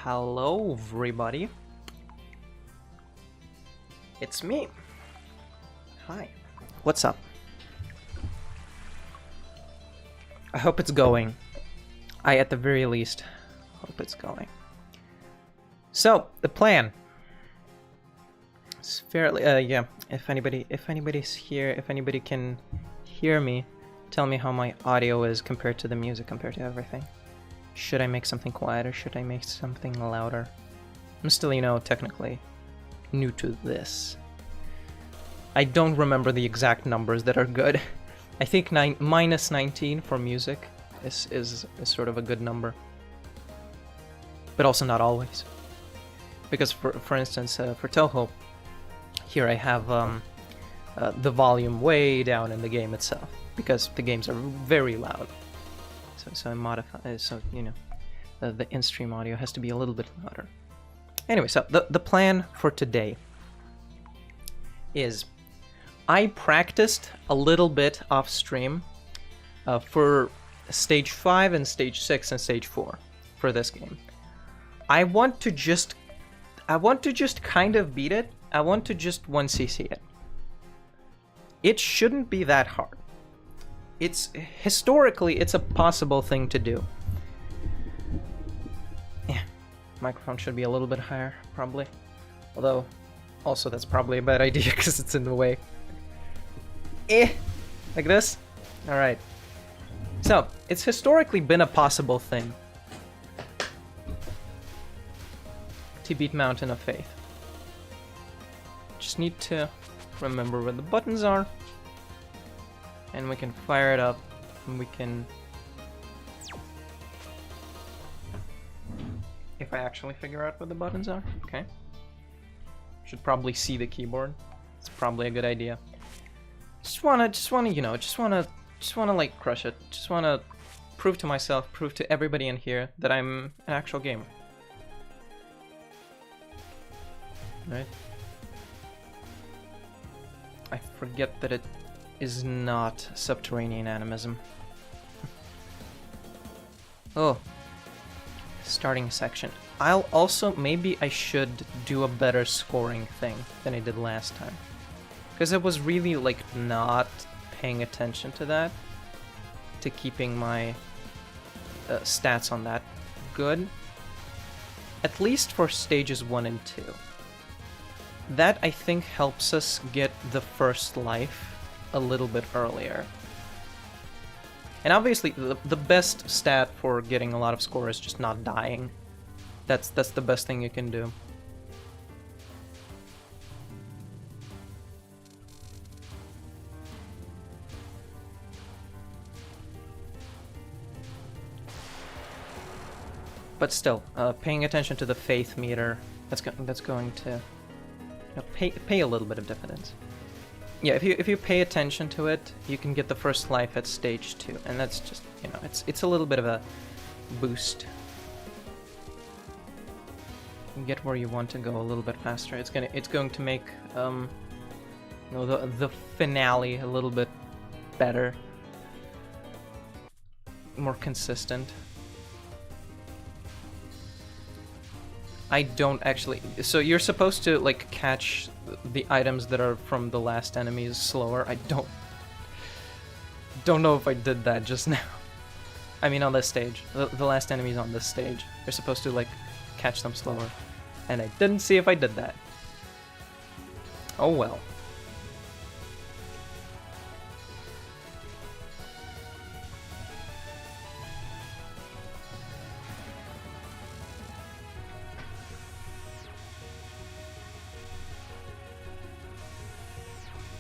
Hello, everybody. It's me. Hi. What's up? I hope it's going. At the very least, hope it's going. So, the plan. It's fairly, yeah, if anybody's here, if anybody can hear me, tell me how my audio is compared to the music, compared to everything. Should I make something quieter? Should I make something louder? I'm still, technically new to this. I don't remember the exact numbers that are good. I think minus 19 for music is sort of a good number. But also not always. Because for instance, for Touhou, here I have the volume way down in the game itself. Because the games are very loud. So I modify, the in-stream audio has to be a little bit louder. Anyway, so the plan for today is I practiced a little bit off stream for stage 5 and stage 6 and stage 4 for this game. I want to just kind of beat it. I want to just 1cc it. It shouldn't be that hard. Historically, it's a possible thing to do. Yeah, microphone should be a little bit higher, probably. Although, also that's probably a bad idea because it's in the way. Like this? Alright. So, it's historically been a possible thing to beat Mountain of Faith. Just need to remember where the buttons are. And we can fire it up, and we can... If I actually figure out what the buttons are, okay. Should probably see the keyboard. It's probably a good idea. Just wanna, like, crush it. Just wanna prove to myself, prove to everybody in here that I'm an actual gamer. Right? I forget that it is not subterranean animism. Oh. Starting section. Maybe I should do a better scoring thing than I did last time. Because I was really, like, not paying attention to that. To keeping my stats on that good. At least for stages 1 and 2. That, I think, helps us get the first life a little bit earlier. And obviously, the best stat for getting a lot of score is just not dying. That's the best thing you can do. But still, paying attention to the faith meter, that's going to pay a little bit of dividends. Yeah, if you pay attention to it, you can get the first life at stage 2, and that's just, it's a little bit of a boost. You can get where you want to go a little bit faster. It's going to make the finale a little bit better, more consistent. I don't actually... So you're supposed to, like, catch the items that are from the last enemies slower. I don't know if I did that just now. I mean, on this stage. The last enemies on this stage. You're supposed to, like, catch them slower. And I didn't see if I did that. Oh well.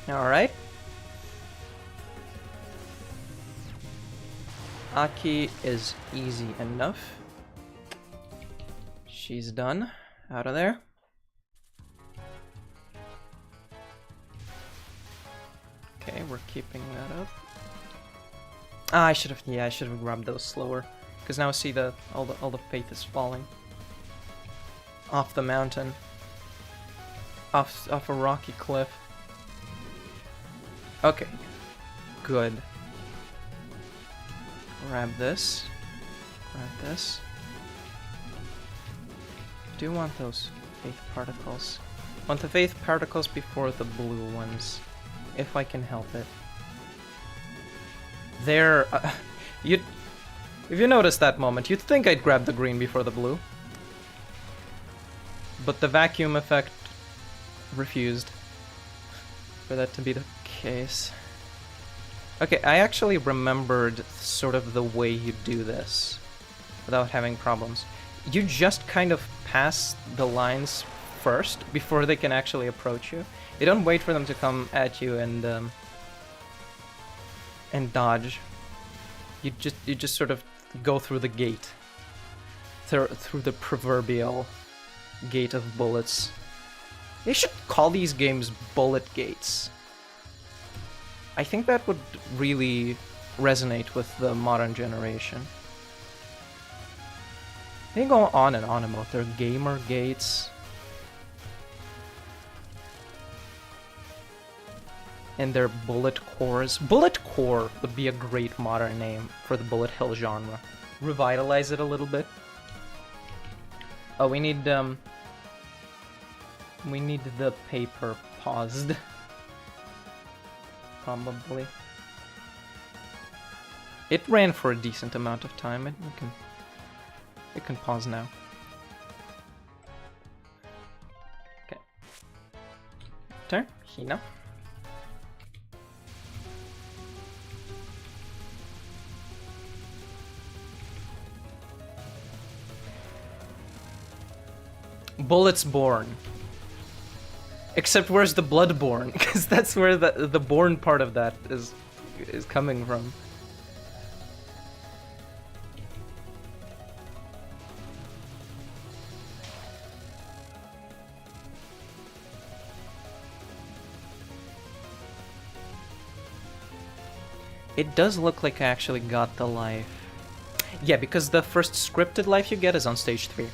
Alright. Aki is easy enough. She's done. Out of there. Okay, we're keeping that up. Ah, I should have grabbed those slower. Because now see all the faith is falling. Off the mountain. Off a rocky cliff. Okay, good. Grab this. Grab this. do want those faith particles. I want the faith particles before the blue ones, if I can help it. They're... if you notice that moment, you'd think I'd grab the green before the blue. But the vacuum effect refused for that to be the case. Okay, I actually remembered sort of the way you do this without having problems. You just kind of pass the lines first before they can actually approach you. You don't wait for them to come at you and dodge. You just sort of go through the gate, through the proverbial gate of bullets. They should call these games bullet gates. I think that would really resonate with the modern generation. They go on and on about their gamer gates. And their bullet cores. Bullet core would be a great modern name for the bullet hell genre. Revitalize it a little bit. Oh, we need the paper paused. Probably. It ran for a decent amount of time. It can pause now. Okay. Turn. Hina. Bullets born. Except where's the blood born? Because that's where the born part of that is coming from. It does look like I actually got the life. Yeah, because the first scripted life you get is on stage 3.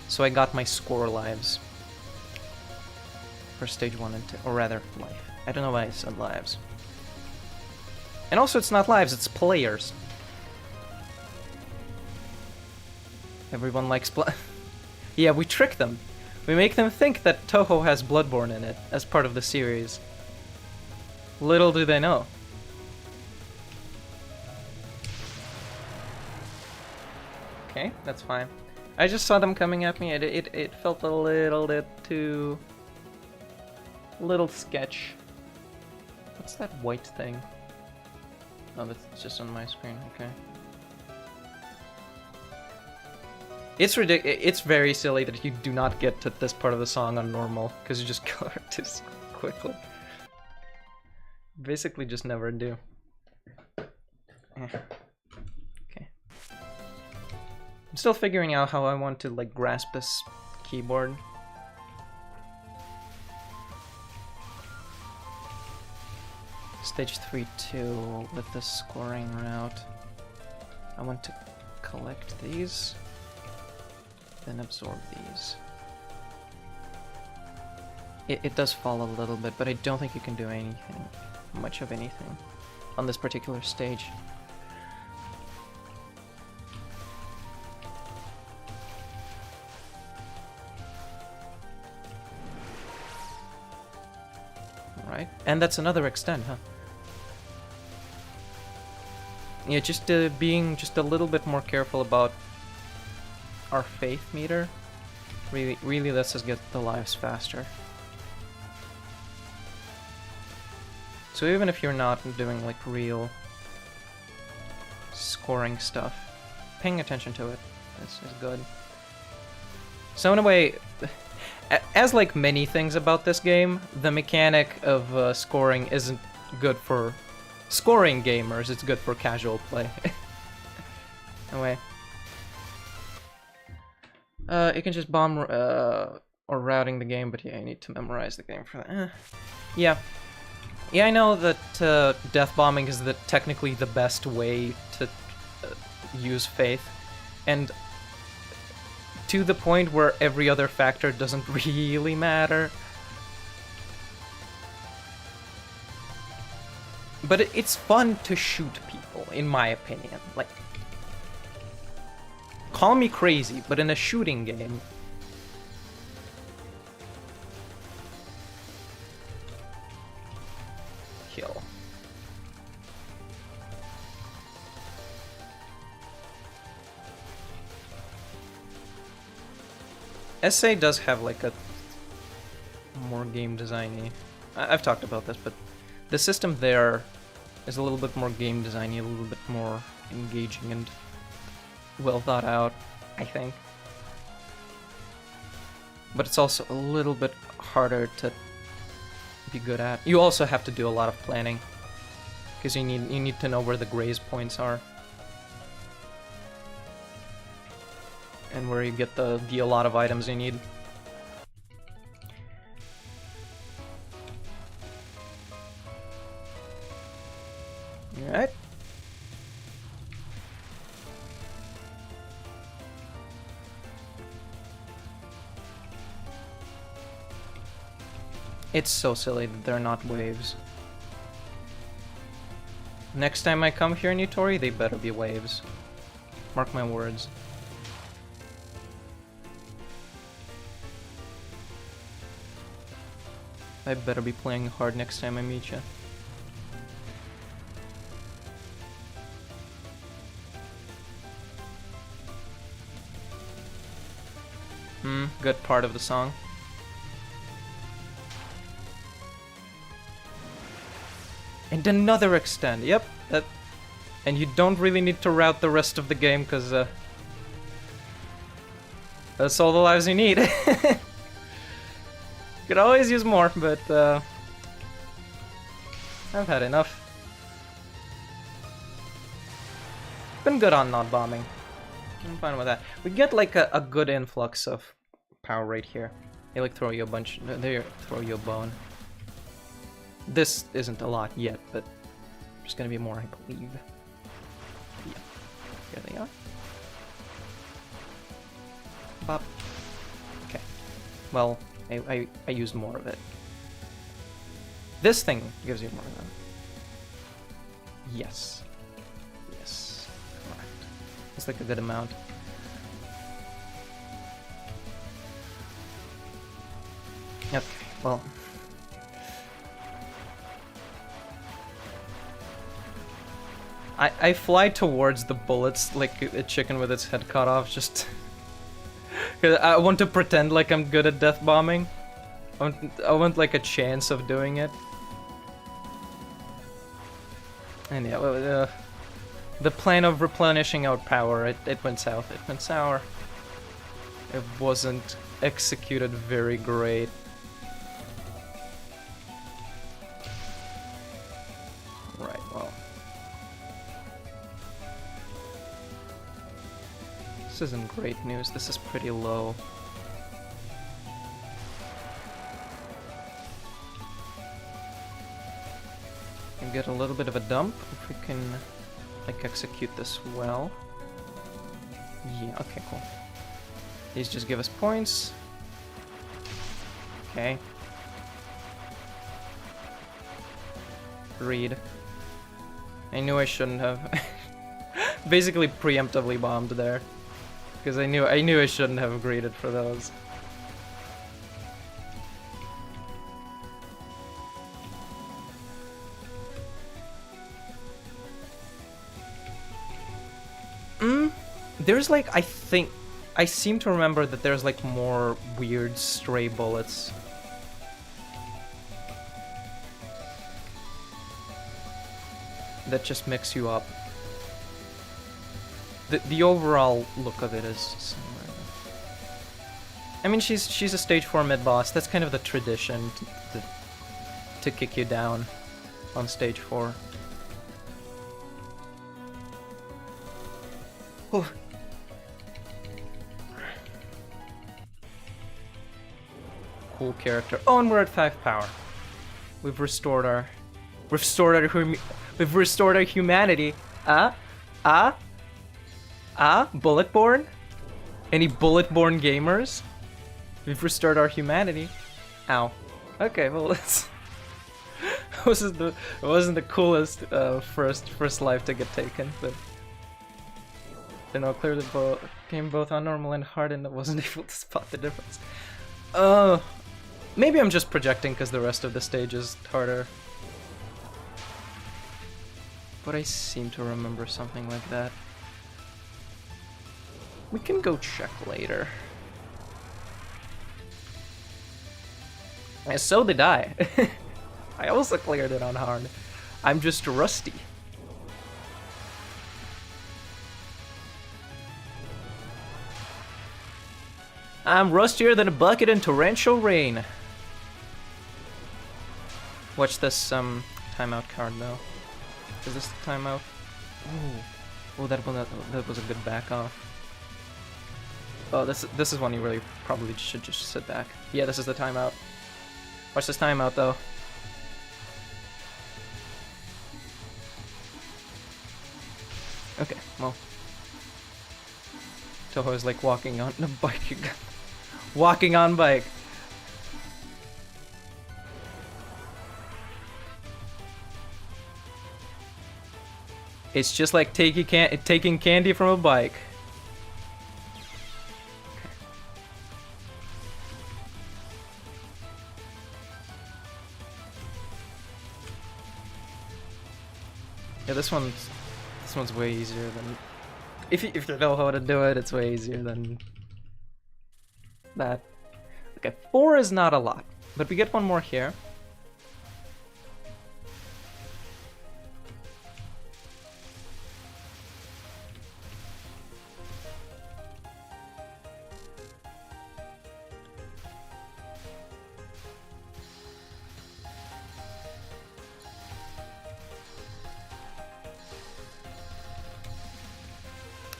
So I got my score lives. For stage 1 and 2, or rather, life. I don't know why I said lives. And also it's not lives, it's players. Everyone likes blood. Yeah, we trick them. We make them think that Touhou has Bloodborne in it as part of the series. Little do they know. Okay, that's fine. I just saw them coming at me. It felt a little bit too... little sketch. What's that white thing? Oh, that's just on my screen. Okay. It's ridiculous. It's very silly that you do not get to this part of the song on normal because you just go too quickly. Basically, just never do. Okay. I'm still figuring out how I want to like grasp this keyboard. Stage 3-2 with the scoring route. I want to collect these, then absorb these. It does fall a little bit, but I don't think you can do anything, much of anything, on this particular stage. Alright, and that's another extend, huh? Yeah, just being just a little bit more careful about our faith meter really lets us get the lives faster. So even if you're not doing like real scoring stuff, paying attention to it is good. So in a way, as like many things about this game, the mechanic of scoring isn't good for scoring gamers, it's good for casual play. Anyway. You can just bomb or routing the game, but yeah, you need to memorize the game for that. Yeah. Yeah, I know that death bombing is technically the best way to use faith, and to the point where every other factor doesn't really matter. But it's fun to shoot people, in my opinion. Like, call me crazy, but in a shooting game, SA does have like a more game designy. I've talked about this, but the system there is a little bit more game designy, a little bit more engaging and well thought out, I think. But it's also a little bit harder to be good at. You also have to do a lot of planning, because you need to know where the graze points are and where you get the a lot of items you need. Alright. It's so silly that they're not waves. Next time I come here in Utori, they better be waves. Mark my words. I better be playing hard next time I meet you. Good part of the song. And another extend, yep. And you don't really need to route the rest of the game, because that's all the lives you need. Could always use more, but I've had enough. Been good on not bombing. I'm fine with that. We get like a good influx of power right here. They like throw you a bunch, they throw you a bone. This isn't a lot yet, but there's gonna be more, I believe. Yeah, here they are. Bop. Okay. Well, I used more of it. This thing gives you more of them. Yes. Yes. Correct. It's like a good amount. Okay, well. I fly towards the bullets like a chicken with its head cut off, just... Cause I want to pretend like I'm good at death bombing. I want like a chance of doing it. And yeah, well, the plan of replenishing our power, it went south, it went sour. It wasn't executed very great. Right, well. This isn't great news, this is pretty low. We get a little bit of a dump if we can like execute this well. Yeah, okay, cool. These just give us points. Okay. Read. I knew I shouldn't have. Basically preemptively bombed there. Because I knew I shouldn't have greeted for those. There's like, I seem to remember that there's like more weird stray bullets. That just mix you up. The overall look of it is similar. I mean, she's a stage 4 mid-boss. That's kind of the tradition to kick you down on stage 4. Oh. Cool character. Oh, and we're at 5 power. We've restored our humanity. Bulletborn? Any Bulletborn gamers? We've restored our humanity. Ow. Okay, well let's. It wasn't the coolest first life to get taken, but you know, clearly came both on normal and hard, and I wasn't able to spot the difference. Maybe I'm just projecting because the rest of the stage is harder. But I seem to remember something like that. We can go check later. And so did I. I also cleared it on hard. I'm just rusty. I'm rustier than a bucket in torrential rain. Watch this timeout card though. Is this the timeout? Ooh. Oh, that was a good back off. Oh, this is one you really probably should just sit back. Yeah, this is the timeout. Watch this timeout though. Okay, well. Touhou is like walking on a bike again. Walking on bike. It's just like taking candy from a bike. Yeah, this one's way easier than if you know how to do it, it's way easier than that. Okay, 4 is not a lot, but we get one more here.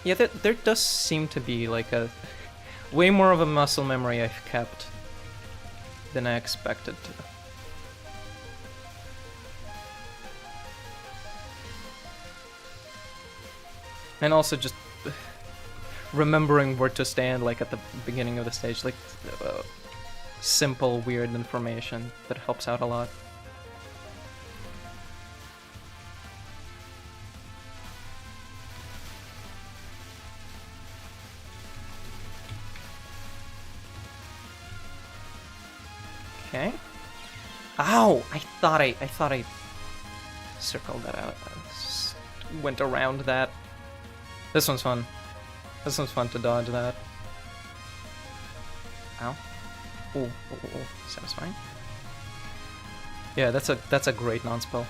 Yeah, there does seem to be like a way more of a muscle memory I've kept than I expected to. And also just remembering where to stand like at the beginning of the stage, like simple weird information that helps out a lot. Okay. Ow! I thought I circled that out. I just went around that. This one's fun. This one's fun to dodge that. Ow. Oh, satisfying. Yeah, that's a great non-spell.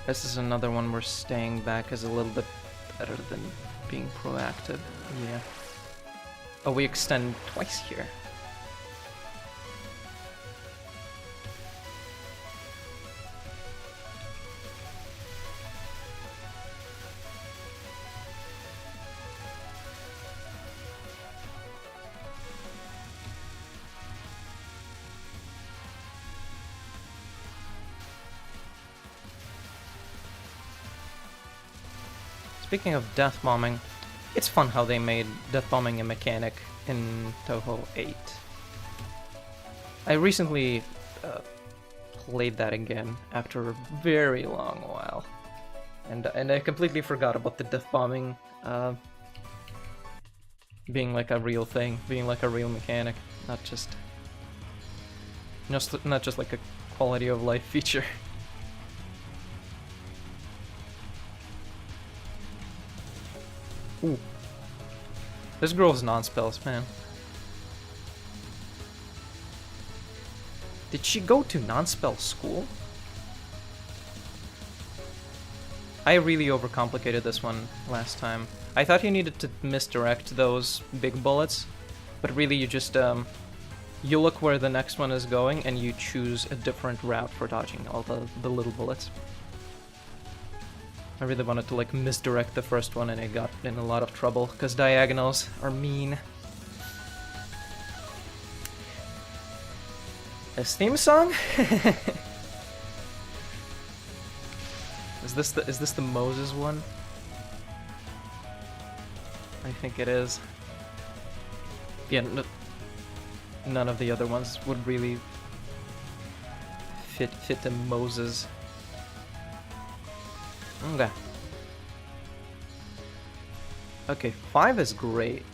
This is another one where staying back is a little bit better than being proactive. Yeah. Oh, we extend twice here. Speaking of death bombing, it's fun how they made death bombing a mechanic in Touhou 8. I recently played that again after a very long while, and I completely forgot about the death bombing being like a real thing, being like a real mechanic, not just like a quality of life feature. Ooh. This girl's non-spells, man. Did she go to non-spell school? I really overcomplicated this one last time. I thought you needed to misdirect those big bullets, but really you just, you look where the next one is going and you choose a different route for dodging all the little bullets. I really wanted to like misdirect the first one and I got in a lot of trouble because diagonals are mean. This theme song? Is this the Moses one? I think it is. Yeah, none of the other ones would really fit the Moses. Okay. Okay, 5 is great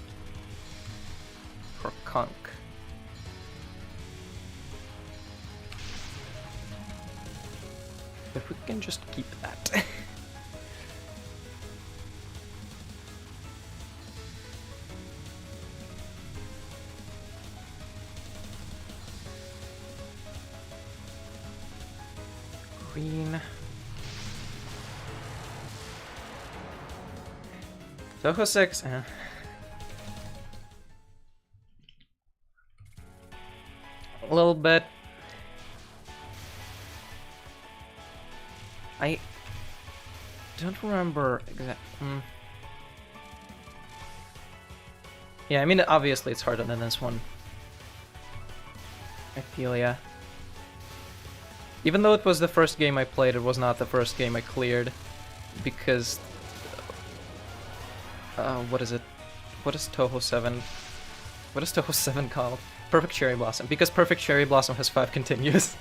for Conk. If we can just keep that. Green. Touhou 6. A little bit. I don't remember exactly. Yeah, I mean, obviously it's harder than this one. I feel, yeah. Even though it was the first game I played, it was not the first game I cleared. Because... what is it? What is Touhou 7? What is Touhou 7 called? Perfect Cherry Blossom. Because Perfect Cherry Blossom has 5 continues.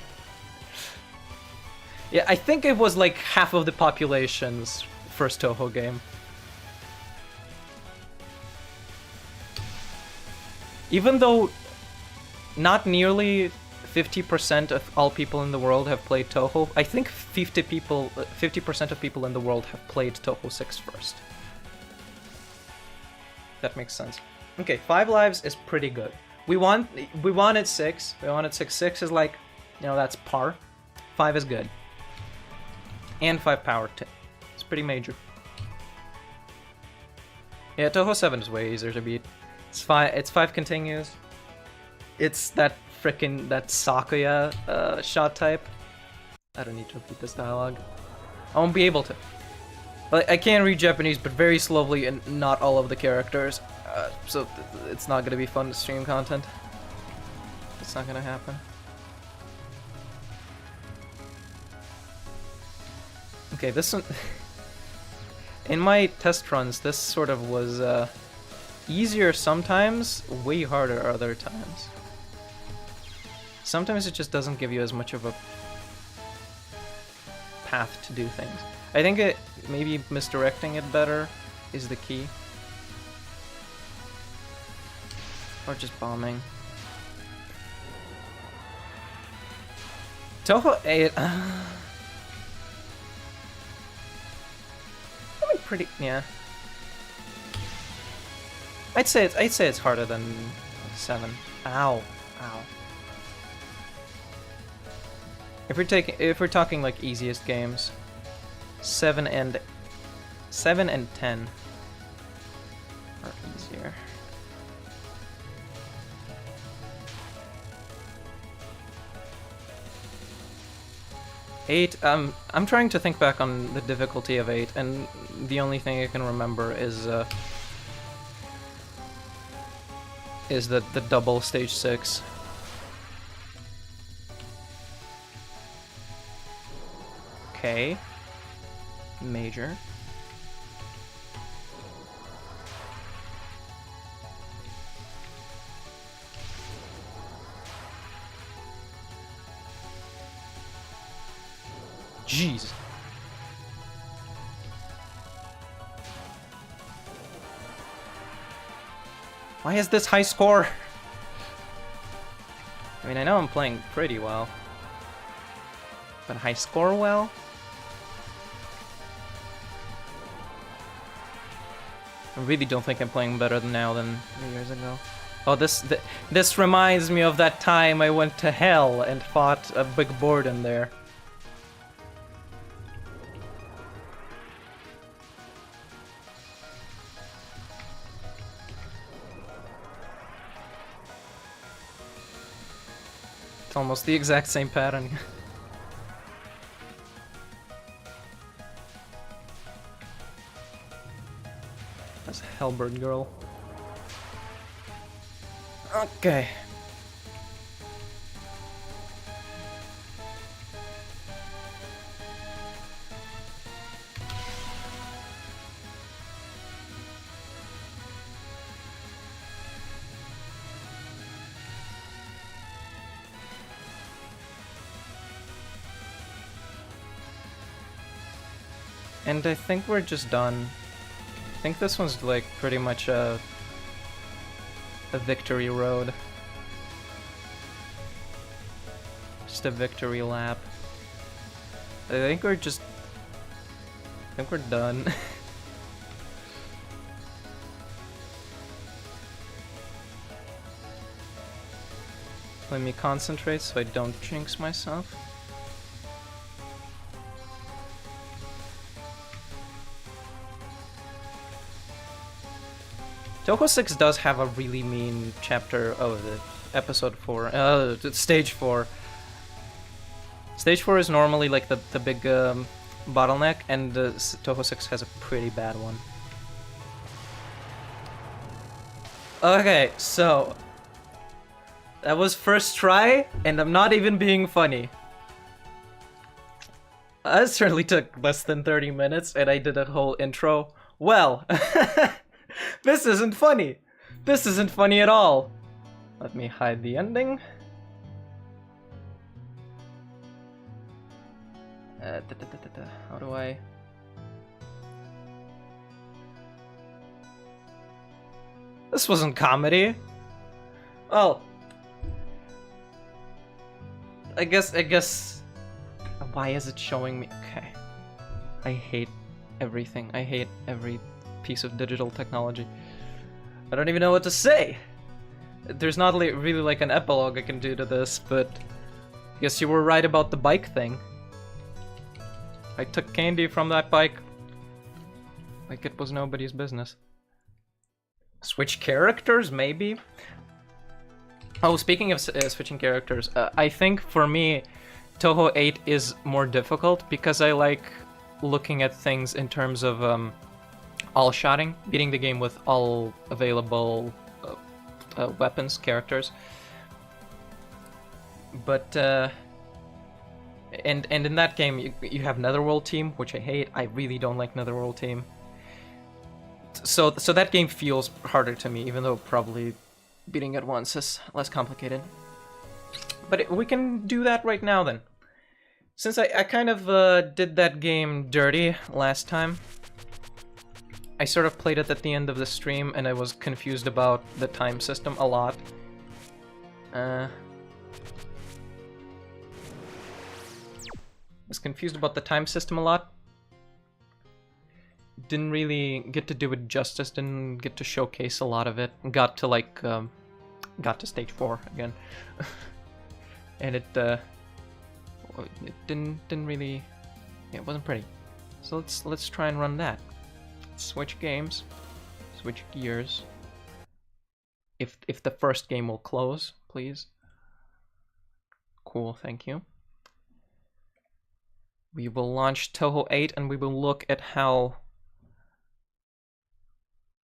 Yeah, I think it was like half of the population's first Touhou game. Even though not nearly 50% of all people in the world have played Touhou, I think 50% of people in the world have played Touhou 6 first. That makes sense. Okay, 5 lives is pretty good. We wanted 6. We wanted 6. 6 is like, you know, that's par. 5 is good. And 5 power too. It's pretty major. Yeah, Touhou 7 is way easier to beat. It's 5 continues. It's that Sakuya shot type. I don't need to repeat this dialogue. I won't be able to. Like, I can read Japanese, but very slowly and not all of the characters. So it's not gonna be fun to stream content. It's not gonna happen. Okay, this one... In my test runs, this sort of was easier sometimes, way harder other times. Sometimes it just doesn't give you as much of a path to do things. I think maybe misdirecting it better is the key. Or just bombing. Touhou 8... pretty, yeah. I'd say it's harder than 7. Ow, ow. If we're talking like easiest games, 7 and 10 are easier. Eight. I'm trying to think back on the difficulty of 8, and the only thing I can remember is the double stage 6. Okay. Major. Jeez. Why is this high score? I mean, I know I'm playing pretty well. But high score well? I really don't think I'm playing better now than 3 years ago. Oh, this reminds me of that time I went to hell and fought a big board in there. It's almost the exact same pattern. That's Hellbird Girl. Okay. And I think we're just done. I think this one's like pretty much a victory road. Just a victory lap. I think we're done. Let me concentrate so I don't jinx myself. Touhou 6 does have a really mean chapter. Oh, the episode 4. Stage 4. Stage 4 is normally like the big bottleneck, and Touhou 6 has a pretty bad one. Okay, so that was first try, and I'm not even being funny. It certainly took less than 30 minutes, and I did a whole intro. Well, this isn't funny. This isn't funny at all. Let me hide the ending. How do I... This wasn't comedy. Well, I guess... Why is it showing me? Okay. I hate everything. I hate every piece of digital technology. I don't even know what to say. There's not really like an epilogue I can do to this, but I guess you were right about the bike thing. I took candy from that bike like it was nobody's business. Switch characters, maybe? Oh, speaking of switching characters, I think for me, Touhou 8 is more difficult because I like looking at things in terms of all-shotting, beating the game with all available weapons, characters. But, and in that game, you have Netherworld Team, which I hate. I really don't like Netherworld Team. So that game feels harder to me, even though probably beating it once is less complicated. But we can do that right now then. Since I kind of did that game dirty last time, I sort of played it at the end of the stream and I was confused about the time system a lot. Didn't really get to do it justice, didn't get to showcase a lot of it. Got to like, got to stage 4 again. And it didn't really, yeah, it wasn't pretty. So let's try and run that. Switch games, switch gears. If the first game will close, please. Cool, thank you. We will launch Touhou 8 and we will look at how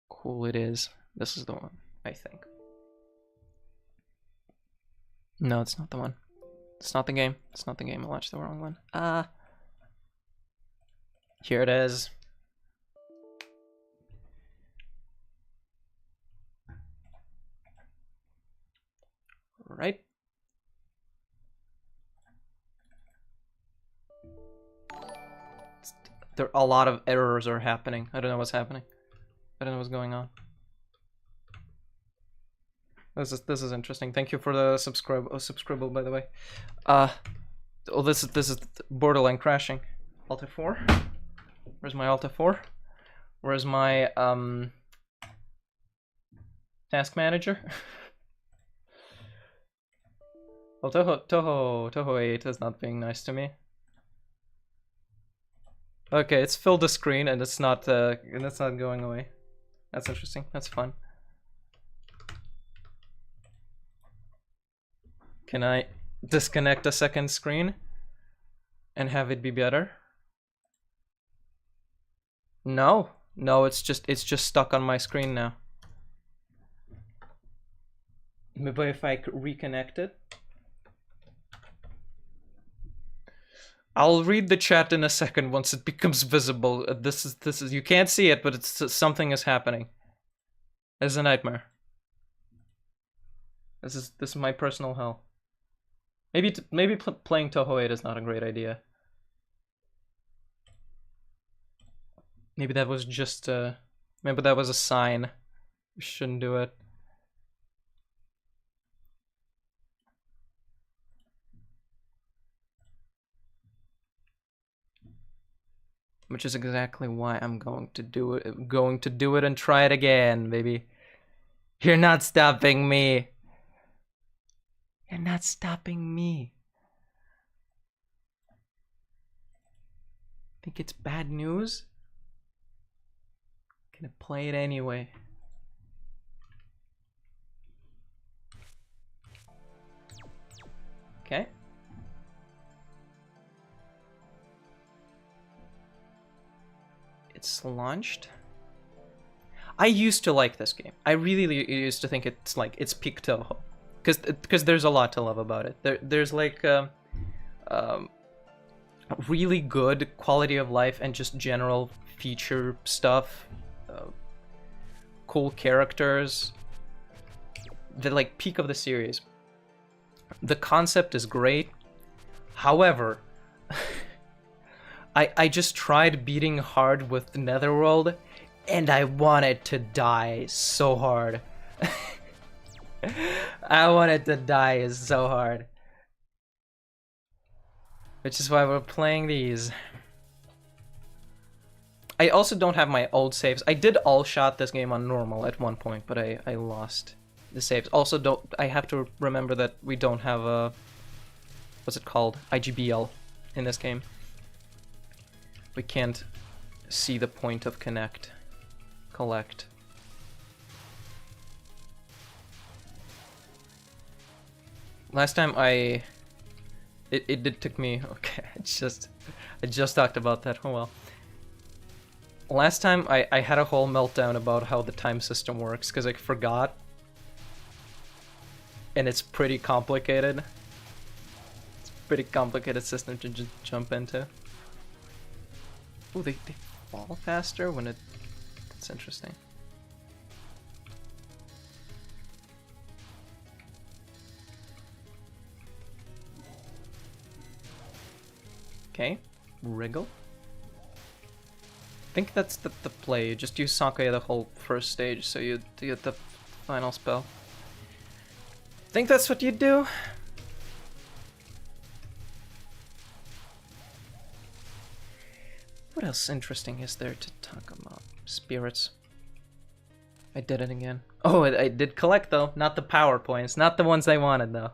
cool it is. This is the one, I think. No, it's not the one. It's not the game. It's not the game. I watched the wrong one. Here it is. Right. There a lot of errors are happening. I don't know what's happening. I don't know what's going on. This is interesting. Thank you for the subscribe by the way. Oh, this is borderline crashing. Alt F4. Where's my Alt F4? Where's my task manager? Well, Touhou 8 is not being nice to me. Okay, it's filled the screen and it's not going away. That's interesting. That's fun. Can I disconnect a second screen and have it be better? No, it's just stuck on my screen now. Maybe if I reconnect it. I'll read the chat in a second once it becomes visible. This is you can't see it, but it's something is happening. It's a nightmare. This is my personal hell. Maybe playing Touhou 8 is not a great idea. Maybe that was just maybe that was a sign. We shouldn't do it. Which is exactly why I'm going to do it and try it again, baby. You're not stopping me. You're not stopping me. Think it's bad news? Gonna play it anyway. Okay. It's launched. I used to like this game. I really used to think it's like it's peak Touhou, because there's a lot to love about it. There's like really good quality of life and just general feature stuff, cool characters. The like peak of the series. The concept is great. However, I just tried beating hard with Netherworld, and I wanted to die so hard. I wanted to die so hard. Which is why we're playing these. I also don't have my old saves. I did all shot this game on normal at one point, but I lost the saves. Also, I have to remember that we don't have a... what's it called? IGBL in this game. We can't see the point of collect. Last time it did took me, okay, I just talked about that, oh well. Last time I had a whole meltdown about how the time system works, because I forgot. And it's pretty complicated. It's a pretty complicated system to just jump into. Ooh, they fall faster when that's interesting. Okay, wriggle. I think that's the play. You just use Sakuya the whole first stage, so you get the final spell. I think that's what you do. What else interesting is there to talk about? Spirits. I did it again. Oh, I did collect though, not the power points, not the ones I wanted though.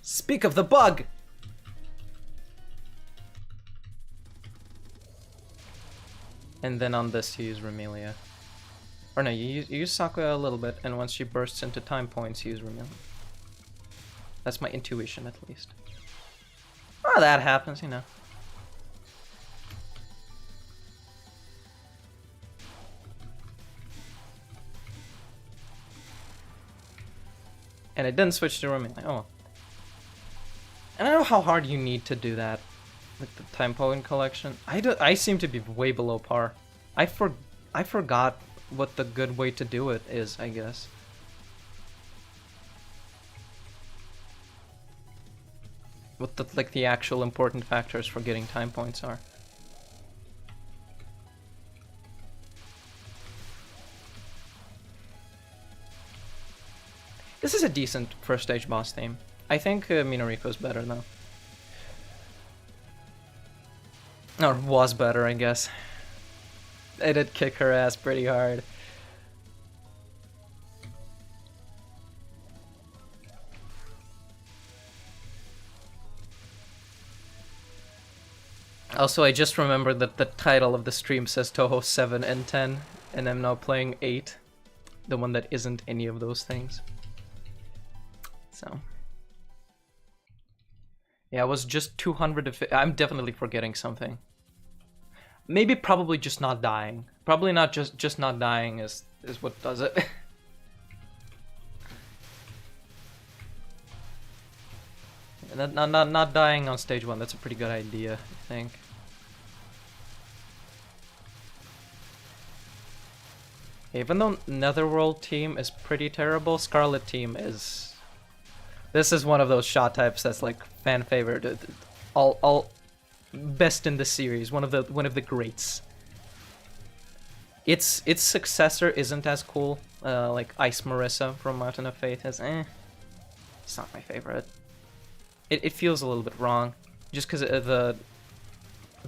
Speak of the bug! And then on this you use Remelia. Or no, you use Sakuya a little bit, and once she bursts into time points, you use Remelia. That's my intuition, at least. Oh, that happens, you know. And it didn't switch to Remelia. Oh. And I don't know how hard you need to do that with the time point collection. I seem to be way below par. I forgot what the good way to do it is, I guess. What the actual important factors for getting time points are. This is a decent first stage boss theme. I think Minariko's better though. Or was better, I guess. I did kick her ass pretty hard. Also, I just remembered that the title of the stream says Touhou 7 and 10, and I'm now playing 8. The one that isn't any of those things. So... yeah, it was just 200. I'm definitely forgetting something. Maybe probably just not dying. Probably not just not dying is what does it. not dying on stage 1. That's a pretty good idea, I think. Even though Netherworld team is pretty terrible, Scarlet team is... this is one of those shot types that's like fan favorite, all best in the series, one of the greats. Its successor isn't as cool, like Ice Marissa from Mountain of Faith is it's not my favorite. It feels a little bit wrong, just because the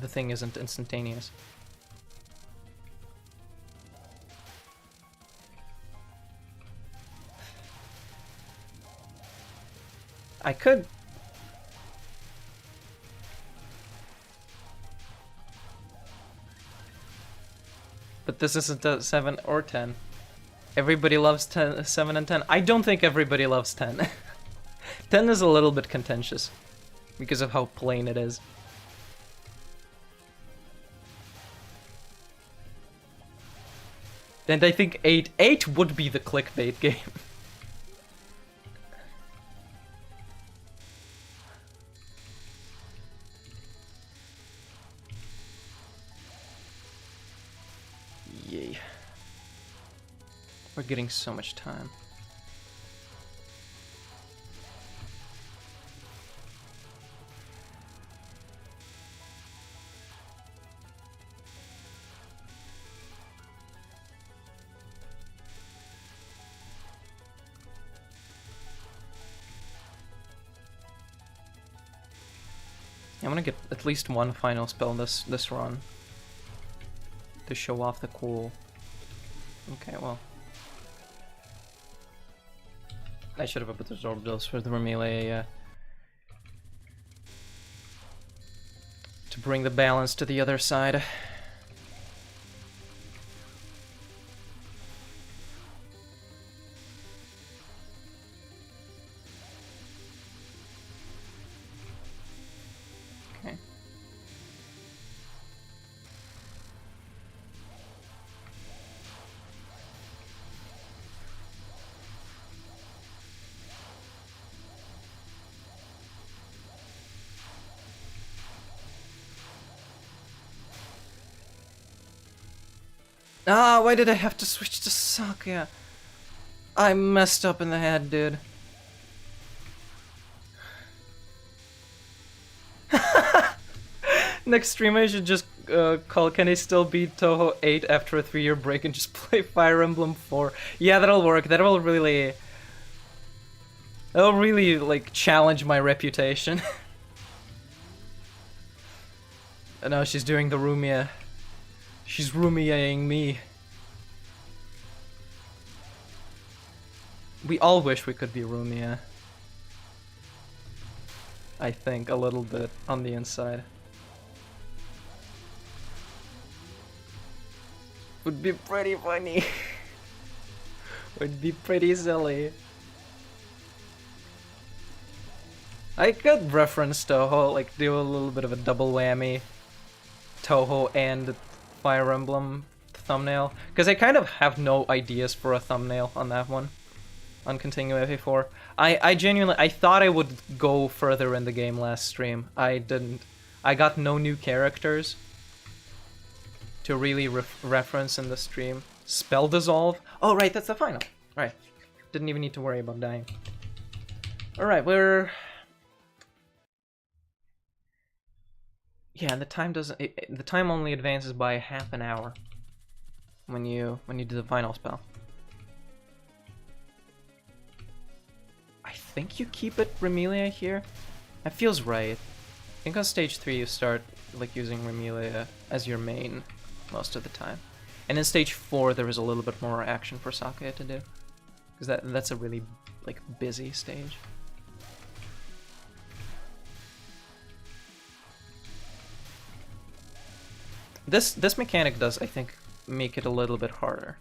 thing isn't instantaneous. I could... but this isn't a 7 or 10. Everybody loves 7 and 10. I don't think everybody loves 10. 10 is a little bit contentious because of how plain it is. And I think 8 would be the clickbait game. Yay. We're getting so much time. I'm gonna get at least one final spell this run to show off the cool. Okay, well, I should have absorbed those for the melee to bring the balance to the other side. Ah, why did I have to switch to Sakya? I messed up in the head, dude. Next stream I should just call Can I Still Beat Touhou 8 after a 3-year break and just play Fire Emblem 4. Yeah, that'll work. That'll really like challenge my reputation. And now she's doing the Rumia. She's Rumiaing me. We all wish we could be Rumia. I think a little bit on the inside. Would be pretty funny. Would be pretty silly. I could reference Touhou, like do a little bit of a double whammy. Touhou and Fire Emblem thumbnail, because I kind of have no ideas for a thumbnail on that one, on Continue FA4. I genuinely, I thought I would go further in the game last stream. I didn't. I got no new characters to really reference in the stream. Spell Dissolve. Oh right, that's the final. Right. Didn't even need to worry about dying. Alright, we're... Yeah, the time doesn't. The time only advances by half an hour when you do the final spell. I think you keep it Remelia here. That feels right. I think on stage 3 you start like using Remelia as your main most of the time, and in stage 4 there is a little bit more action for Sakya to do, because that's a really like busy stage. This mechanic does, I think, make it a little bit harder,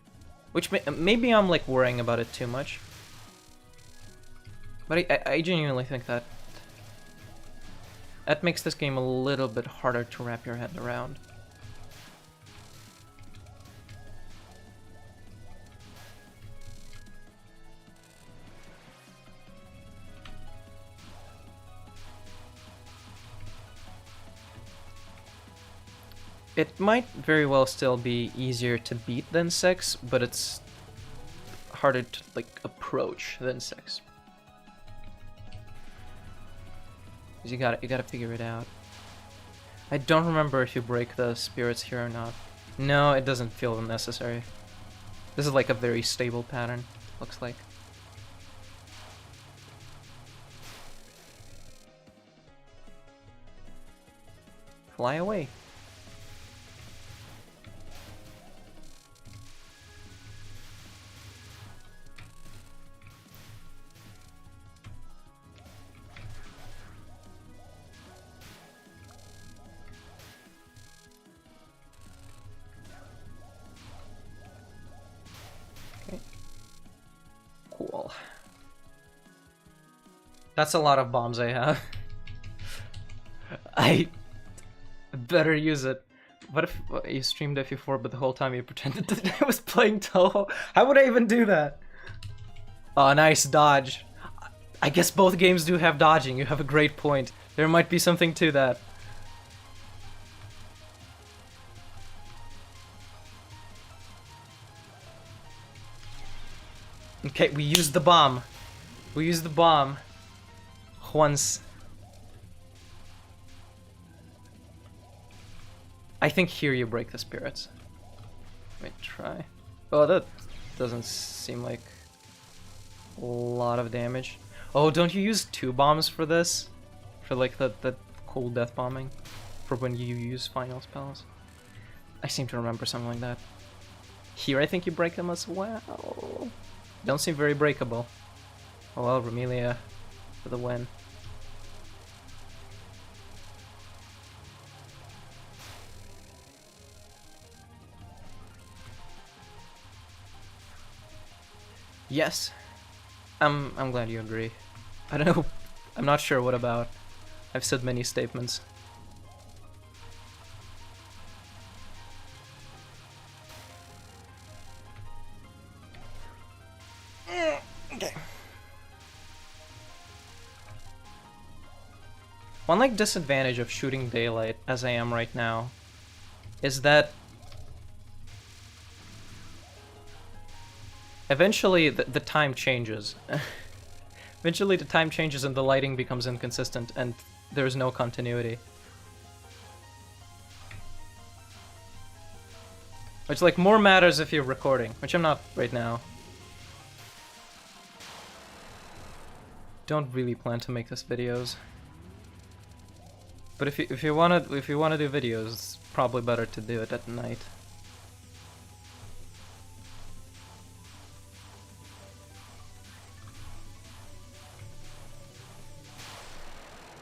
which maybe I'm like worrying about it too much, but I genuinely think that makes this game a little bit harder to wrap your head around. It might very well still be easier to beat than 6, but it's harder to like approach than 6. Cause you gotta figure it out. I don't remember if you break the spirits here or not. No, it doesn't feel necessary. This is like a very stable pattern, looks like. Fly away. Cool. That's a lot of bombs I have. I better use it. What if you streamed FE4 but the whole time you pretended that I was playing Touhou? How would I even do that? Oh, nice dodge. I guess both games do have dodging. You have a great point. There might be something to that. Okay, we used the bomb. We used the bomb. Once. I think here you break the spirits. Let me try. Oh, that doesn't seem like a lot of damage. Oh, don't you use 2 bombs for this? For like that cool death bombing? For when you use final spells? I seem to remember something like that. Here I think you break them as well. Don't seem very breakable. Oh well, Remelia for the win. Yes. I'm glad you agree. I don't know. I'm not sure what about. I've said many statements. Okay. One like disadvantage of shooting daylight as I am right now is that eventually the time changes. Eventually the time changes and the lighting becomes inconsistent and there's no continuity. Which like more matters if you're recording, which I'm not right now. Don't really plan to make this videos. But if you wanna do videos, it's probably better to do it at night.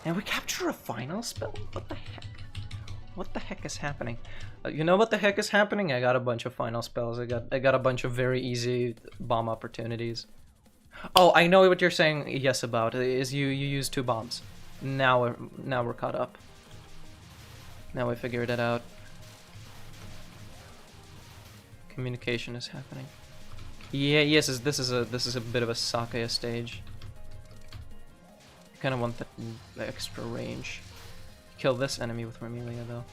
And we capture a final spell? What the heck? What the heck is happening? You know what the heck is happening? I got a bunch of final spells. I got a bunch of very easy bomb opportunities. Oh, I know what you're saying yes about. Is you use 2 bombs. Now we're caught up. Now we figured it out. Communication is happening. Yeah, yes, this is a bit of a Sakaya stage. Kind of want the extra range. Kill this enemy with Remelia though.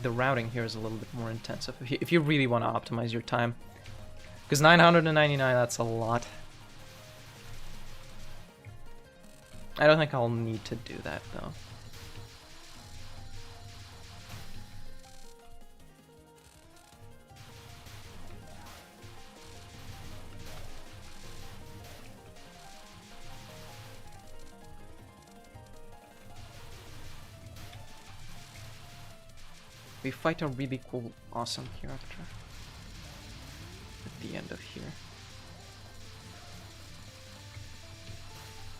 The routing here is a little bit more intensive if you really want to optimize your time. Because 999, that's a lot. I don't think I'll need to do that though. We fight a really cool, awesome character at the end of here.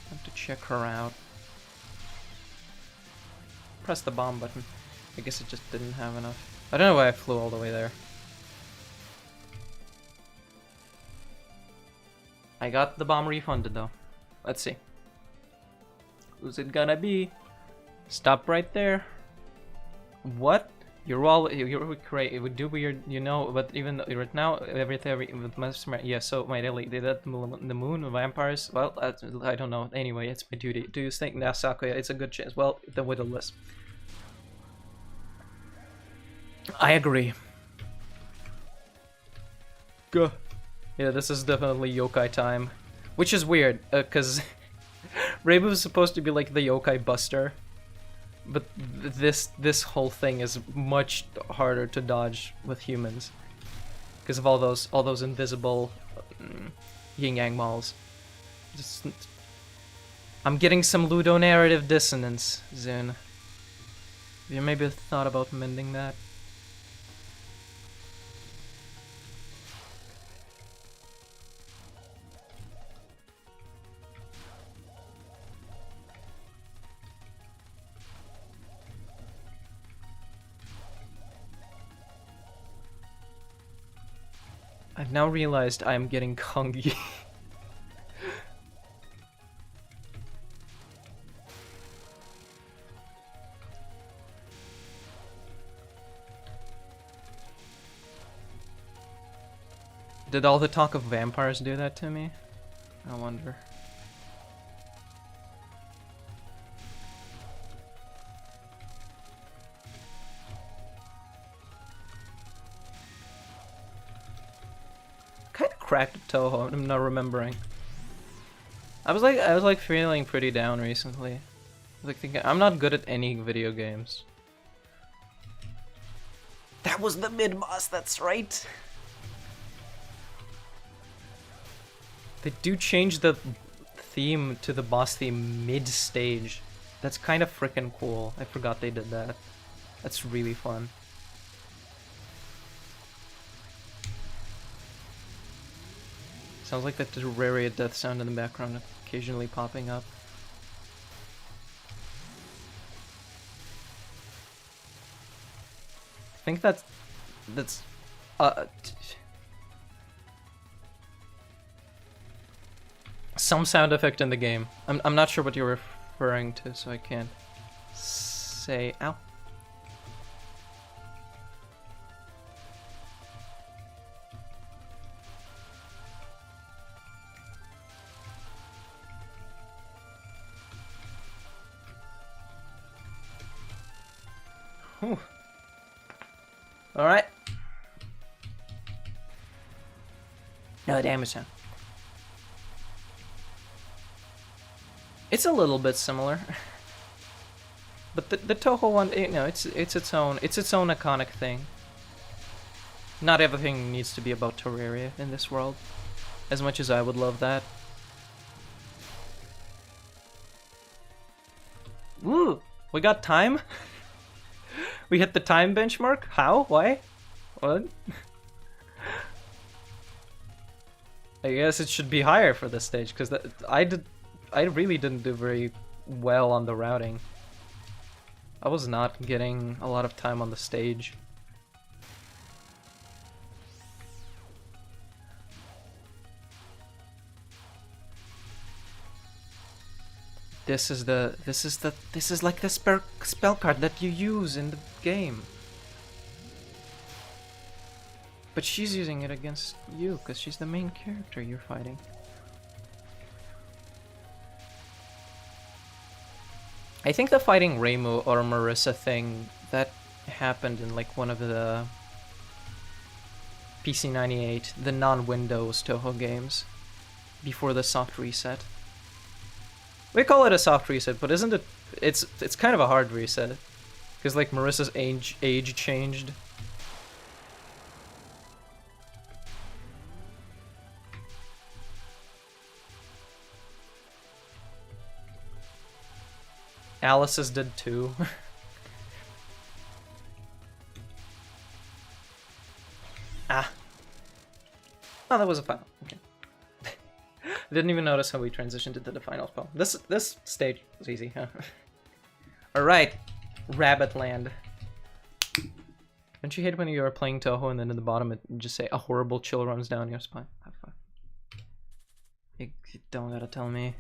I have to check her out. Press the bomb button. I guess it just didn't have enough. I don't know why I flew all the way there. I got the bomb refunded though. Let's see. Who's it gonna be? Stop right there. What? You're great. It would do weird, you know. But even right now, everything must. Yeah. So my daily did that. The moon, vampires. Well, I don't know. Anyway, it's my duty. Do you think now, Sakuya? It's a good chance. Well, the Widowless. I agree. Go. Yeah, this is definitely yokai time, which is weird, cause Reibu is supposed to be like the yokai buster. But this whole thing is much harder to dodge with humans because of all those invisible yin yang malls. I'm getting some ludonarrative dissonance, Zune. Have you maybe thought about mending that? I've now realized I am getting Kongi. Did all the talk of vampires do that to me? I wonder. Kind of cracked at Touhou, I'm not remembering. I was like feeling pretty down recently. I was like thinking, I'm not good at any video games. That was the mid-boss, that's right! They do change the theme to the boss theme mid-stage. That's kind of freaking cool. I forgot they did that. That's really fun. Sounds like that Terraria death sound in the background occasionally popping up. I think that's some sound effect in the game. I'm not sure what you're referring to, so I can't say. Ow. Whew. All right. No damage sound. It's a little bit similar, but the Touhou one, you know, it's its own iconic thing. Not everything needs to be about Terraria in this world, as much as I would love that. Woo! We got time. We hit the time benchmark. How? Why? What? I guess it should be higher for this stage because I really didn't do very well on the routing. I was not getting a lot of time on the stage. This is like the spell card that you use in the game. But she's using it against you because she's the main character you're fighting. I think the fighting Reimu or Marissa thing that happened in like one of the PC98, the non-Windows Touhou games, before the soft reset. We call it a soft reset, but isn't it? It's kind of a hard reset, because like Marissa's age changed. Alice's did too. Ah. Oh, that was a final. Okay. Didn't even notice how we transitioned into the final spell. This stage was easy, huh? Alright, Rabbit Land. Don't you hate when you are playing Touhou and then in the bottom it just say a horrible chill runs down your spine? Have fun. You don't gotta tell me.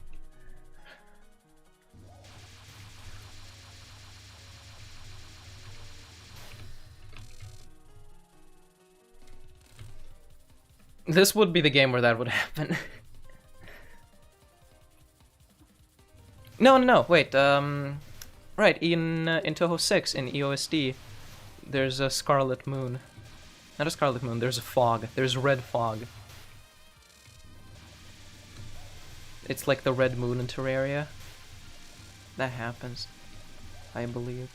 This would be the game where that would happen. No, wait, right, in Touhou 6, in EOSD, there's a Scarlet Moon. Not a Scarlet Moon, there's a fog. There's red fog. It's like the red moon in Terraria. That happens, I believe.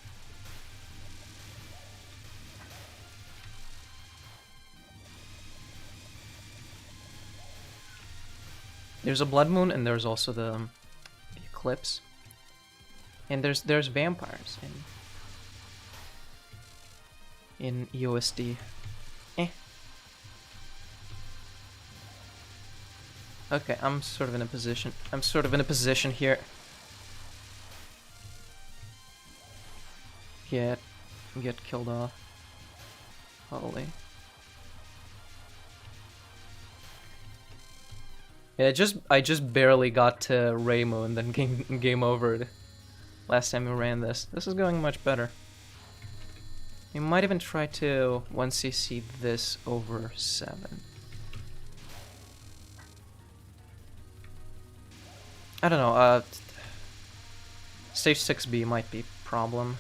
There's a blood moon, and there's also the eclipse. And there's vampires in EOSD. Eh. Okay, I'm sort of in a position here. Get killed off. Probably. Yeah, I just barely got to Reimu and then game overed. Last time we ran this. This is going much better. You might even try to 1cc this over 7. I don't know, Stage 6B might be problem.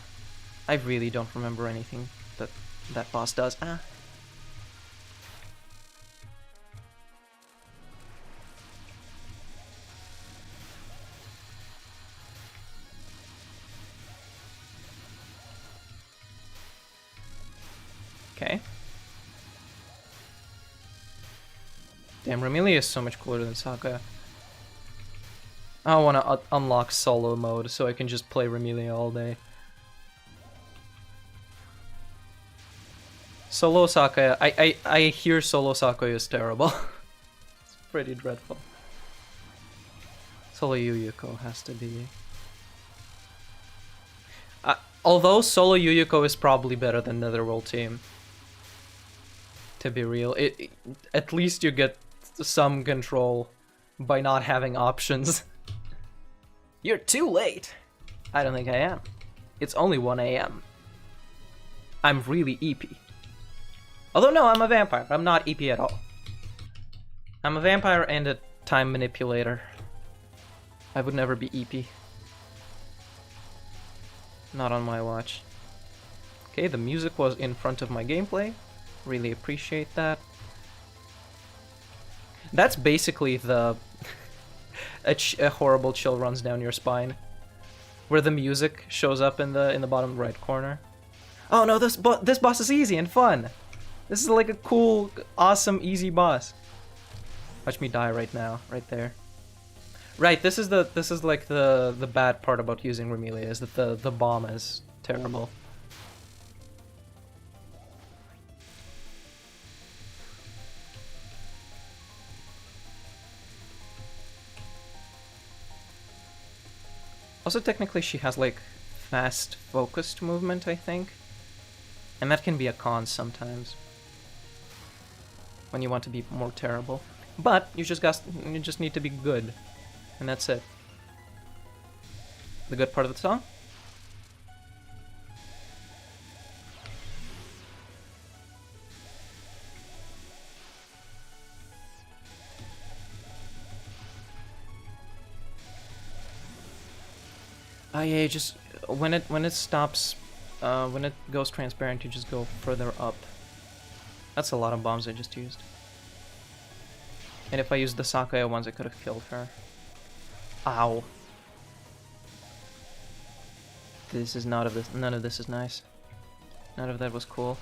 I really don't remember anything that that boss does. Ah. Okay. Damn, Remilia is so much cooler than Saka. I want to unlock solo mode so I can just play Remilia all day. Solo Saka, I hear Solo Saka is terrible. It's pretty dreadful. Solo Yuyuko has to be... although Solo Yuyuko is probably better than Netherworld Team. To be real, at least you get some control by not having options. You're too late! I don't think I am. It's only 1 AM. I'm really EP. Although no, I'm a vampire. I'm not EP at all. I'm a vampire and a time manipulator. I would never be EP. Not on my watch. Okay, the music was in front of my gameplay. Really appreciate that. That's basically the... a horrible chill runs down your spine. Where the music shows up in the bottom right corner. Oh no, this boss is easy and fun! This is like a cool, awesome, easy boss. Watch me die right now, right there. Right, this is like the bad part about using Remilia, is that the bomb is terrible. Also, technically, she has like fast focused movement, I think, and that can be a con sometimes when you want to be more terrible. But you just need to be good, and that's it. The good part of the song? Oh yeah, just when it stops, when it goes transparent, you just go further up. That's a lot of bombs I just used. And if I used the Sakaya ones, I could have killed her. Ow. This is none of this is nice. None of that was cool.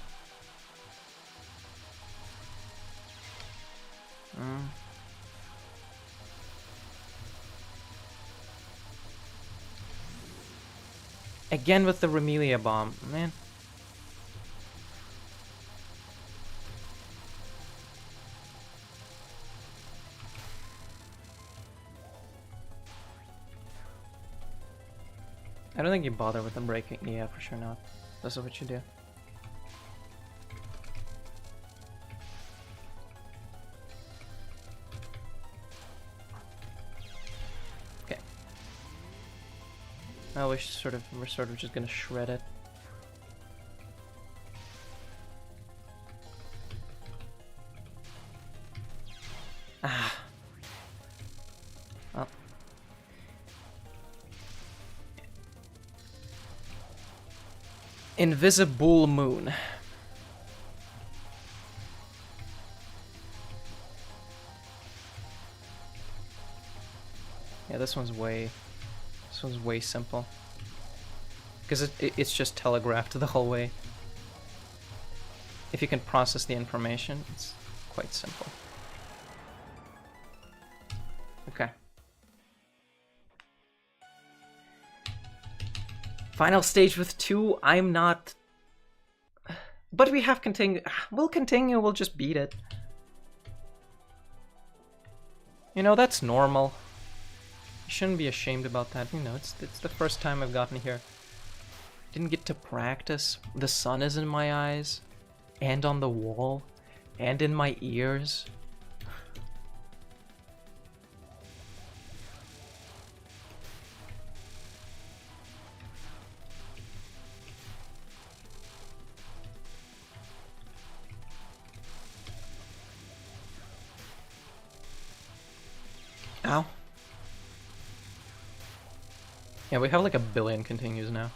Again with the Remilia bomb, man. I don't think you bother with the breaking. Yeah, for sure not. This is what you do. Okay. Now we're sort of just gonna shred it. Ah. Well. Invisible Moon. Yeah, this one's way simple. Because it's just telegraphed the whole way. If you can process the information, it's quite simple. Okay. Final stage with 2, I'm not... But we have continue. We'll continue, we'll just beat it. You know, that's normal. You shouldn't be ashamed about that. You know, it's the first time I've gotten here. Didn't get to practice. The sun is in my eyes, and on the wall, and in my ears. Ow. Yeah, we have like 1 billion continues now.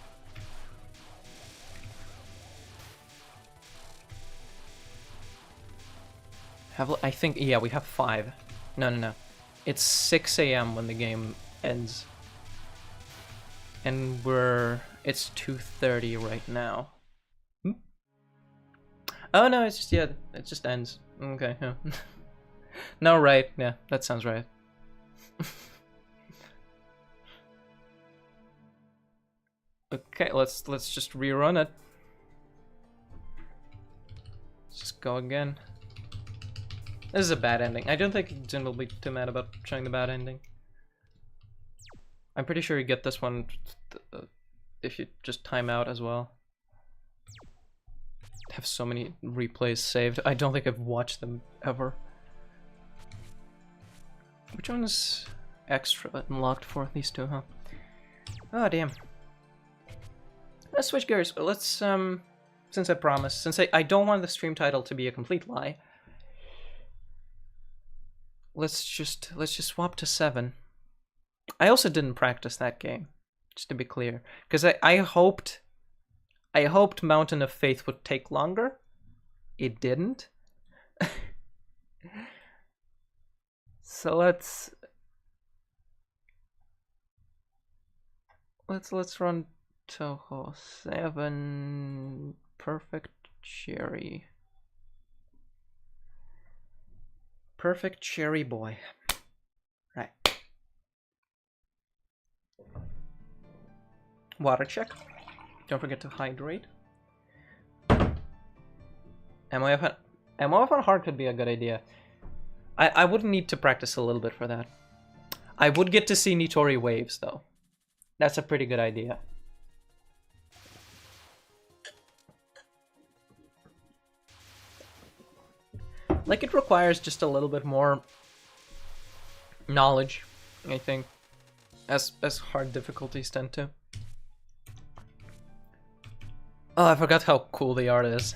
I think, yeah, we have 5. No. It's 6 AM when the game ends. And it's 2:30 right now. Oh no, it's just, yeah, it just ends. Okay, yeah. No, right, yeah, that sounds right. Okay, let's just rerun it. Let's just go again. This is a bad ending. I don't think Jin will be too mad about showing the bad ending. I'm pretty sure you get this one if you just time out as well. I have so many replays saved. I don't think I've watched them ever. Which one is extra unlocked for? These two, huh? Oh, damn. Let's switch gears. Let's, since I promised, since I don't want the stream title to be a complete lie, let's just swap to 7. I also didn't practice that game, just to be clear, because I hoped Mountain of Faith would take longer. It didn't. So let's run Touhou 7 Perfect Cherry. Perfect Cherry boy. Right. Water check. Don't forget to hydrate. MOF on hard could be a good idea. I would need to practice a little bit for that. I would get to see Nitori waves though. That's a pretty good idea. Like, it requires just a little bit more knowledge, I think, as hard difficulties tend to. Oh, I forgot how cool the art is.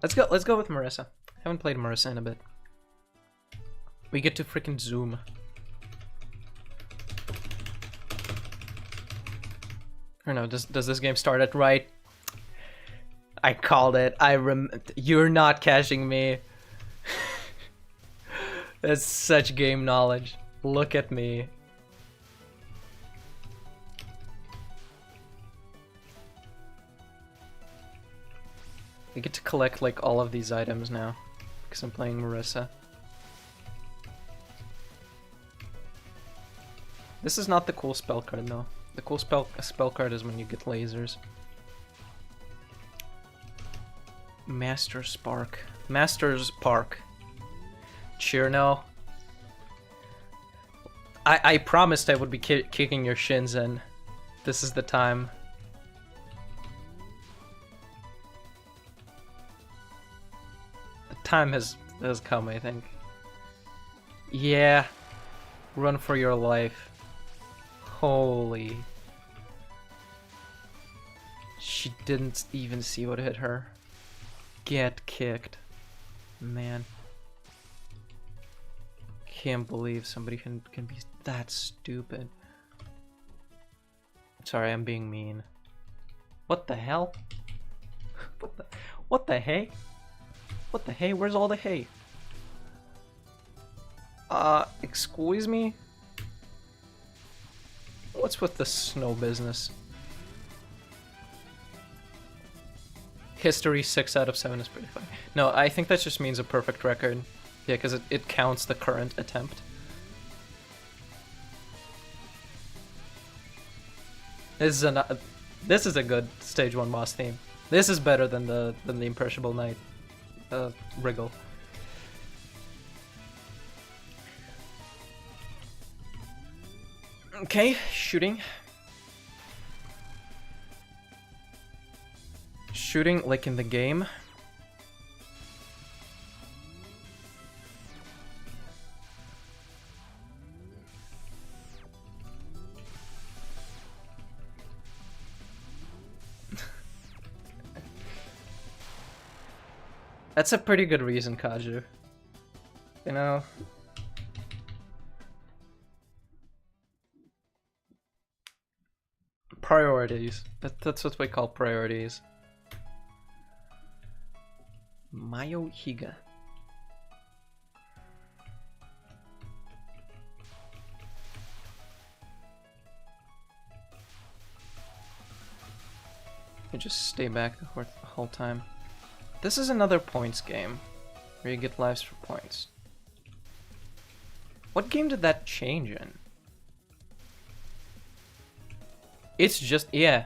Let's go with Marissa. Haven't played Marissa in a bit. We get to freaking zoom. Or no, does this game start at right? I called it. You're not catching me. That's such game knowledge. Look at me. I get to collect like all of these items now because I'm playing Marissa. This is not the cool spell card though. The cool spell card is when you get lasers. Master's Park. Cheer no. I promised I would be kicking your shins in. This is the time. The time has come, I think. Yeah. Run for your life. Holy. She didn't even see what hit her. Get kicked. Man. Can't believe somebody can be that stupid. Sorry, I'm being mean. What the hell? What the hay? What the hay? Where's all the hay? Excuse me? What's with the snow business? History 6 out of 7 is pretty funny. No, I think that just means a perfect record. Yeah, because it counts the current attempt. This is a good stage 1 boss theme. This is better than the Imperishable Knight wriggle. Okay, shooting. Shooting like in the game. That's a pretty good reason, Kaju. You know? Priorities. That's what we call priorities. Mayo Higa. You just stay back the whole time. This is another points game, where you get lives for points. What game did that change in? It's just, yeah,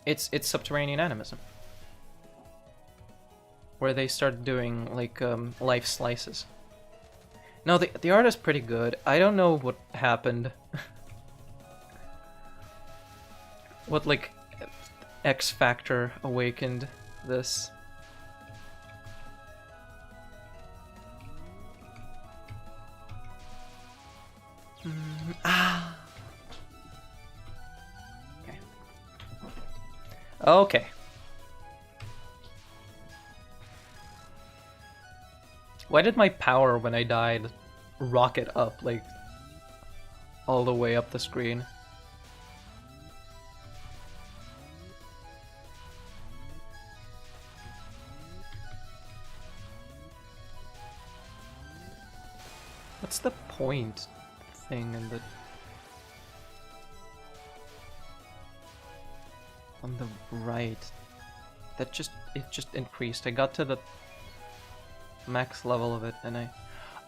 it's Subterranean Animism, where they start doing like life slices. No, the art is pretty good. I don't know what happened. What like X factor awakened this. Ah. Okay. Okay. Why did my power when I died rocket up, like, all the way up the screen? What's the point thing in the... on the right? That just... it just increased. I got to the max level of it and I...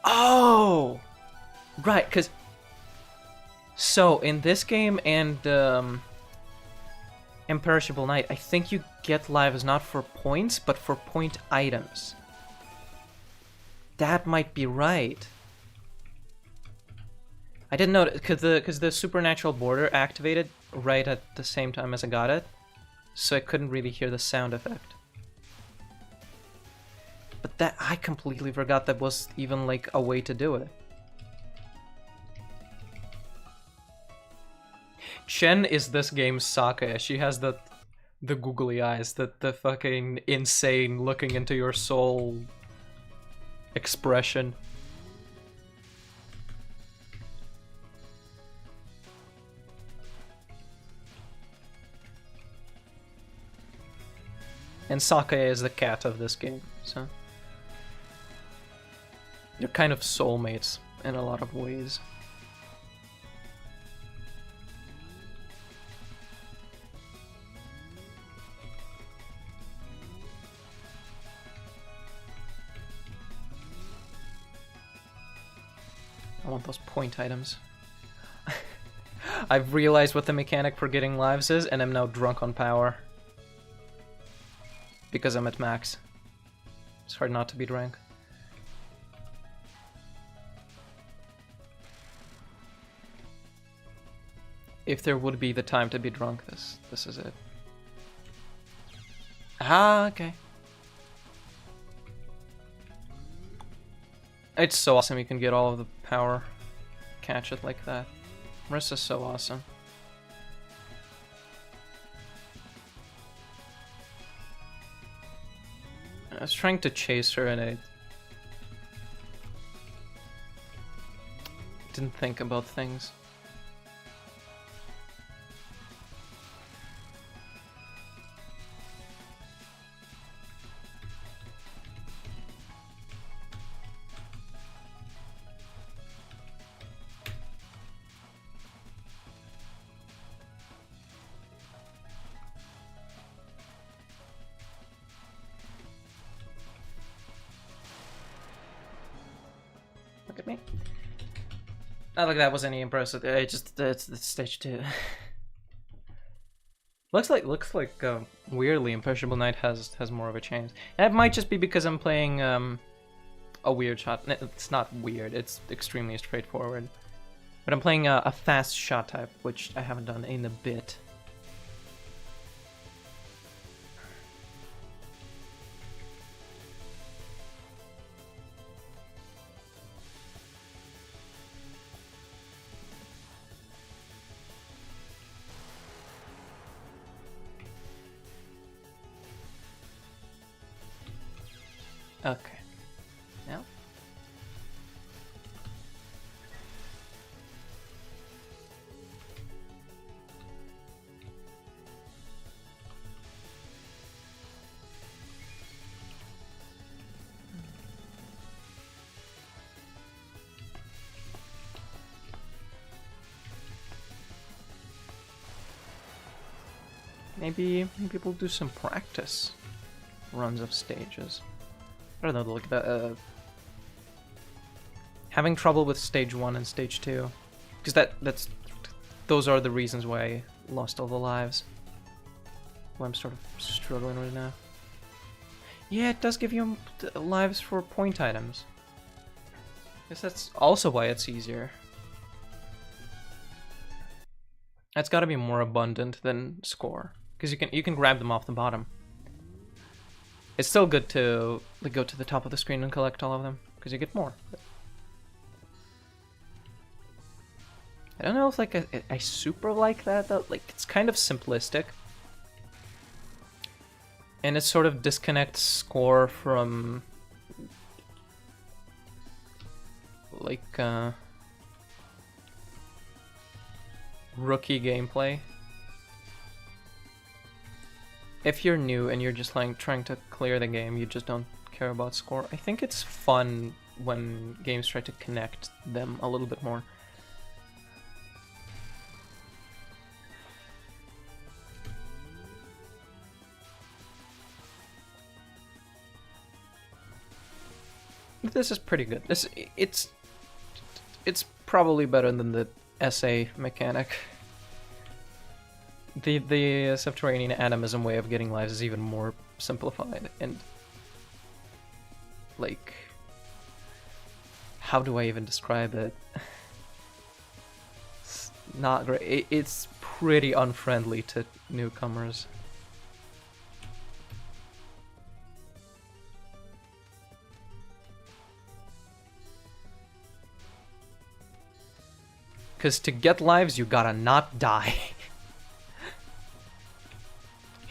Oh! Right, because... So, in this game and Imperishable Night, I think you get lives not for points, but for point items. That might be right. I didn't know because the supernatural border activated right at the same time as I got it, so I couldn't really hear the sound effect. But that I completely forgot that was even like a way to do it. Chen is this game's Sake. She has the googly eyes, the fucking insane looking into your soul expression. And Sake is the cat of this game, so... They're kind of soulmates in a lot of ways. I want those point items. I've realized what the mechanic for getting lives is, and I'm now drunk on power. Because I'm at max. It's hard not to be drunk. If there would be the time to be drunk, this is it. Ah, okay. It's so awesome you can get all of the power, catch it like that. Marissa's so awesome. I was trying to chase her and I didn't think about things. Look at me. Not like that was any impressive. It's stage 2. looks like weirdly Imperishable Night has more of a chance. That might just be because I'm playing a weird shot. It's not weird. It's extremely straightforward. But I'm playing a fast shot type, which I haven't done in a bit. Okay. Now? Maybe we'll do some practice runs of stages. I don't know, like having trouble with stage 1 and stage 2, because those are the reasons why I lost all the lives. What I'm sort of struggling with now. Yeah, it does give you lives for point items. Guess that's also why it's easier. That's got to be more abundant than score, because you can grab them off the bottom. It's still good to like go to the top of the screen and collect all of them, because you get more. I don't know if like I super like that though. Like it's kind of simplistic, and it sort of disconnects score from like rookie gameplay. If you're new and you're just like trying to clear the game, you just don't care about score. I think it's fun when games try to connect them a little bit more. This is pretty good. It's probably better than the SA mechanic. The subterranean animism way of getting lives is even more simplified, and like, how do I even describe it? It's not great. It's pretty unfriendly to newcomers. Because to get lives, you gotta not die.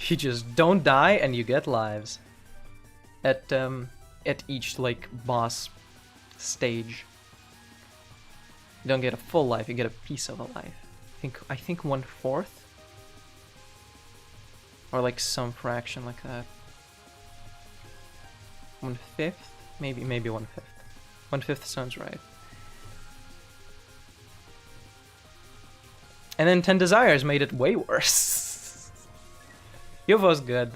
You just don't die and you get lives. At each, like, boss stage. You don't get a full life, you get a piece of a life. I think 1/4? Or like some fraction like that. 1/5? Maybe 1/5. 1/5 sounds right. And then 10 Desires made it way worse. UFO's good.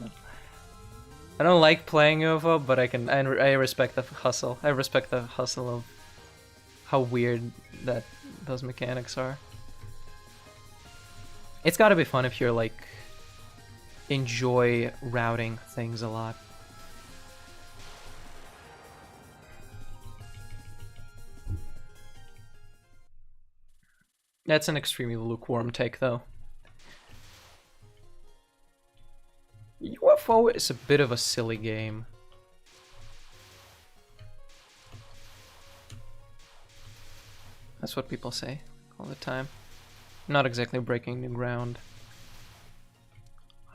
I don't like playing UFO, but I respect the hustle. I respect the hustle of how weird that those mechanics are. It's gotta be fun if you're like enjoy routing things a lot. That's an extremely lukewarm take, though. UFO is a bit of a silly game. That's what people say all the time. I'm not exactly breaking new ground.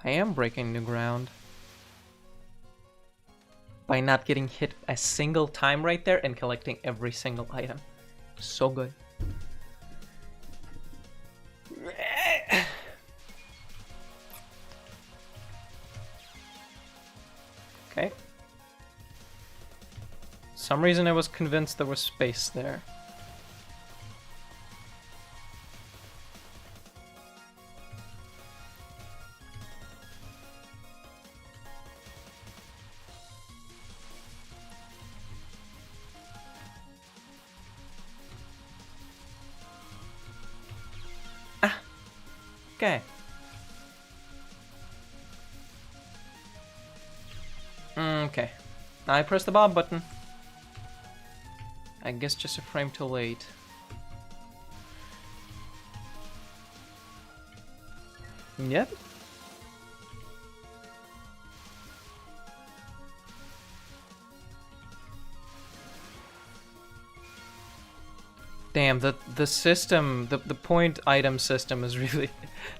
I am breaking new ground. By not getting hit a single time right there and collecting every single item. So good. Okay. Some reason I was convinced there was space there. Ah. Okay. Okay. I pressed the Bob button. I guess just a frame too late. Yep. Damn, the system, the point item system is really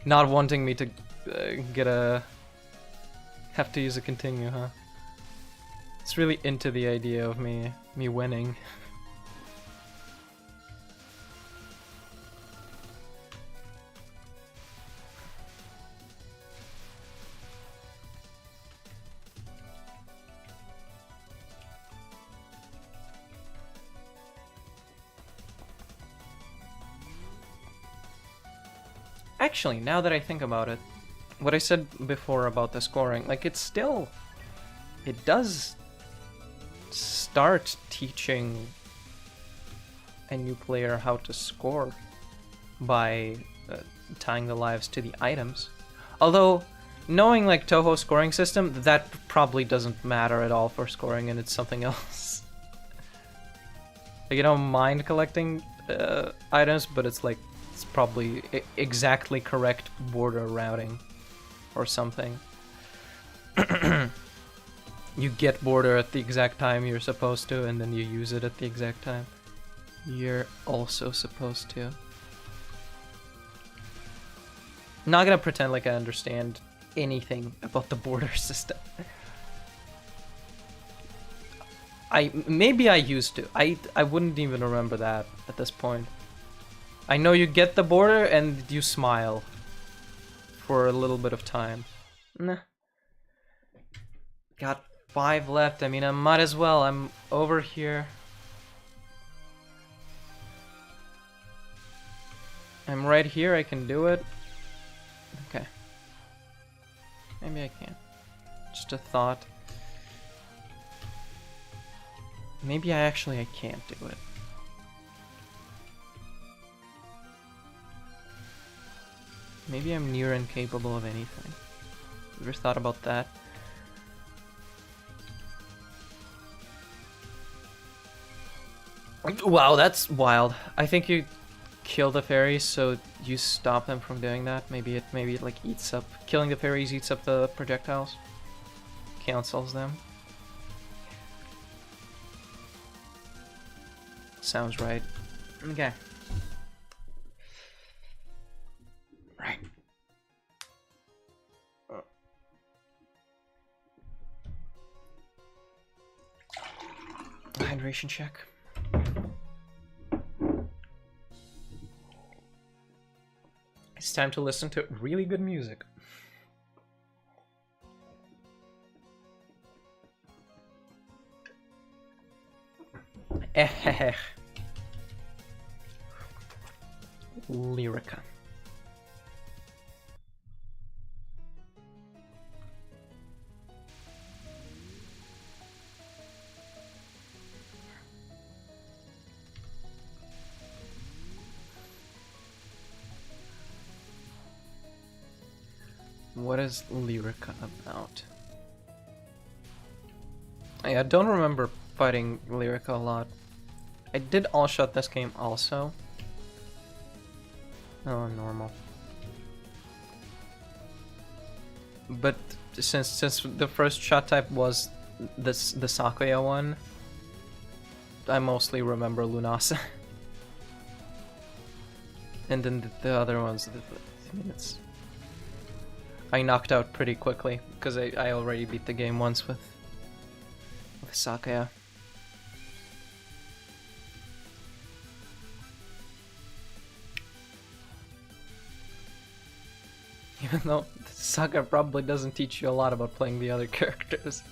not wanting me to have to use a continue, huh? It's really into the idea of me winning. Actually, now that I think about it, what I said before about the scoring, like it does start teaching a new player how to score by tying the lives to the items. Although, knowing like Touhou's scoring system, that probably doesn't matter at all for scoring, and it's something else. Like, you don't mind collecting items, but it's like it's probably exactly correct border routing or something. You get border at the exact time you're supposed to, and then you use it at the exact time you're also supposed to. I'm not gonna pretend like I understand anything about the border system. Maybe I used to. I wouldn't even remember that at this point. I know you get the border and you smile for a little bit of time. Nah. Got 5 left. I mean, I might as well. I'm over here. I'm right here. I can do it. Okay. Maybe I can. Just a thought. Maybe I can't do it. Maybe I'm near incapable of anything. Ever thought about that? Wow, that's wild. I think you kill the fairies, so you stop them from doing that. Maybe it like eats up. Killing the fairies eats up the projectiles. Cancels them. Sounds right. Okay. Right. Hydration check. It's time to listen to really good music. Lyrica. What is Lyrica about? I don't remember fighting Lyrica a lot. I did all-shot this game also. Oh, normal. But since the first shot type was the Sakuya one, I mostly remember Lunasa. And then the other ones, I mean, I knocked out pretty quickly because I already beat the game once with Sakuya. Even though Sakuya probably doesn't teach you a lot about playing the other characters.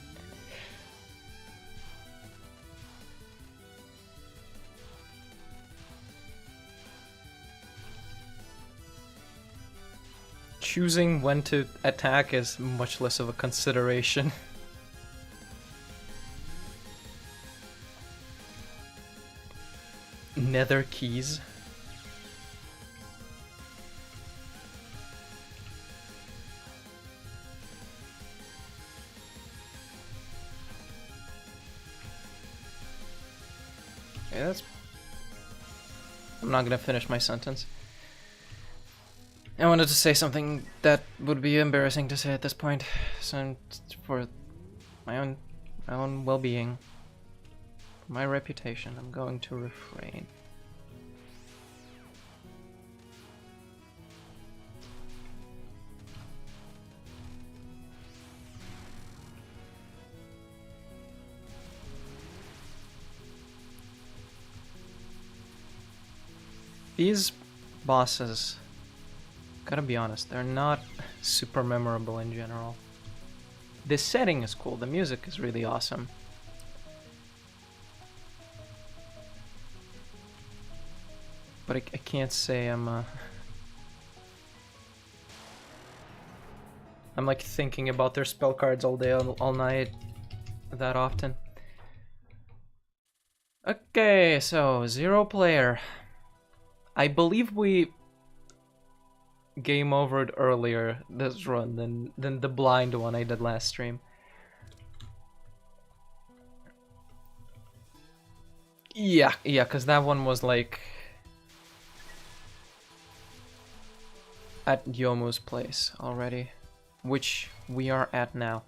Choosing when to attack is much less of a consideration. Nether keys. Okay, that's... I'm not gonna finish my sentence. I wanted to say something that would be embarrassing to say at this point, so for my own well-being, my reputation, I'm going to refrain. These bosses, gotta be honest, they're not super memorable in general. This setting is cool, the music is really awesome. But I can't say I'm I'm like thinking about their spell cards all day, all night, that often. Okay, so 0 player. I believe we game overed earlier this run than the blind one I did last stream. Yeah, because that one was like at Yomu's place already, which we are at now.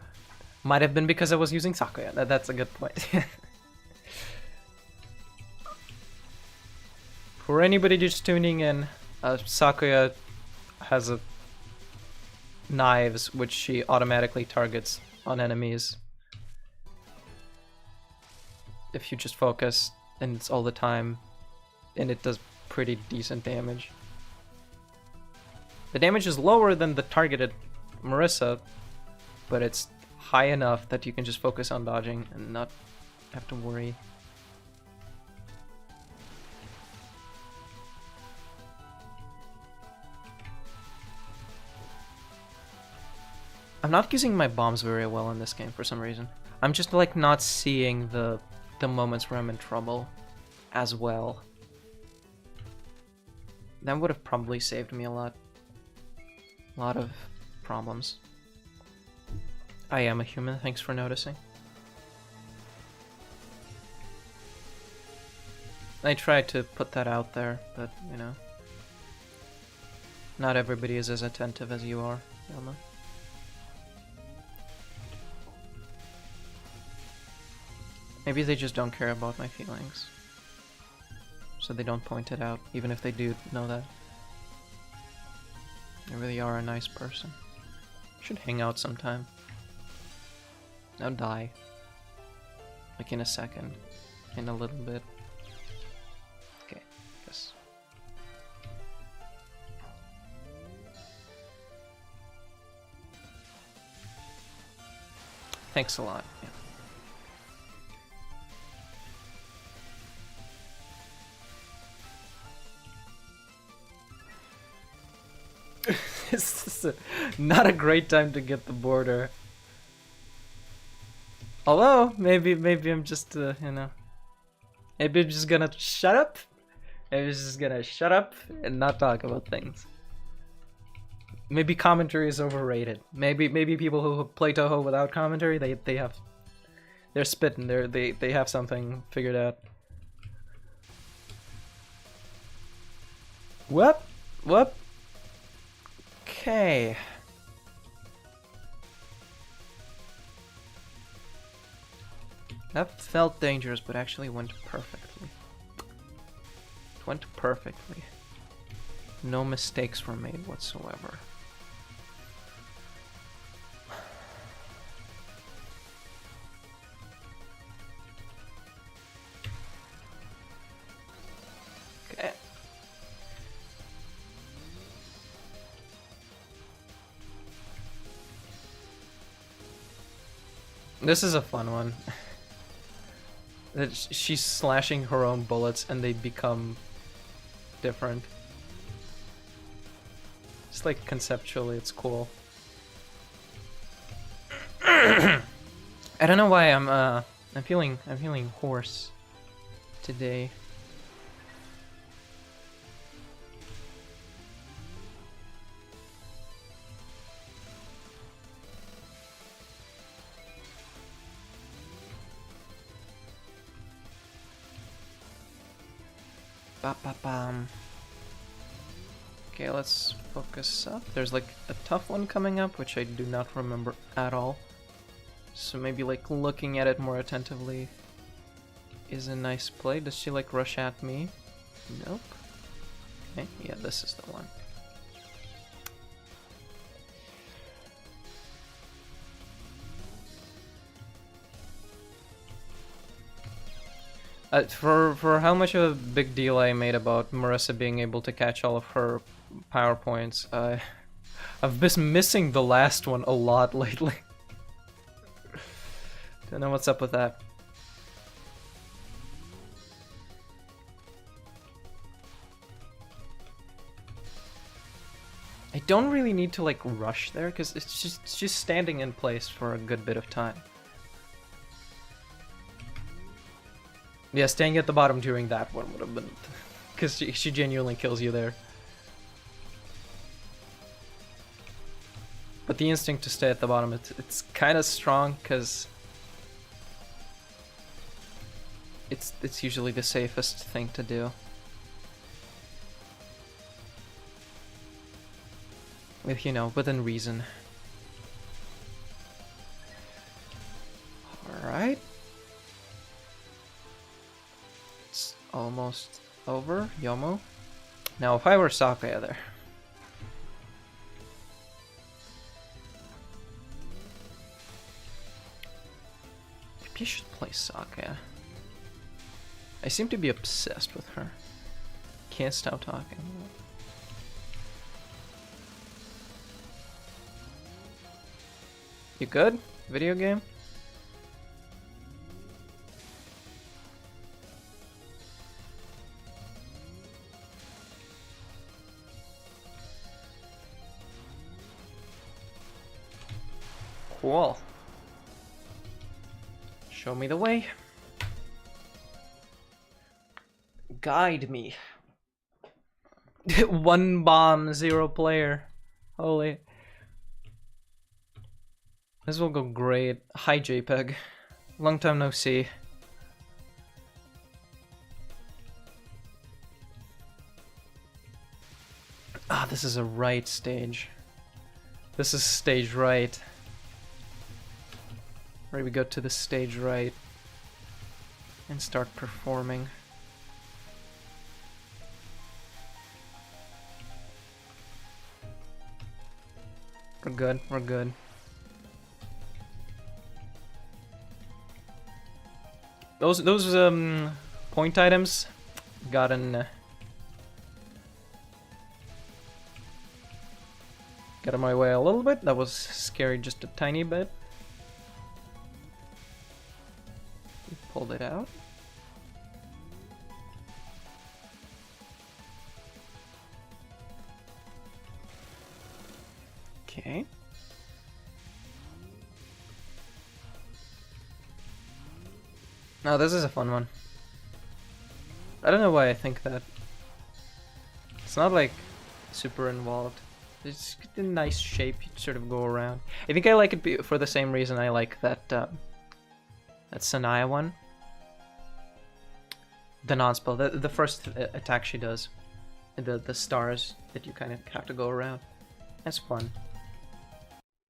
Might have been because I was using Sakuya. That's a good point. For anybody just tuning in, Sakuya has a knives which she automatically targets on enemies. If you just focus and it's all the time, and it does pretty decent damage. The damage is lower than the targeted Marissa, but it's high enough that you can just focus on dodging and not have to worry. I'm not using my bombs very well in this game for some reason. I'm just like not seeing the moments where I'm in trouble as well. That would have probably saved me a lot of problems. I am a human, thanks for noticing. I tried to put that out there, but you know, not everybody is as attentive as you are, Yelma. Maybe they just don't care about my feelings, so they don't point it out, even if they do know that. You really are a nice person. Should hang out sometime. Now die. Like in a second. In a little bit. Okay, guess. Thanks a lot. Yeah. This is not a great time to get the border. Although, maybe I'm just, you know, maybe I'm just gonna shut up. Maybe I'm just gonna shut up and not talk about things. Maybe commentary is overrated. Maybe people who play Touhou without commentary, they're spitting. They have something figured out. Whoop. Okay. That felt dangerous, but actually went perfectly. It went perfectly. No mistakes were made whatsoever. Okay. This is a fun one. That she's slashing her own bullets and they become different. Just like conceptually, it's cool. I don't know why I'm feeling hoarse today. Okay, let's focus up. There's like a tough one coming up, which I do not remember at all. So maybe like looking at it more attentively is a nice play. Does she like rush at me? Nope. Okay, yeah, this is the one. For how much of a big deal I made about Marissa being able to catch all of her PowerPoints, I've been missing the last one a lot lately. Don't know what's up with that. I don't really need to like rush there because it's just standing in place for a good bit of time. Yeah, staying at the bottom during that one would have been, because she genuinely kills you there. But the instinct to stay at the bottom, it's kind of strong because it's usually the safest thing to do. With, you know, within reason. Alright. It's almost over, Yomo. Now, if I were Sakaya there. Maybe you should play Sakaya. I seem to be obsessed with her. Can't stop talking. You good? Video game? Cool. Show me the way. Guide me. 1 bomb, 0 player. Holy. This will go great. Hi JPEG. Long time no see. Ah, this is a right stage. This is stage right. Where we go to the stage right and start performing. We're good, we're good. Those point items got in my way a little bit. That was scary just a tiny bit. Pulled it out. Okay. Now this is a fun one. I don't know why I think that. It's not like super involved. It's a nice shape. You sort of go around. I think I like it for the same reason I like that that Sanaya one. The non-spell, the first attack she does, the stars that you kind of have to go around. That's fun.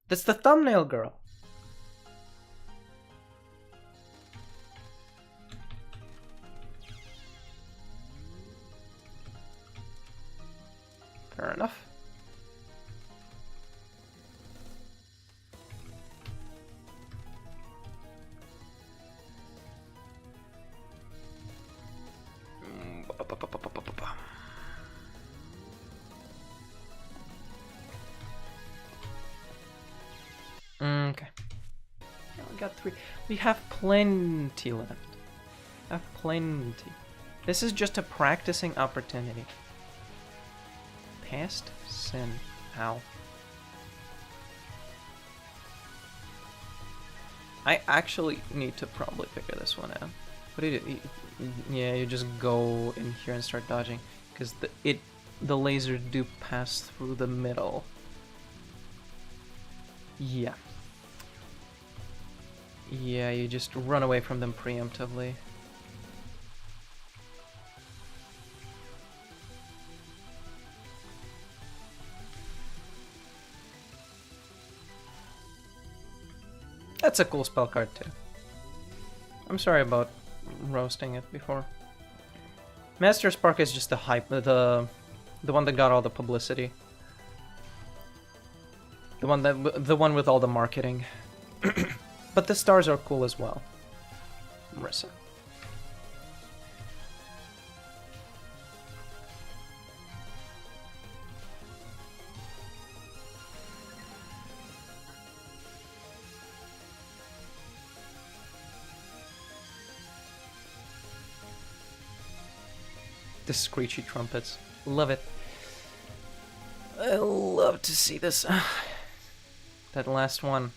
That's the thumbnail girl. Fair enough. Okay. Now we got 3. We have plenty left. Have plenty. This is just a practicing opportunity. Past sin. Ow. I actually need to probably figure this one out. What do you do? Yeah, you just go in here and start dodging, because the lasers do pass through the middle. Yeah. Yeah, you just run away from them preemptively. That's a cool spell card too. I'm sorry about roasting it before. Master Spark is just the hype, the one that got all the publicity. The one with all the marketing. But the stars are cool as well. Marissa. The screechy trumpets. Love it. I love to see this. That last one.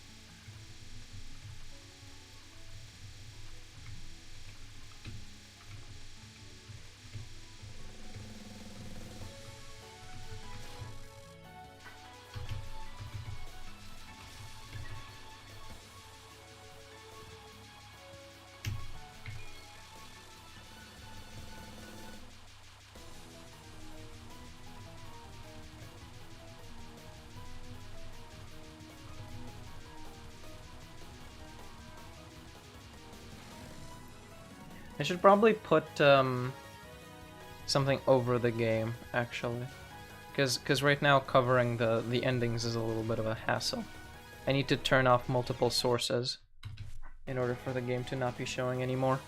I should probably put something over the game, actually. Because right now covering the endings is a little bit of a hassle. I need to turn off multiple sources in order for the game to not be showing anymore.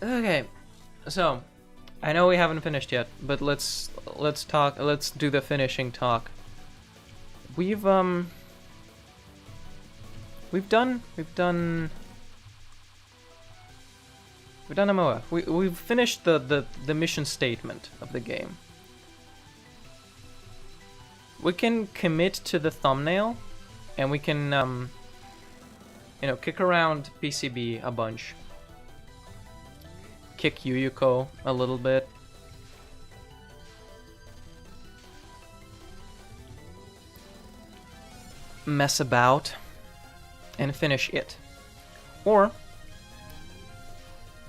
Okay, so I know we haven't finished yet, but let's talk. Let's do the finishing talk. We've done MOF. We've finished the mission statement of the game. We can commit to the thumbnail, and we can you know, kick around PCB a bunch. Kick Yuyuko a little bit. Mess about and finish it. Or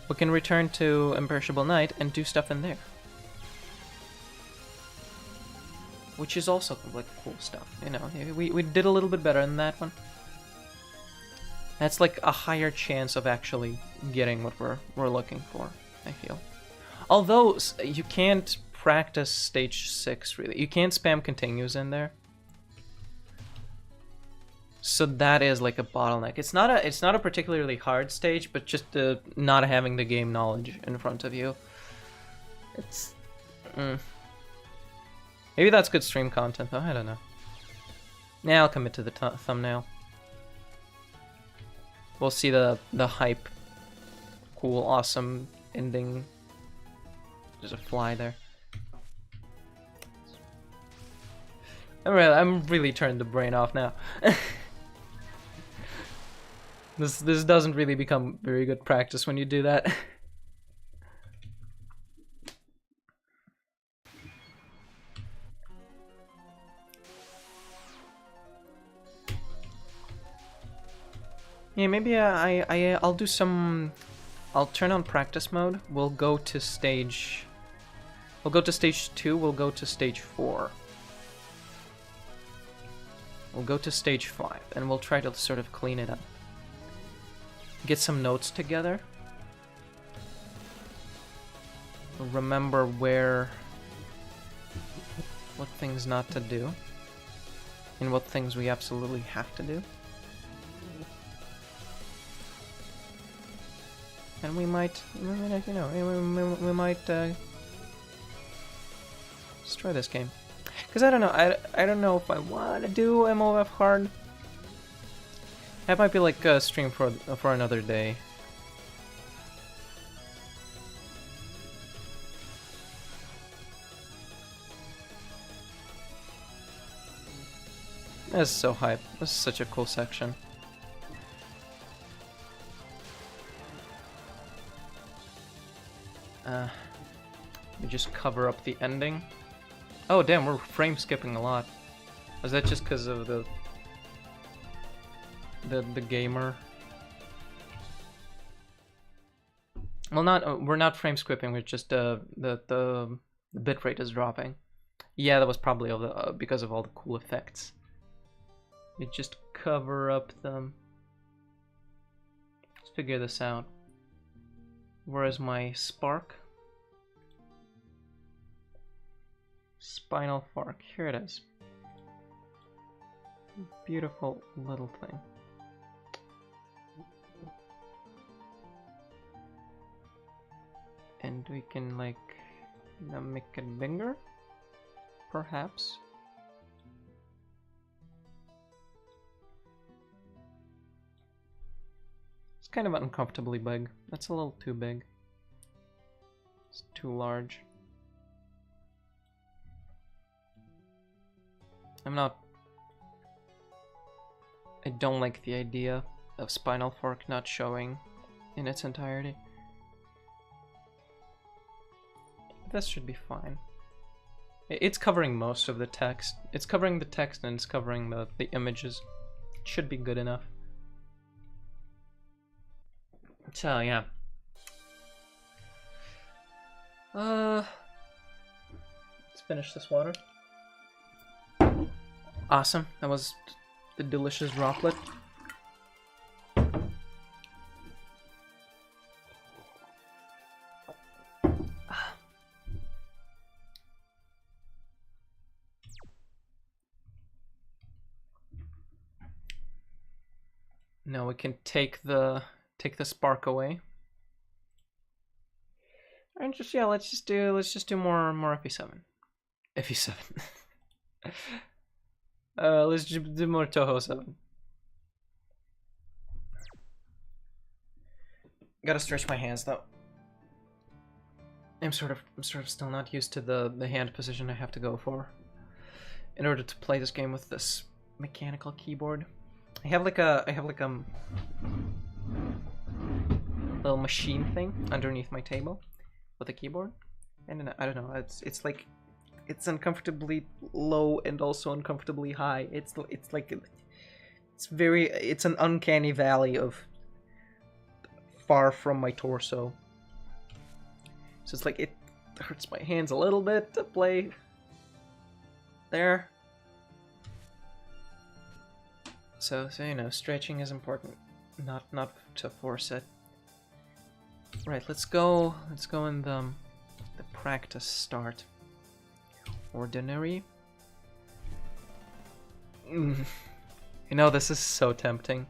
we can return to Imperishable Night and do stuff in there. Which is also like cool stuff, you know. We did a little bit better than that one. That's like a higher chance of actually getting what we're looking for, I feel. Although you can't practice stage 6 really. You can't spam continues in there. So that is like a bottleneck. It's not a particularly hard stage, but just not having the game knowledge in front of you. It's maybe that's good stream content though, I don't know. Now I'll commit to the thumbnail. We'll see the hype, cool, awesome ending. There's a fly there. I'm really turning the brain off now. This doesn't really become very good practice when you do that. Yeah, maybe I'll do some. I'll turn on practice mode. We'll go to stage. We'll go to stage 2. We'll go to stage 4. We'll go to stage 5, and we'll try to sort of clean it up. Get some notes together. Remember what things not to do, and what things we absolutely have to do. And we might, you know, we might destroy this game. Because I don't know, I don't know if I want to do MOF hard. That might be like a stream for another day. This is so hype. This is such a cool section. We just cover up the ending. Oh damn, we're frame skipping a lot. Was that just because of the gamer? Well, we're not frame skipping. We're just the bitrate is dropping. Yeah, that was probably all the because of all the cool effects. You just cover up them. Let's figure this out. Where is my spark? Spinal fork. Here it is. Beautiful little thing. And we can like make it bigger, perhaps. kind of uncomfortably big. That's a little too big. It's too large. I don't like the idea of Spinal Fork not showing in its entirety. This should be fine. It's covering most of the text. It's covering the text and it's covering the images. It should be good enough. So yeah. Let's finish this water. Awesome. That was the delicious droplet. Now we can take the spark away. And just yeah, let's just do more FE7. FE7. Let's just do more Touhou 7. Gotta stretch my hands though. I'm sort of still not used to the hand position I have to go for in order to play this game with this mechanical keyboard. I have like a little machine thing underneath my table with a keyboard, and I don't know. It's like it's uncomfortably low and also uncomfortably high. It's an uncanny valley of far from my torso. So it's like it hurts my hands a little bit to play there. So you know, stretching is important, not to force it. Right, let's go in the practice start. Ordinary. You know, this is so tempting.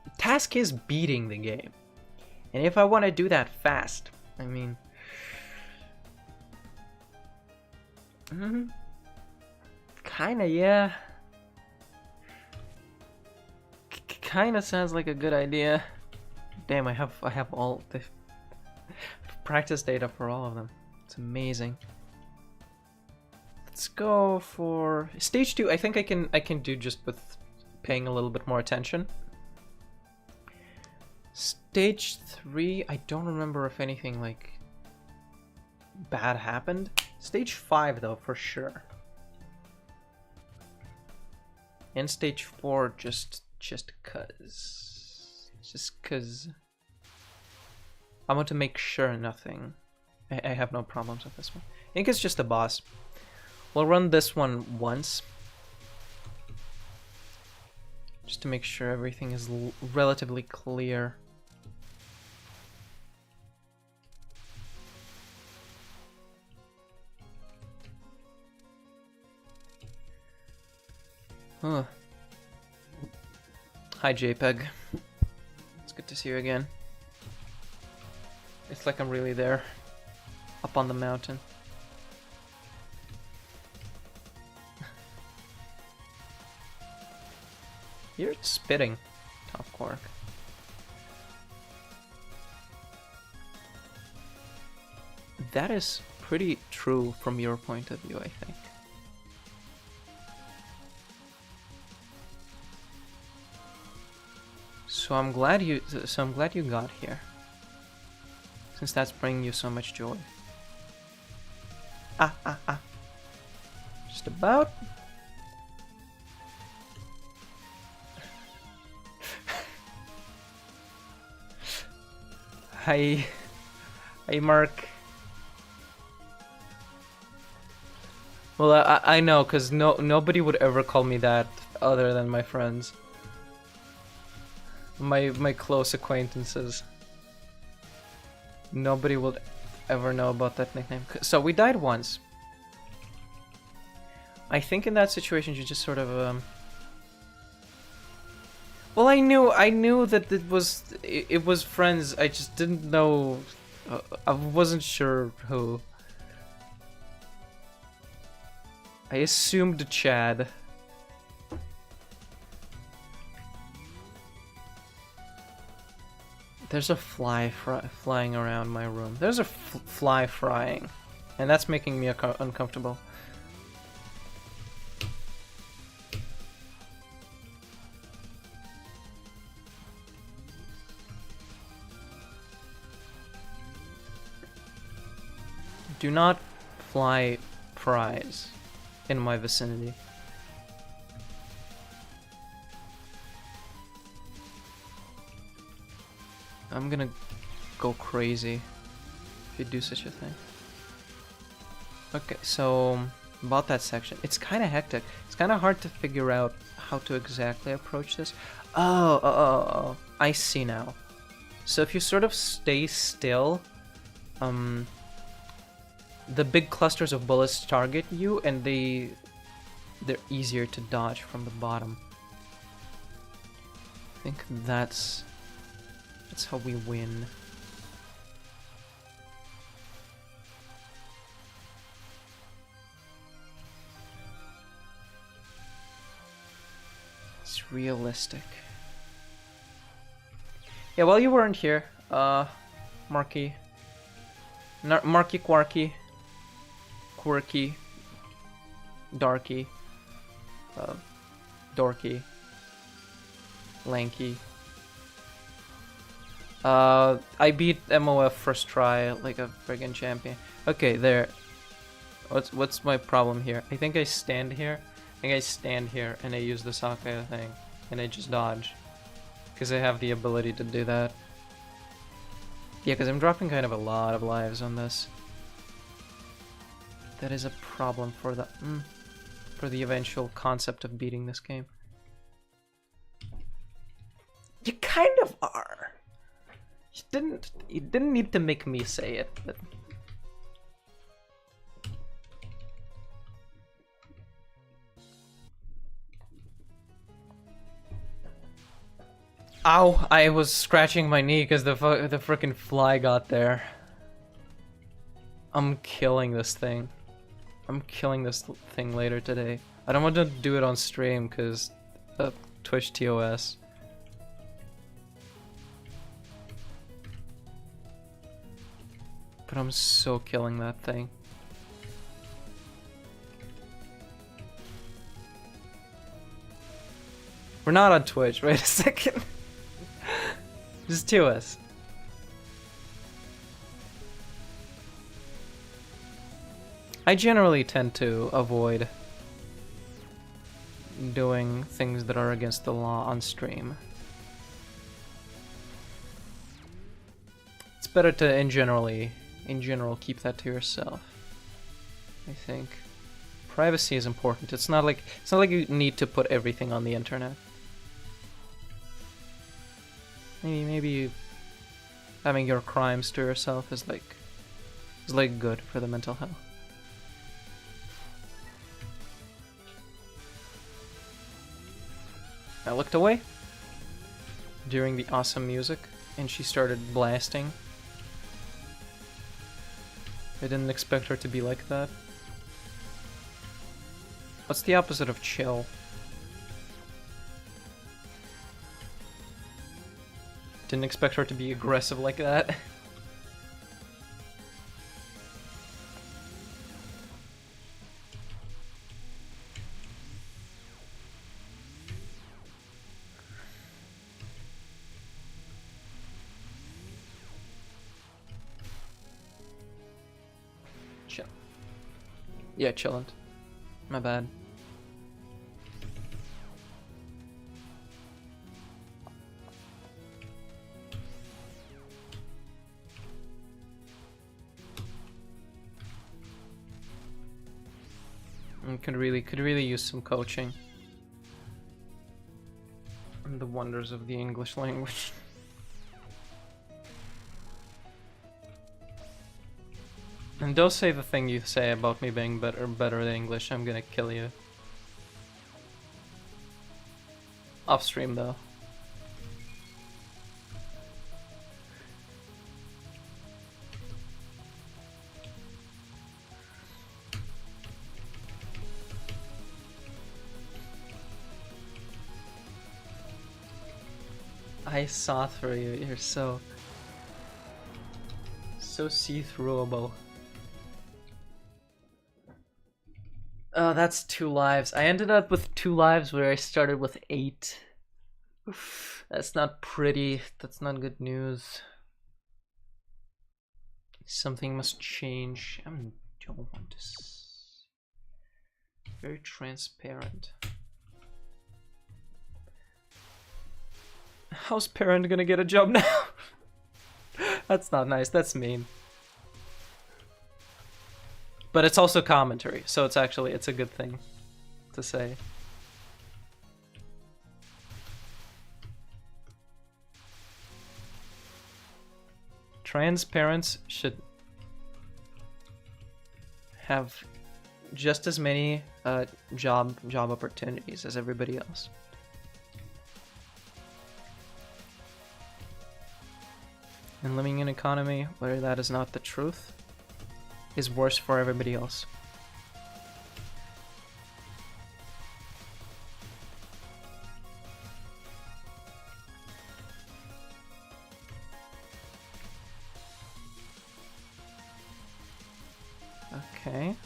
The task is beating the game. And if I want to do that fast, I mean... Kinda, yeah. Kinda sounds like a good idea. Damn, I have all the practice data for all of them. It's amazing. Let's go for stage 2. I think I can do just with paying a little bit more attention. Stage 3, I don't remember if anything like bad happened. Stage 5 though, for sure. And stage 4 just cause I want to make sure nothing. I have no problems with this one. I think it's just a boss. We'll run this one once, just to make sure everything is relatively clear. Huh. Hi, JPEG. It's good to see you again. It's like I'm really there, up on the mountain. You're spitting, Top Quark. That is pretty true from your point of view, I think. So I'm glad you got here, since that's bringing you so much joy. Just about. Hi, Mark. Well, I know, cause nobody would ever call me that other than my friends. My close acquaintances. Nobody will ever know about that nickname. So we died once. I think in that situation you just sort of well, I knew that it was friends. I just didn't know. I wasn't sure who. I assumed Chad. There's a flying around my room. There's a fly frying. And that's making me uncomfortable. Do not fly fries in my vicinity. I'm gonna go crazy if you do such a thing. Okay, so about that section, it's kind of hectic. It's kind of hard to figure out how to exactly approach this. Oh, I see now. So if you sort of stay still, the big clusters of bullets target you, and they're easier to dodge from the bottom. I think that's how we win. It's realistic. Yeah, while you weren't here, Marky Quarky, Quirky, Darky, Dorky, Lanky. I beat MOF first try like a friggin' champion. Okay, there. What's my problem here? I think I stand here. And I use the Sakaya thing, and I just dodge, because I have the ability to do that. Yeah, because I'm dropping kind of a lot of lives on this. That is a problem for the eventual concept of beating this game. You kind of are. You didn't need to make me say it, but ow! I was scratching my knee because the frickin' fly got there. I'm killing this thing. I'm killing this thing later today. I don't want to do it on stream because Twitch TOS. But I'm so killing that thing. We're not on Twitch. Wait a second. Just TOS. I generally tend to avoid doing things that are against the law on stream. It's better to, in general, keep that to yourself. I think privacy is important. It's not like you need to put everything on the internet. Maybe having your crimes to yourself is like good for the mental health. I looked away during the awesome music, and she started blasting. I didn't expect her to be like that. What's the opposite of chill? Didn't expect her to be aggressive like that. Chill. Yeah, chillin'. My bad. Could really use some coaching on the wonders of the English language. And don't say the thing you say about me being better than English. I'm gonna kill you. Off stream though. I saw through you. You're so so see-throughable. Oh, that's 2 lives. I ended up with 2 lives where I started with 8. That's not pretty. That's not good news. Something must change. I don't want this. Very transparent. How's parent gonna get a job now? That's not nice. That's mean. But it's also commentary, so it's a good thing to say. Trans parents should have just as many job opportunities as everybody else. And living in an economy where that is not the truth is worse for everybody else. Okay.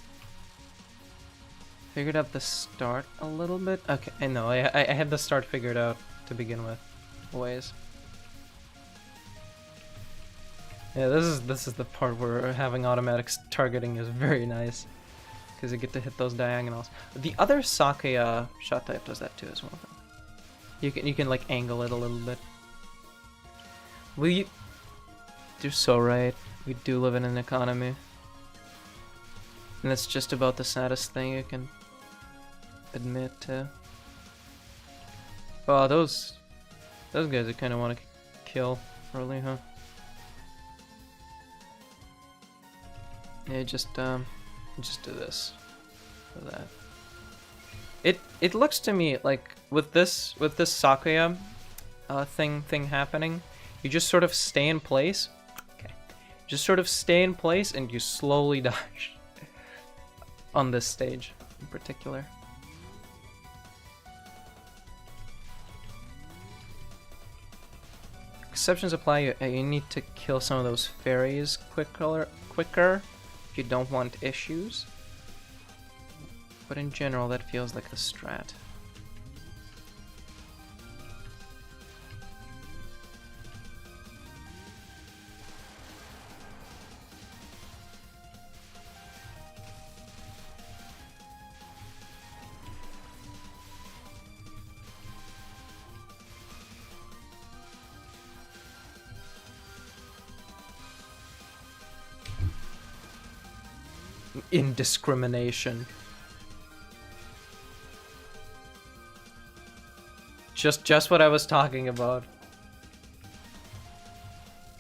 Figured out the start a little bit. Okay, I know. I had the start figured out to begin with. Ways. Yeah, this is the part where having automatic targeting is very nice, because you get to hit those diagonals. The other Sakuya shot type does that too as well. You can like angle it a little bit. You're so right. We do live in an economy, and it's just about the saddest thing you can admit to. Oh, those guys I kind of want to kill early, huh? Yeah, just do this, for that. It looks to me like with this Sakuya thing happening, you just sort of stay in place. Okay, just sort of stay in place and you slowly dodge on this stage in particular. Exceptions apply. You need to kill some of those fairies quicker if you don't want issues. But in general, that feels like the strat. Indiscrimination. Just what I was talking about.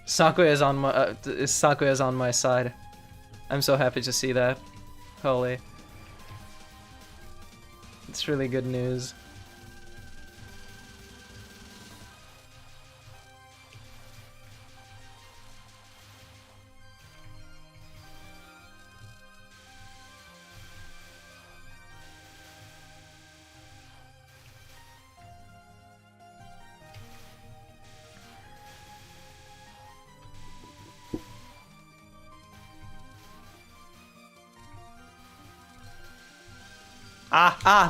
Sakuya is on my side. I'm so happy to see that. Holy. It's really good news.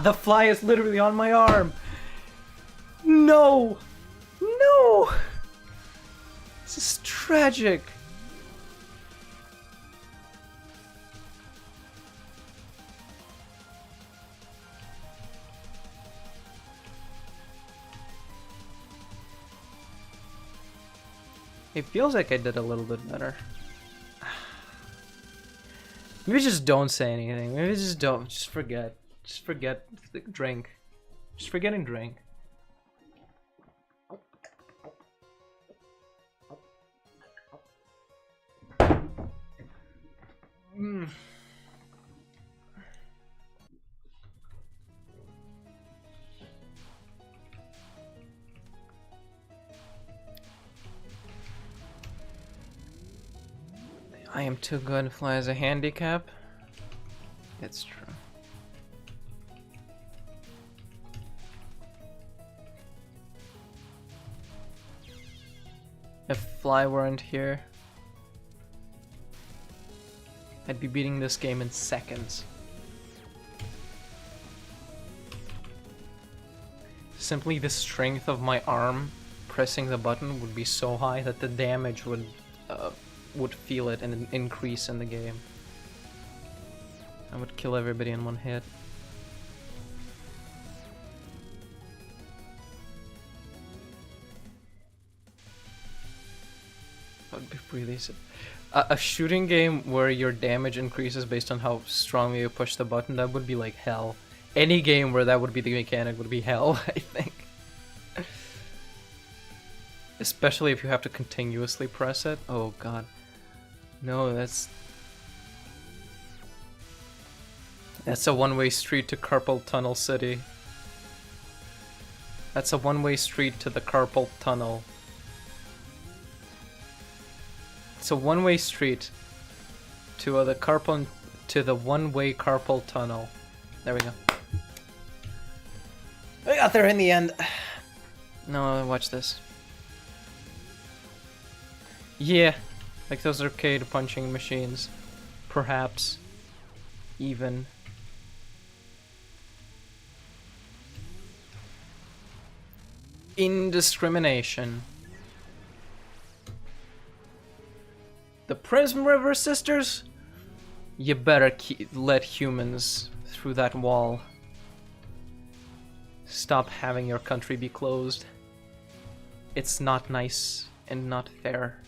The fly is literally on my arm. No! No! This is tragic. It feels like I did a little bit better. Maybe just don't say anything. Maybe just don't. Just forget. Just forget. Drink. Just forget and drink. I am too good to fly as a handicap. It's true. If fly weren't here, I'd be beating this game in seconds. Simply the strength of my arm pressing the button would be so high that the damage would feel it and increase in the game. I would kill everybody in one hit. That would be really sad. A shooting game where your damage increases based on how strongly you push the button, that would be like hell. Any game where that would be the mechanic would be hell, I think. Especially if you have to continuously press it. Oh god. No, that's a one-way street to Carpal Tunnel City. That's a one-way street to the Carpal Tunnel. It's a one-way street to the one-way Carpal Tunnel. There we go. We got there in the end. No, watch this. Yeah, like those arcade punching machines. Perhaps. Even. Indiscrimination. The Prism River Sisters? You better let humans through that wall. Stop having your country be closed. It's not nice and not fair.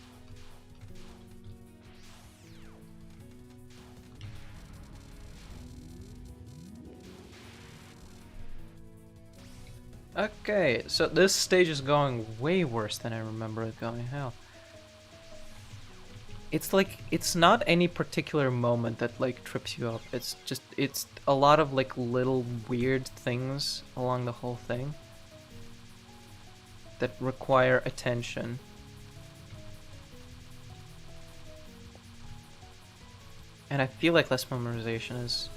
Okay, so this stage is going way worse than I remember it going. Hell. It's like, it's not any particular moment that like trips you up. It's just, it's a lot of like little weird things along the whole thing that require attention. And I feel like less memorization is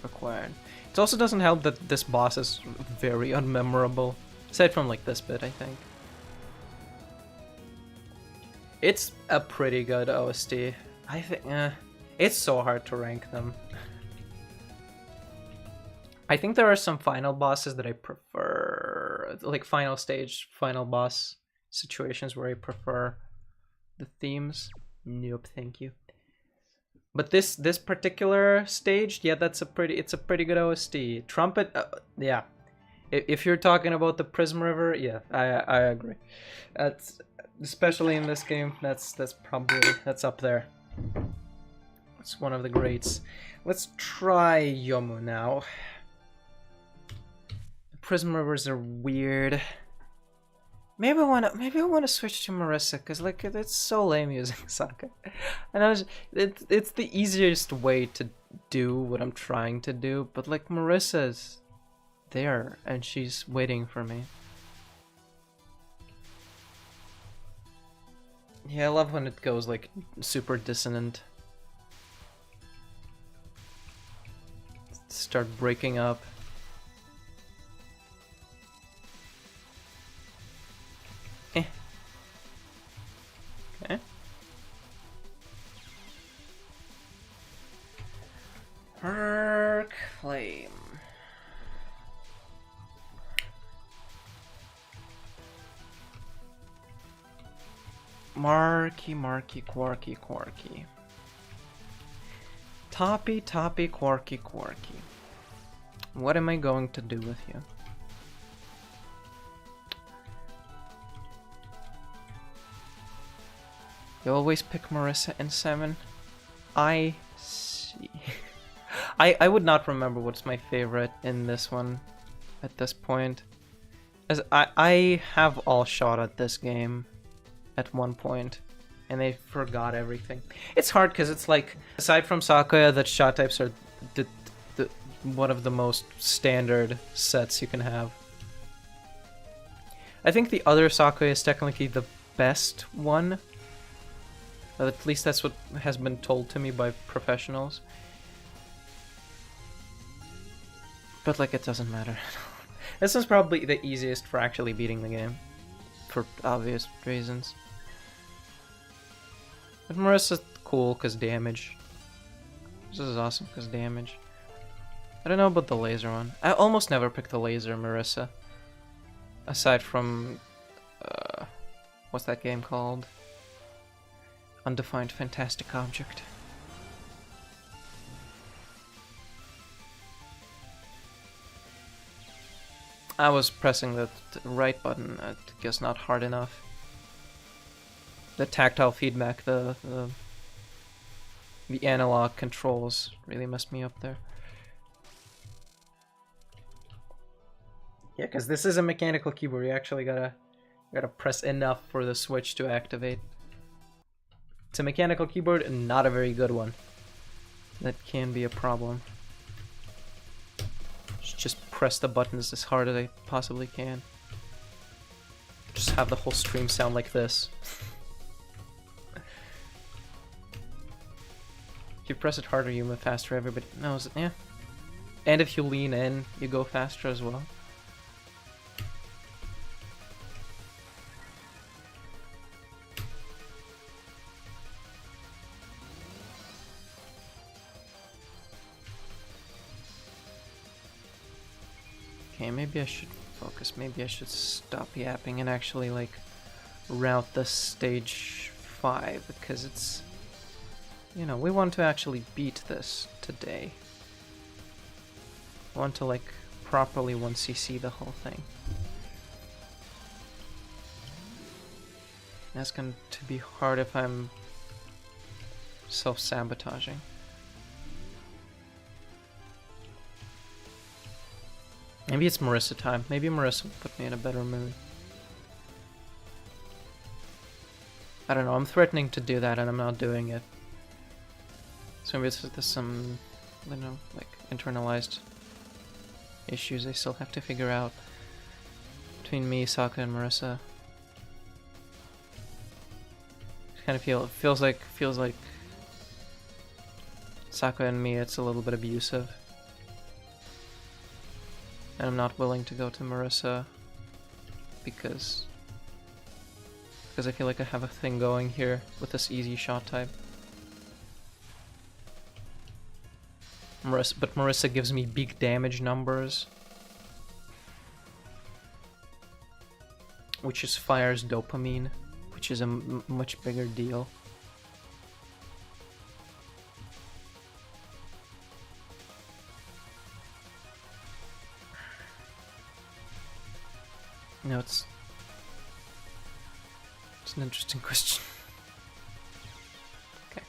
required. It also doesn't help that this boss is very unmemorable, aside from like this bit, I think. It's a pretty good OST. I think, it's so hard to rank them. I think there are some final bosses that I prefer, like final stage, final boss situations where I prefer the themes. Nope, thank you. But this particular stage, yeah, it's a pretty good OST. Trumpet, yeah. If you're talking about the Prism River, yeah, I agree. That's especially in this game. That's probably up there. It's one of the greats. Let's try Yomu now. The Prism Rivers are weird. Maybe I wanna switch to Marissa, because like it's so lame using Sokka. And it's the easiest way to do what I'm trying to do, but like Marissa's there and she's waiting for me. Yeah, I love when it goes like super dissonant. Start breaking up. Okay. Arc Flame. Marky, Quarky. Toppy, Quarky. What am I going to do with you? You always pick Marissa and 7. I see. I would not remember what's my favorite in this one at this point. As I have all shot at this game at one point, and I forgot everything. It's hard because it's like, aside from Sakuya, that shot types are the one of the most standard sets you can have. I think the other Sakuya is technically the best one. At least that's what has been told to me by professionals. But like, it doesn't matter. This is probably the easiest for actually beating the game, for obvious reasons. But Marissa's cool because damage. This is awesome because damage. I don't know about the laser one. I almost never pick the laser Marissa. Aside from... what's that game called? Undefined Fantastic Object. I was pressing the right button, I guess not hard enough. The tactile feedback, the analog controls really messed me up there. Yeah, because this is a mechanical keyboard. You actually gotta press enough for the switch to activate. It's a mechanical keyboard and not a very good one. That can be a problem. Just press the buttons as hard as I possibly can. Just have the whole stream sound like this. If you press it harder, you move faster. Everybody knows it, yeah. And if you lean in, you go faster as well. Okay, maybe I should focus. Maybe I should stop yapping and actually, like, route the stage 5, because it's... You know, we want to actually beat this today. We want to, like, properly 1cc the whole thing. That's going to be hard if I'm self-sabotaging. Maybe it's Marissa time. Maybe Marissa will put me in a better mood. I don't know, I'm threatening to do that and I'm not doing it. So maybe there's some, I don't know, like, internalized issues I still have to figure out between me, Sokka, and Marissa. I kind of feels like Sokka and me, it's a little bit abusive. And I'm not willing to go to Marissa because I feel like I have a thing going here with this easy shot type. But Marissa gives me big damage numbers, which just fires dopamine, which is a much bigger deal. No, it's an interesting question. Okay.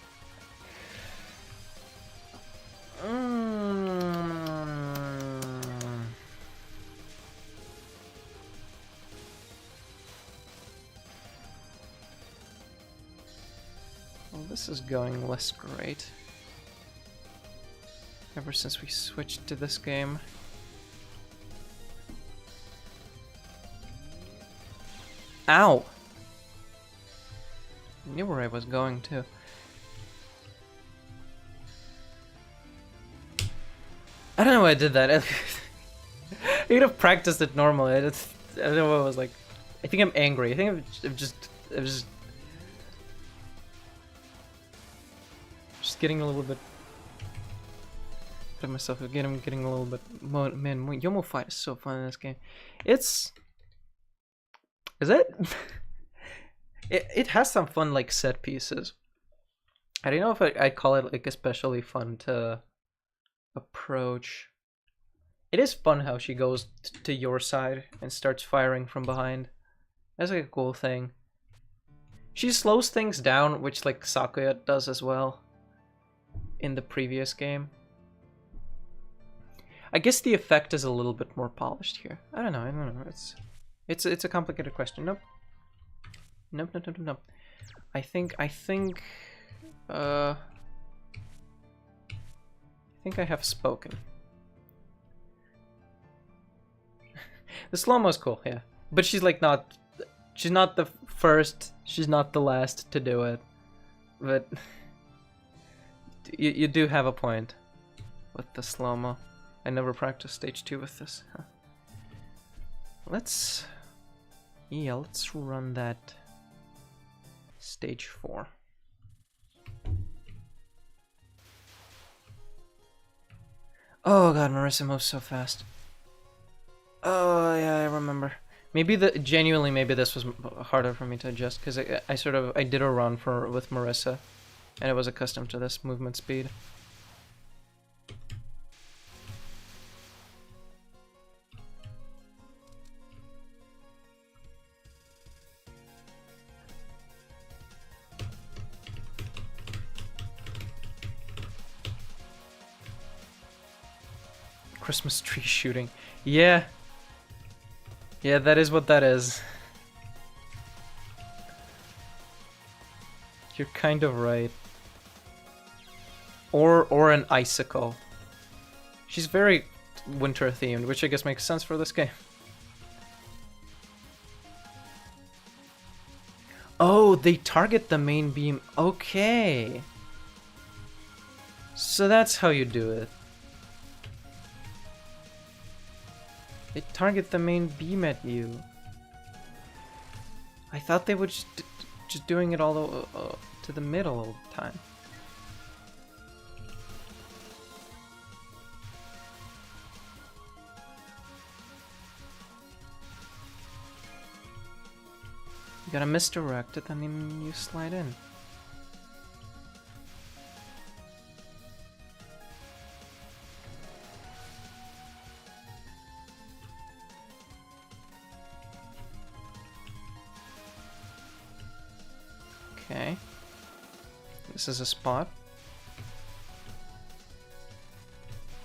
Well, this is going less great. Ever since we switched to this game. Ow! I knew where I was going to. I don't know why I did that. I could have practiced it normally. I don't know what I was like. I think I'm angry. I think I'm just getting a little bit of myself again. I'm getting a little bit. Man, Yomo fight is so fun in this game. Is it? It has some fun, like, set pieces. I don't know if I'd call it, like, especially fun to approach. It is fun how she goes to your side and starts firing from behind. That's like a cool thing. She slows things down, which, like, Sakuya does as well in the previous game. I guess the effect is a little bit more polished here. I don't know. It's a complicated question. Nope. I think I have spoken. The slow-mo's cool, yeah. But she's like she's not the first, she's not the last to do it. But you do have a point with the slow-mo. I never practiced stage 2 with this. Huh. Let's run that stage 4. Oh god, Marissa moves so fast. Oh yeah, I remember. Maybe genuinely maybe this was harder for me to adjust because I did a run with Marissa, and I was accustomed to this movement speed. Christmas tree shooting. Yeah. Yeah, that is what that is. You're kind of right. Or an icicle. She's very winter themed, which I guess makes sense for this game. Oh, they target the main beam. Okay. So that's how you do it. They target the main beam at you. I thought they would just doing it all to the middle all the time. You gotta misdirect it, and then you slide in. Okay. This is a spot.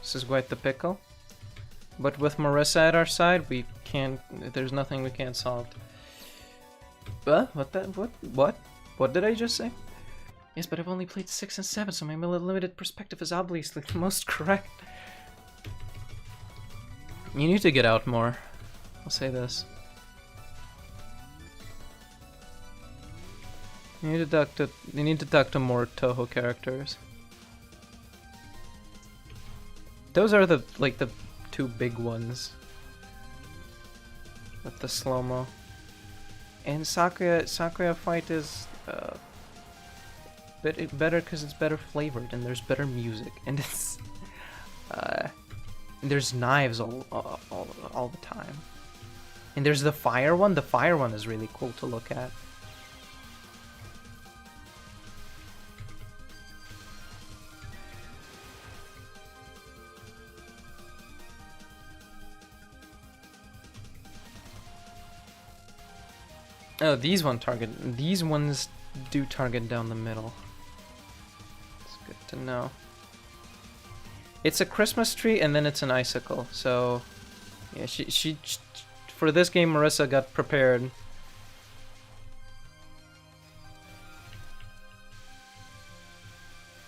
This is quite the pickle. But with Marissa at our side, we can't. There's nothing we can't solve. What did I just say? Yes, but I've only played 6 and 7, so my limited perspective is obviously the most correct. You need to get out more. I'll say this. You need to talk to more Touhou characters. Those are the two big ones. With the slow-mo. And Sakuya fight is better because it's better flavored and there's better music and it's there's knives all the time. And there's the fire one. The fire one is really cool to look at. Oh, these ones do target down the middle. It's good to know. It's a Christmas tree and then it's an icicle. So, yeah, she for this game, Marissa got prepared.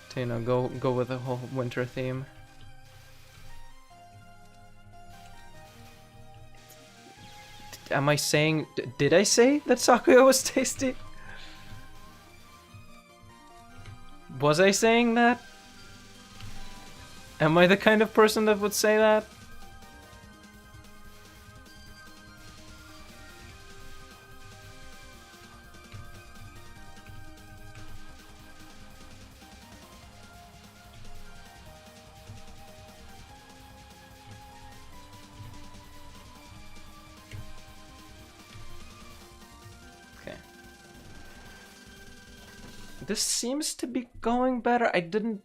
To, you know, go with the whole winter theme. Am I saying... Did I say that Sakuya was tasty? Was I saying that? Am I the kind of person that would say that? This seems to be going better. I didn't...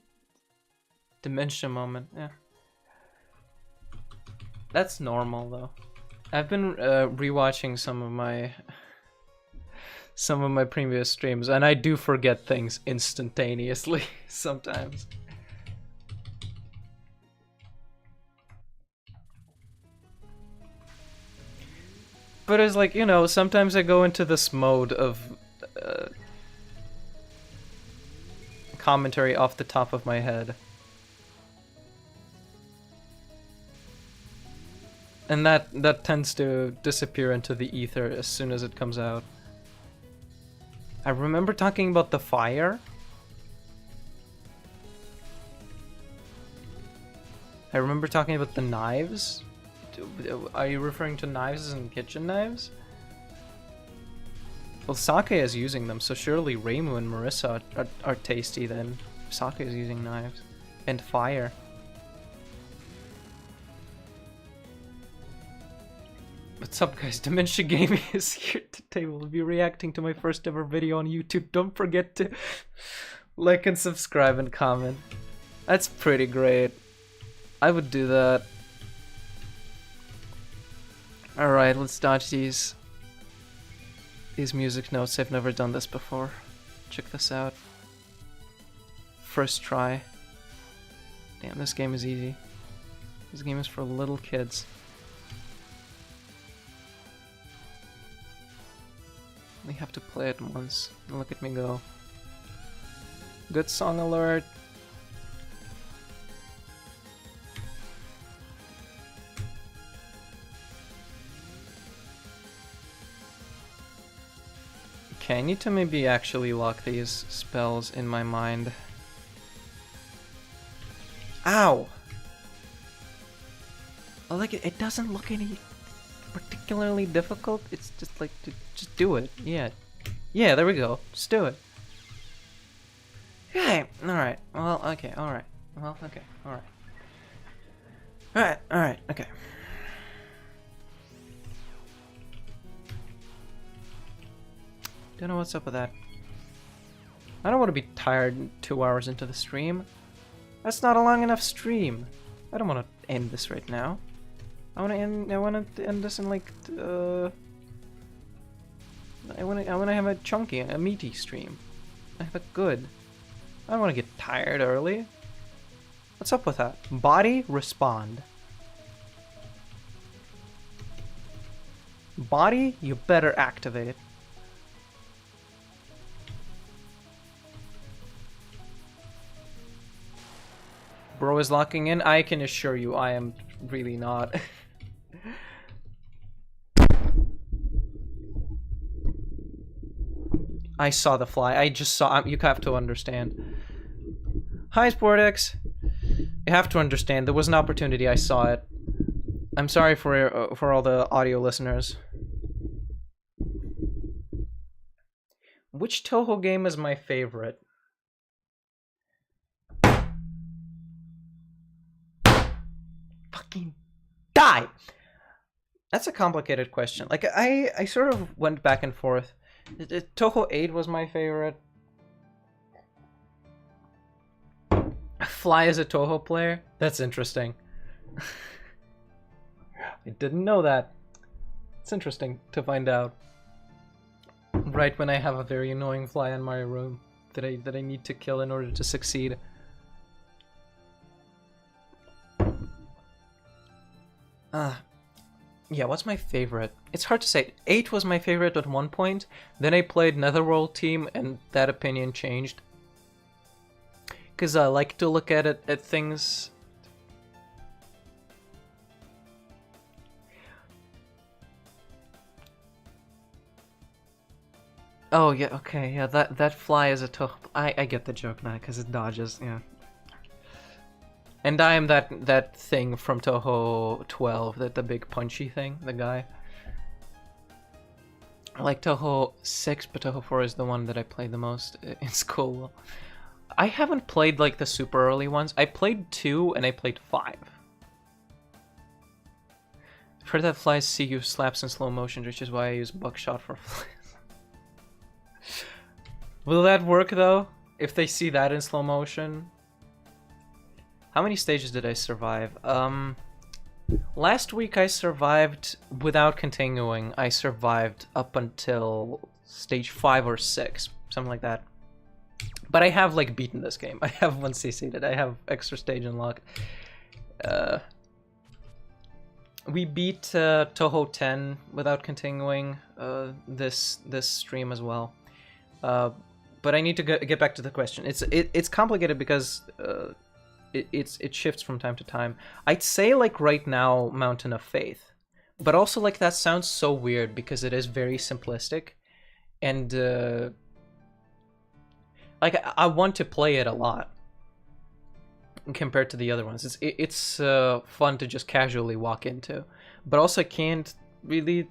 Dementia moment, yeah. That's normal, though. I've been rewatching some of my previous streams, and I do forget things instantaneously sometimes. But it's like, you know, sometimes I go into this mode of... commentary off the top of my head. And that tends to disappear into the ether as soon as it comes out. I remember talking about the fire. I remember talking about the knives. Are you referring to knives and kitchen knives? Well, Sakuya is using them, so surely Reimu and Marissa are tasty then. Sakuya is using knives. And fire. What's up, guys? Dementia Gaming is here today. We'll be reacting to my first ever video on YouTube. Don't forget to like and subscribe and comment. That's pretty great. I would do that. Alright, let's dodge these music notes. I've never done this before. Check this out. First try. Damn, this game is easy. This game is for little kids. We have to play it once. Look at me go. Good song alert. Okay, I need to maybe actually lock these spells in my mind. Ow! Oh, like it doesn't look any particularly difficult. It's just like, just do it. Yeah. Yeah, there we go. Just do it. Okay, alright. Well, okay, alright. Well, okay, alright. Alright, okay. Don't know what's up with that. I don't want to be tired 2 hours into the stream. That's not a long enough stream. I don't want to end this right now. I want to end this in like I want to have a chunky, a meaty stream. I have a good. I don't want to get tired early. What's up with that? Body respond. Body, you better activate. Bro is locking in. I can assure you, I am really not. I saw the fly. I just saw. You have to understand. Hi, Sportex. You have to understand. There was an opportunity. I saw it. I'm sorry for all the audio listeners. Which Touhou game is my favorite? Fucking die! That's a complicated question. Like, I sort of went back and forth. Touhou 8 was my favorite. Fly as a Touhou player? That's interesting. I didn't know that. It's interesting to find out. Right when I have a very annoying fly in my room that I need to kill in order to succeed. Yeah, what's my favorite? It's hard to say. 8 was my favorite at one point, then I played Netherworld Team, and that opinion changed. Because I like to look at things... Oh, yeah, okay, yeah, that fly is a Touhou... I get the joke now, because it dodges, yeah. And I am that thing from Touhou 12, the big punchy thing, the guy. I like Touhou 6, but Touhou 4 is the one that I played the most in school. I haven't played like the super early ones. I played 2 and I played 5. I've heard that flies see you slaps in slow motion, which is why I use buckshot for flies. Will that work though? If they see that in slow motion? How many stages did I survive? Last week I survived without continuing. I survived up until stage 5 or 6, something like that. But I have like beaten this game. I have 1 CC'd. I have extra stage unlocked. We beat Touhou 10 without continuing this stream as well. But I need to get back to the question. It's complicated because it shifts from time to time. I'd say like right now Mountain of Faith, but also like that sounds so weird because it is very simplistic, and like I want to play it a lot compared to the other ones. It's fun to just casually walk into, but also can't really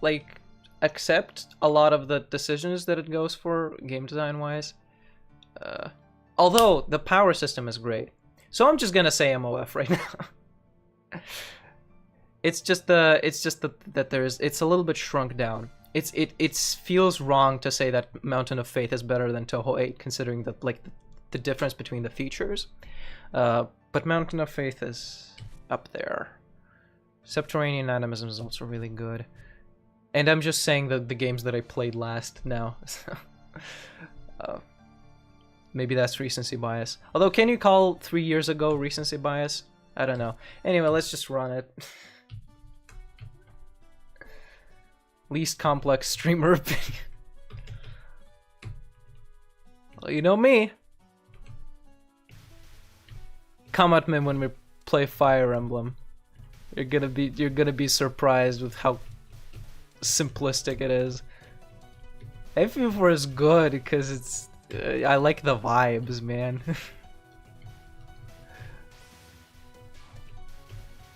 like accept a lot of the decisions that it goes for game design wise. Although the power system is great. So I'm just gonna say MOF right now. that it's a little bit shrunk down. It feels wrong to say that Mountain of Faith is better than Touhou 8, considering that like the difference between the features. But Mountain of Faith is up there. Subterranean Animism is also really good. And I'm just saying that the games that I played last now. Maybe that's recency bias. Although, can you call 3 years ago recency bias? I don't know. Anyway, let's just run it. Least complex streamer opinion. Well, you know me. Come at me when we play Fire Emblem. You're gonna be surprised with how simplistic it is. FE4 is good because it's I like the vibes, man.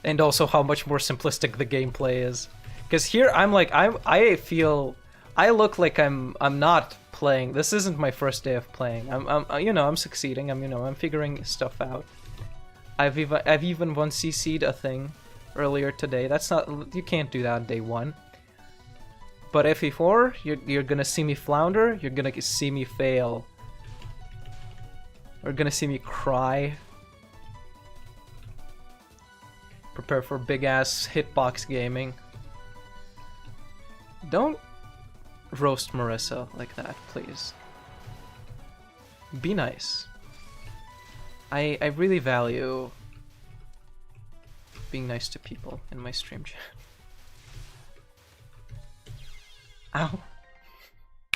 And also how much more simplistic the gameplay is. Because here I'm like I feel I look like I'm not playing. This isn't my first day of playing. I'm succeeding. I'm figuring stuff out. I've even once CC'd a thing earlier today. That's not, you can't do that on day one. But FE4, you're gonna see me flounder. You're gonna see me fail. You're gonna see me cry. Prepare for big ass hitbox gaming. Don't roast Marissa like that, please. Be nice. I really value being nice to people in my stream chat. Ow.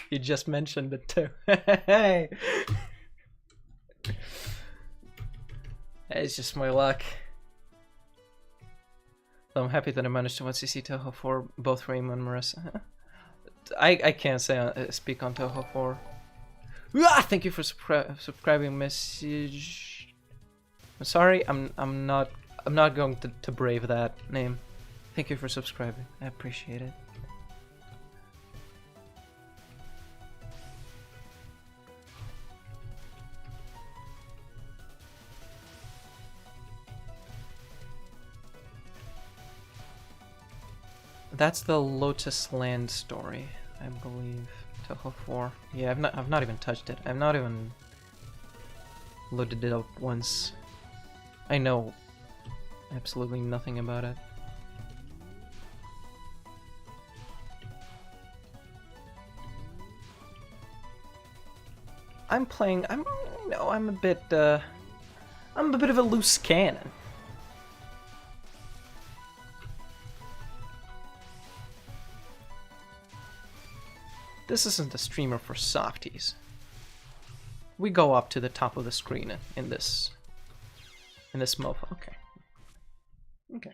You just mentioned it too. Hey! It's just my luck. I'm happy that I managed to 1cc Touhou 4, both Raymond and Marissa. I can't say speak on Touhou 4. Ah, thank you for subscribing. Message. I'm sorry, I'm not going to brave that name. Thank you for subscribing. I appreciate it. That's the Lotus Land story, I believe. Touhou 4. Yeah, I've not even touched it. I've not even loaded it up once. I know absolutely nothing about it. I'm a bit of a loose cannon. This isn't a streamer for softies. We go up to the top of the screen in this mofo. Okay. Okay.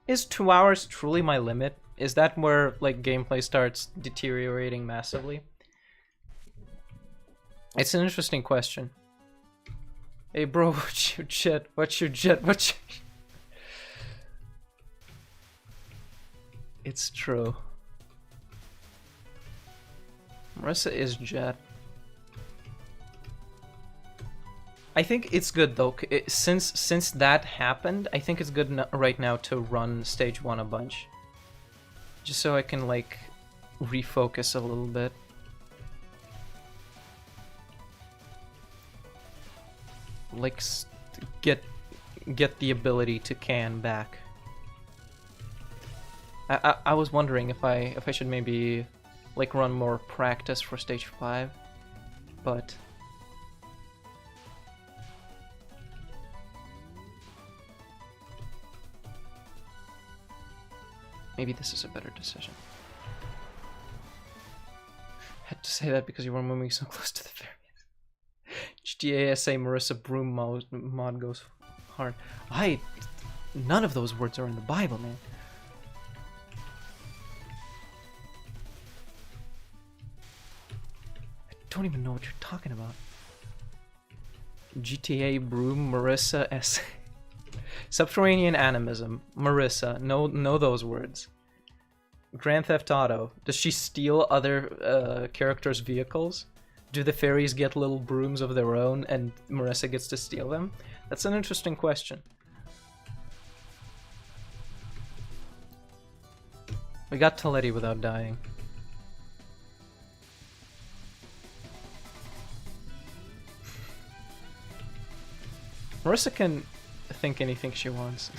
Is 2 hours truly my limit? Is that where like gameplay starts deteriorating massively? It's an interesting question. Hey bro, what's your jet? What's your jet? What's your... It's true. Marissa is jet. I think it's good though, since that happened, I think it's good right now to run stage 1 a bunch. Just so I can like refocus a little bit. Like get the ability to can back. I was wondering if I should maybe like run more practice for stage 5, but maybe this is a better decision. I had to say that because you were moving so close to the fairies. GTA SA Marissa Broom mod goes hard. None of those words are in the Bible, man. I don't even know what you're talking about. GTA Broom Marissa SA. Subterranean Animism, Marissa, know those words. Grand Theft Auto, does she steal other characters' vehicles? Do the fairies get little brooms of their own and Marissa gets to steal them? That's an interesting question. We got Toletti without dying. Marissa can think anything she wants.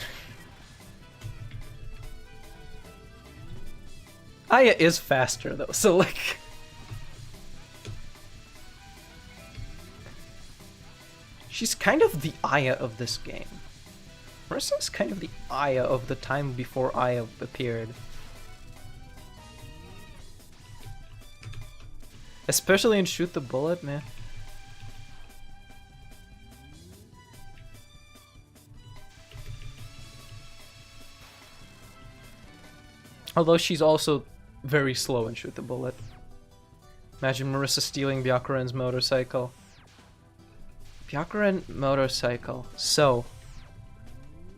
Aya is faster though, so like... She's kind of the Aya of this game. Marissa's kind of the Aya of the time before Aya appeared. Especially in Shoot the Bullet, man. Although she's also very slow in Shoot the Bullet. Imagine Marissa stealing Byakuren's motorcycle. Byakuren motorcycle. So,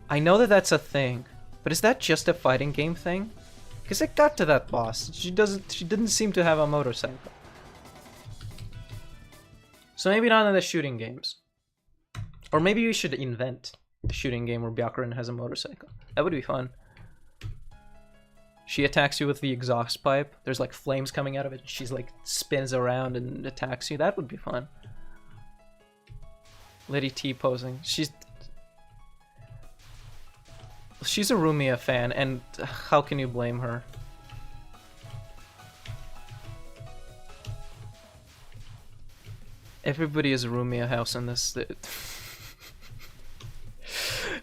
I know that that's a thing, but is that just a fighting game thing? Because it got to that boss. She didn't seem to have a motorcycle. So maybe not in the shooting games. Or maybe we should invent a shooting game where Byakuren has a motorcycle. That would be fun. She attacks you with the exhaust pipe. There's like flames coming out of it. She's like spins around and attacks you. That would be fun. Liddy T posing. She's a Rumia fan, and how can you blame her? Everybody is a Rumia house in this.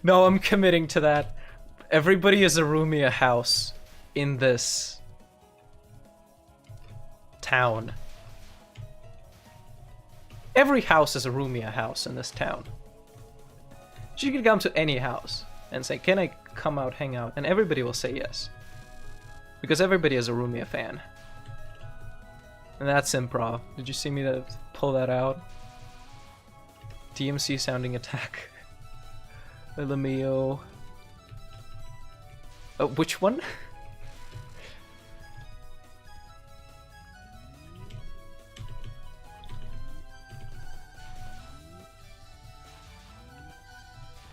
No, I'm committing to that. Everybody is a Rumia house in this town. Every house is a Rumia house in this town. You could come to any house and say, "Can I come out, hang out?" And everybody will say yes. Because everybody is a Rumia fan. And that's improv. Did you see me pull that out? DMC sounding attack. LMAO. Oh, which one?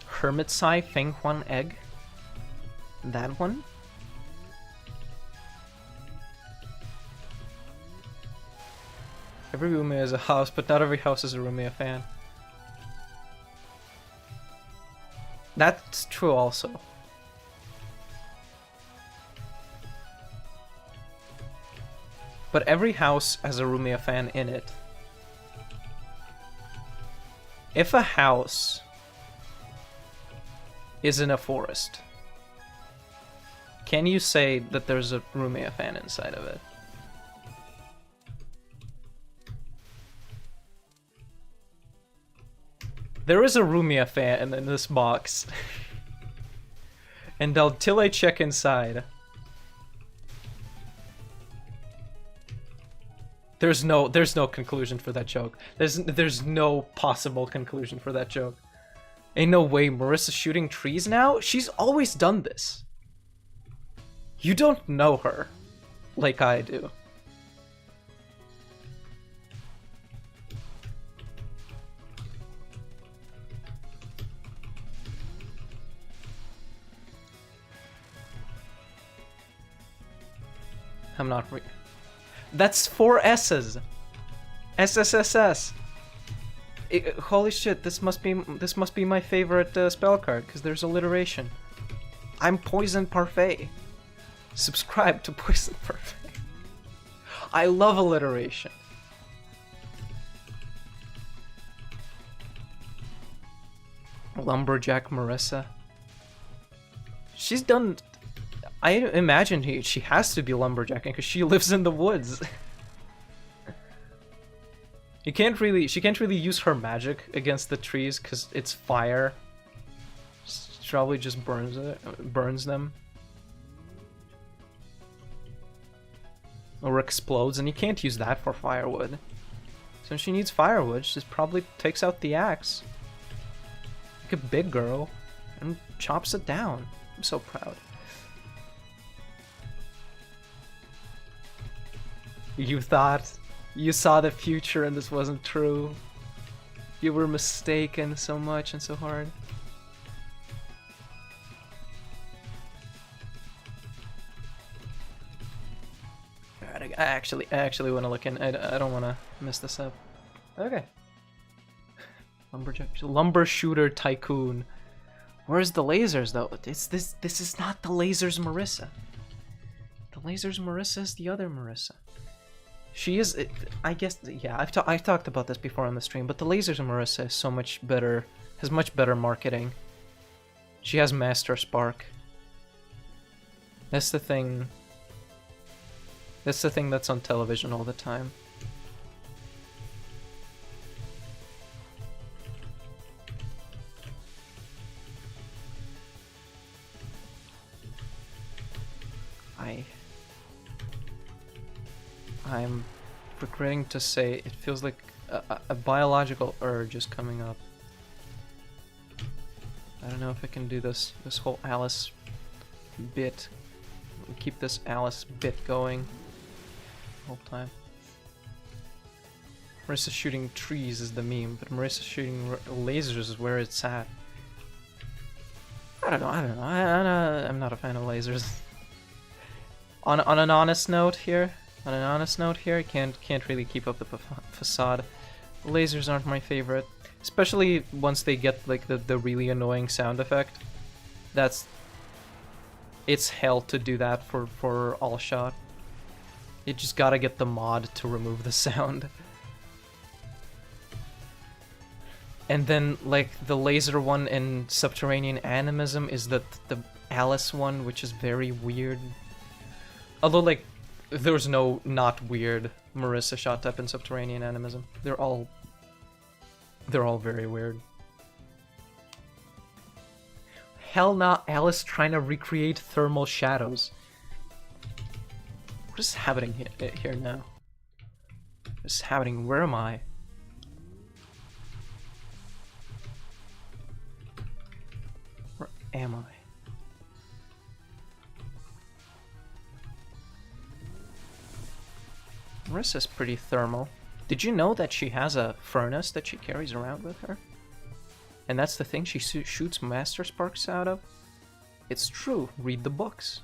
Hermit Sai Feng Huan Egg? That one? Every Rumia is a house, but not every house is a Rumia fan. That's true also. But every house has a Rumia fan in it. If a house is in a forest, can you say that there's a Rumia fan inside of it? There is a Rumia fan in this box. And until I check inside, there's no conclusion for that joke. There's no possible conclusion for that joke. Ain't no way Marissa's shooting trees now? She's always done this. You don't know her like I do. I'm not That's 4 S's. SSSS. Holy shit, this must be my favorite spell card, because there's alliteration. I'm Poison Parfait. Subscribe to Poison Parfait. I love alliteration. Lumberjack Marissa. She's done... I imagine she has to be lumberjacking because she lives in the woods. She can't really use her magic against the trees because it's fire. She probably just burns them. Or explodes, and you can't use that for firewood. So she needs firewood, she just probably takes out the axe. Like a big girl, and chops it down. I'm so proud. You thought you saw the future and this wasn't true. You were mistaken so much and so hard. I actually want to look in. I don't want to mess this up. Okay. Lumber shooter tycoon. Where's the lasers though? It's this. This is not the lasers, Marissa. The lasers, Marissa is the other Marissa. She is. I guess. Yeah, I've talked about this before on the stream, but the lasers, Marissa is so much better. Has much better marketing. She has Master Spark. That's the thing. That's the thing that's on television all the time. I'm regretting to say it feels like a biological urge is coming up. I don't know if I can do this whole Alice bit. Keep this Alice bit going the whole time. Marissa shooting trees is the meme, but Marissa shooting lasers is where it's at. I don't know. I'm not a fan of lasers. On an honest note here, I can't really keep up the facade. Lasers aren't my favorite, especially once they get like the really annoying sound effect. It's hell to do that for all shot. You just gotta get the mod to remove the sound. And then like the laser one in Subterranean Animism is the Alice one, which is very weird. Although like there's no not weird Marissa shot type in Subterranean Animism. They're all very weird. Hell nah, Alice trying to recreate thermal shadows. What is happening here now? What is happening? Where am I? Where am I? Marissa's pretty thermal. Did you know that she has a furnace that she carries around with her? And that's the thing she shoots Master Sparks out of? It's true, read the books.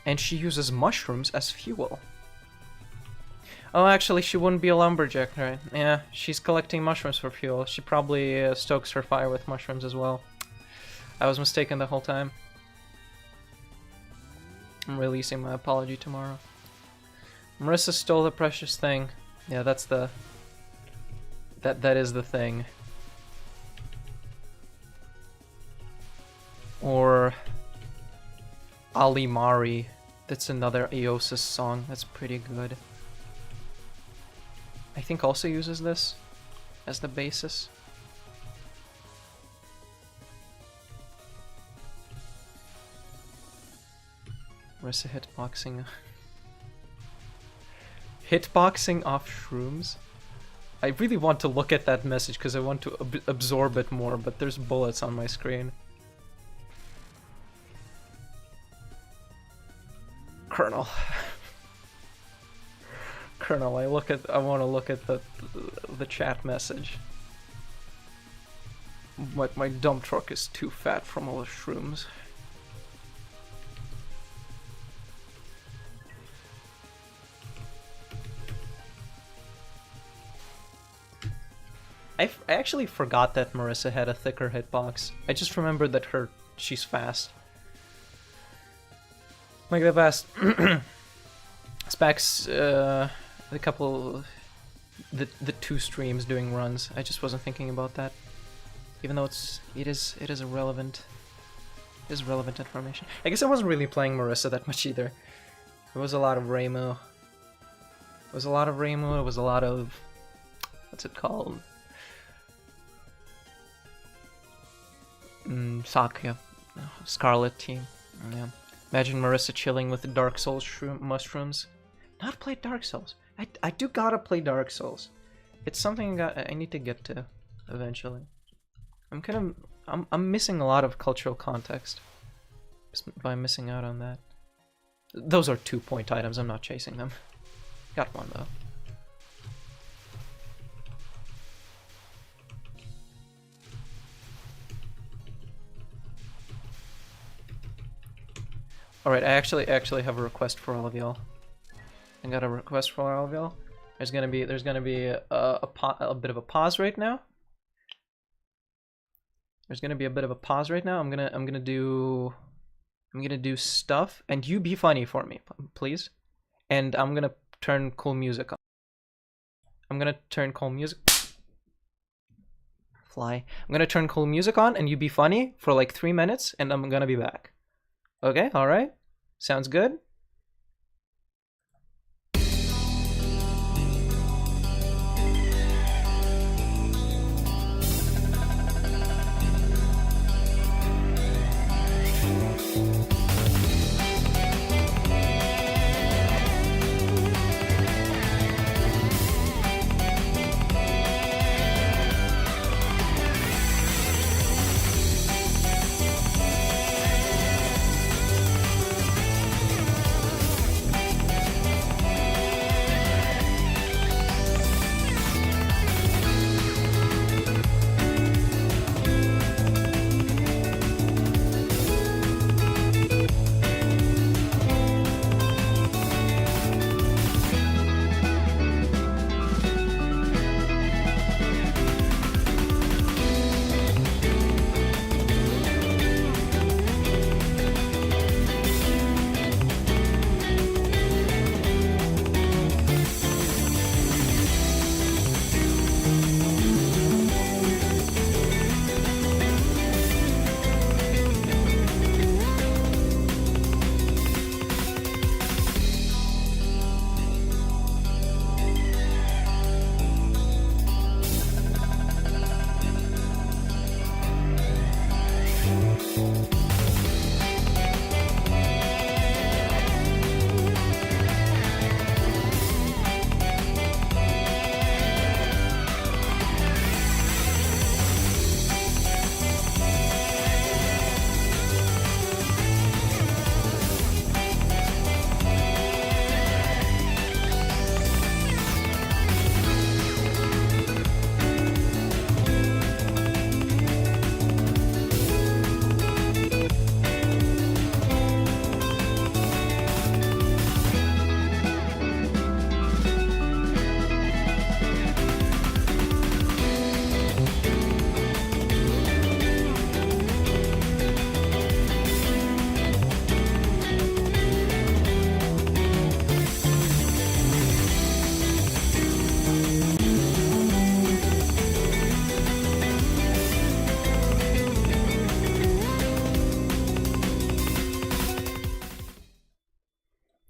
And she uses mushrooms as fuel. Oh, actually, she wouldn't be a lumberjack, right? Yeah, she's collecting mushrooms for fuel. She probably stokes her fire with mushrooms as well. I was mistaken the whole time. I'm releasing my apology tomorrow. Marissa stole the precious thing. Yeah, that's the... That is the thing. Or... Ali Mari. That's another Eosis song. That's pretty good. I think also uses this as the basis. Marissa hitboxing. Hitboxing off shrooms? I really want to look at that message because I want to absorb it more, but there's bullets on my screen. Colonel. Colonel, I want to look at the chat message. My dump truck is too fat from all the shrooms. I actually forgot that Marissa had a thicker hitbox. I just remembered that she's fast. Like the past specs, the two streams doing runs. I just wasn't thinking about that, even though it is irrelevant. It is relevant information. I guess I wasn't really playing Marissa that much either. It was a lot of Reimu. It was a lot of what's it called? Sakya, Scarlet Team. Yeah. Imagine Marissa chilling with the Dark Souls mushrooms. Not play Dark Souls. I do gotta play Dark Souls. It's something I need to get to eventually. I'm missing a lot of cultural context by missing out on that. Those are 2-point items. I'm not chasing them. Got one though. Alright, I actually have a request for all of y'all. I got a request for all of y'all. There's gonna be a bit of a pause right now. There's gonna be a bit of a pause right now. I'm gonna do stuff, and you be funny for me, please. And I'm gonna turn cool music on. I'm gonna turn cool music. Fly. I'm gonna turn cool music on, and you be funny for like 3 minutes, and I'm gonna be back. Okay, all right. Sounds good.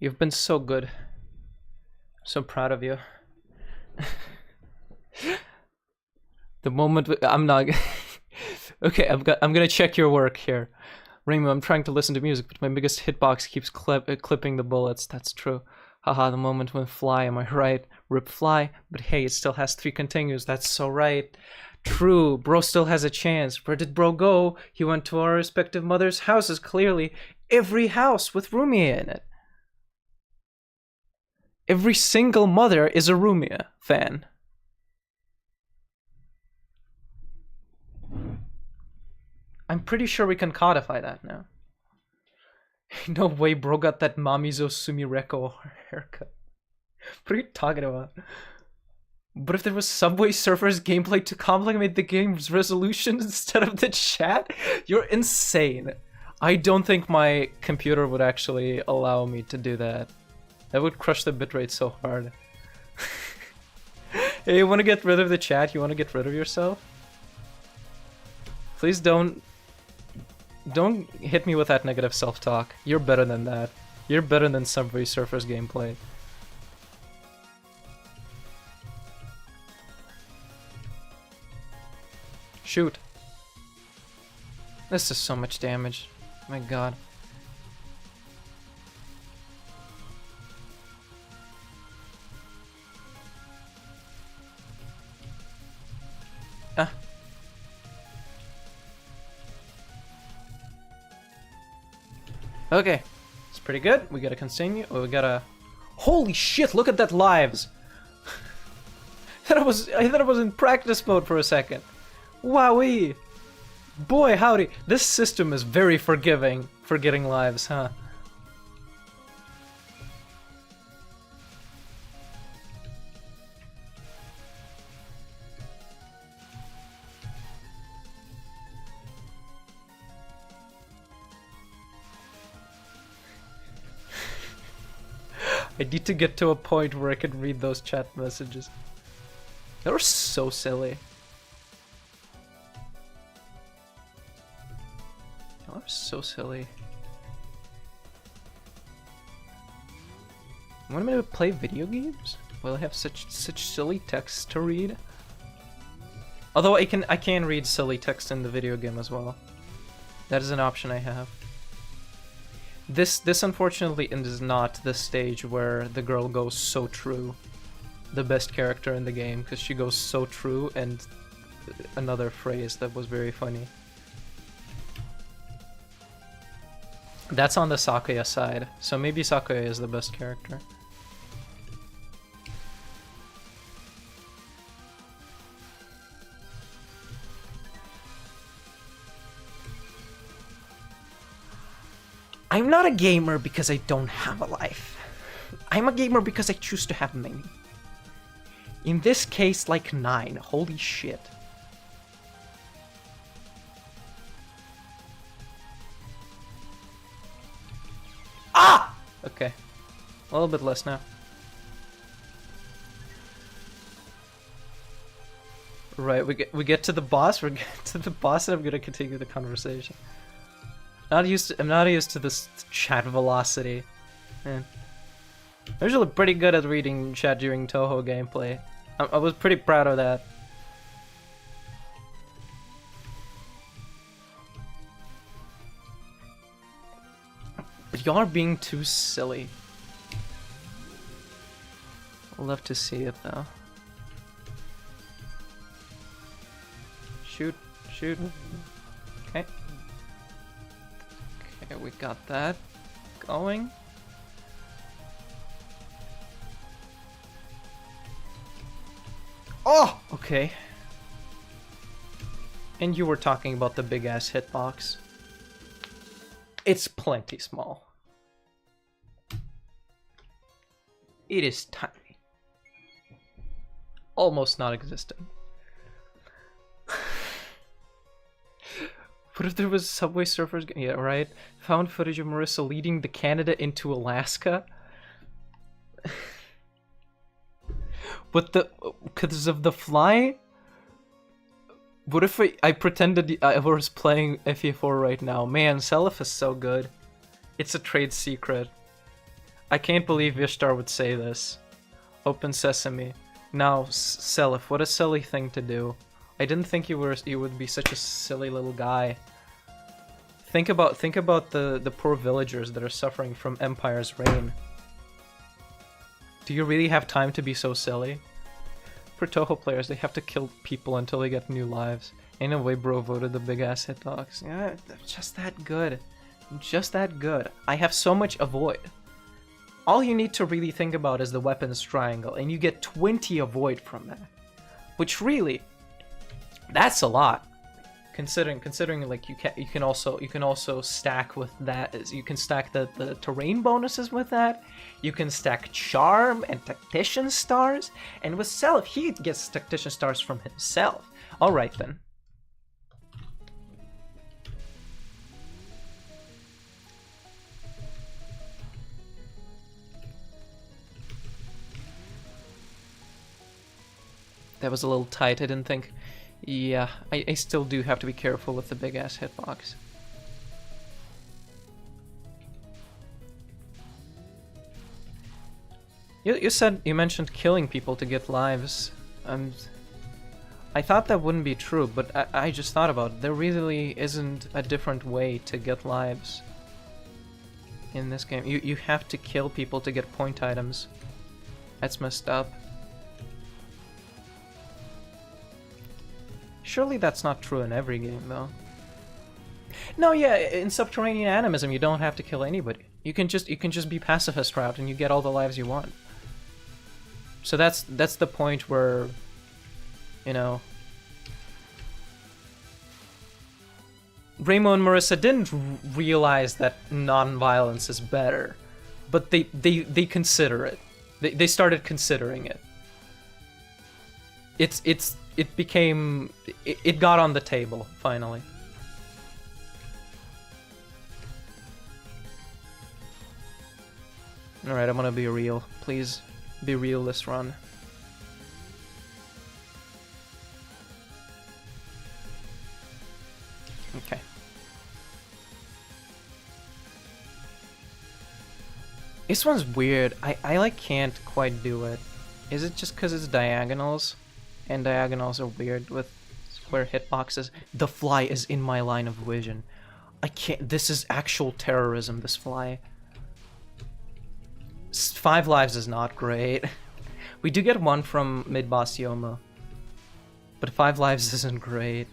You've been so good. So proud of you. The moment I'm not. Okay, I'm gonna check your work here. Rainbow, I'm trying to listen to music, but my biggest hitbox keeps clipping the bullets. That's true. Haha, the moment when fly, am I right? Rip fly, but hey, it still has 3 continues. That's so right. True, bro still has a chance. Where did bro go? He went to our respective mother's houses, clearly. Every house with Rumia in it. Every single mother is a Rumia fan. I'm pretty sure we can codify that now. No way bro got that Mamizo Sumireko haircut. What are you talking about? But if there was Subway Surfers gameplay to complement the game's resolution instead of the chat, you're insane. I don't think my computer would actually allow me to do that. That would crush the bitrate so hard. Hey, you want to get rid of the chat? You want to get rid of yourself? Please don't hit me with that negative self-talk. You're better than that. You're better than Subway Surfers gameplay. Shoot. This is so much damage. My god. Ah. Okay. It's pretty good. We gotta continue. Oh, we gotta... Holy shit, look at that lives! I thought I was in practice mode for a second. Wowee! Boy howdy, this system is very forgiving for getting lives, huh? I need to get to a point where I can read those chat messages. They were so silly. They were so silly. You want me to play video games? Will I have such silly text to read? Although I can read silly text in the video game as well. That is an option I have. This unfortunately is not the stage where the girl goes so true. The best character in the game, because she goes so true, and another phrase that was very funny. That's on the Sakuya side, so maybe Sakuya is the best character. I'm not a gamer because I don't have a life. I'm a gamer because I choose to have many. In this case, like 9. Holy shit. Ah! Okay. A little bit less now. Right, we get to the boss, we get to the boss, and I'm gonna continue the conversation. I'm not used to this chat velocity. Man. I'm usually pretty good at reading chat during Touhou gameplay. I was pretty proud of that. But y'all are being too silly. I'd love to see it though. Shoot, shoot. Okay. Okay, we got that going. Oh! Okay. And you were talking about the big ass hitbox. It's plenty small. It is tiny. Almost non-existent. What if there was Subway Surfers? Yeah, right. Found footage of Marissa leading the Canada into Alaska. But because of the fly? What if I pretended I was playing FE4 right now? Man, Seliph is so good. It's a trade secret. I can't believe Ishtar would say this. Open sesame. Now, Seliph, what a silly thing to do. I didn't think you would be such a silly little guy. Think about the poor villagers that are suffering from Empire's reign. Do you really have time to be so silly? For Touhou players, they have to kill people until they get new lives. Ain't no way bro voted the big ass hitbox. Yeah, just that good. Just that good. I have so much avoid. All you need to really think about is the weapons triangle, and you get 20 avoid from that. Which really, that's a lot. Considering like you can also stack with that. You can stack the terrain bonuses with that. You can stack charm and tactician stars, and with Seliph he gets tactician stars from himself. All right then. That was a little tight. I didn't think. Yeah, I still do have to be careful with the big ass hitbox. You mentioned killing people to get lives. I thought that wouldn't be true, but I just thought about it. There really isn't a different way to get lives in this game. You have to kill people to get point items. That's messed up. Surely that's not true in every game, though. No, yeah, in Subterranean Animism, you don't have to kill anybody. You can just be pacifist route, and you get all the lives you want. So that's the point where, you know, Remo and Marissa didn't realize that non-violence is better, but they consider it. They started considering it. It got on the table, finally. Alright, I'm gonna be real. Please be real this run. Okay. This one's weird. I like can't quite do it. Is it just because it's diagonals? And diagonals are weird with square hitboxes. The fly is in my line of vision. I can't. This is actual terrorism, this fly. 5 lives is not great. We do get 1 from mid-boss Yoma. But 5 lives isn't great.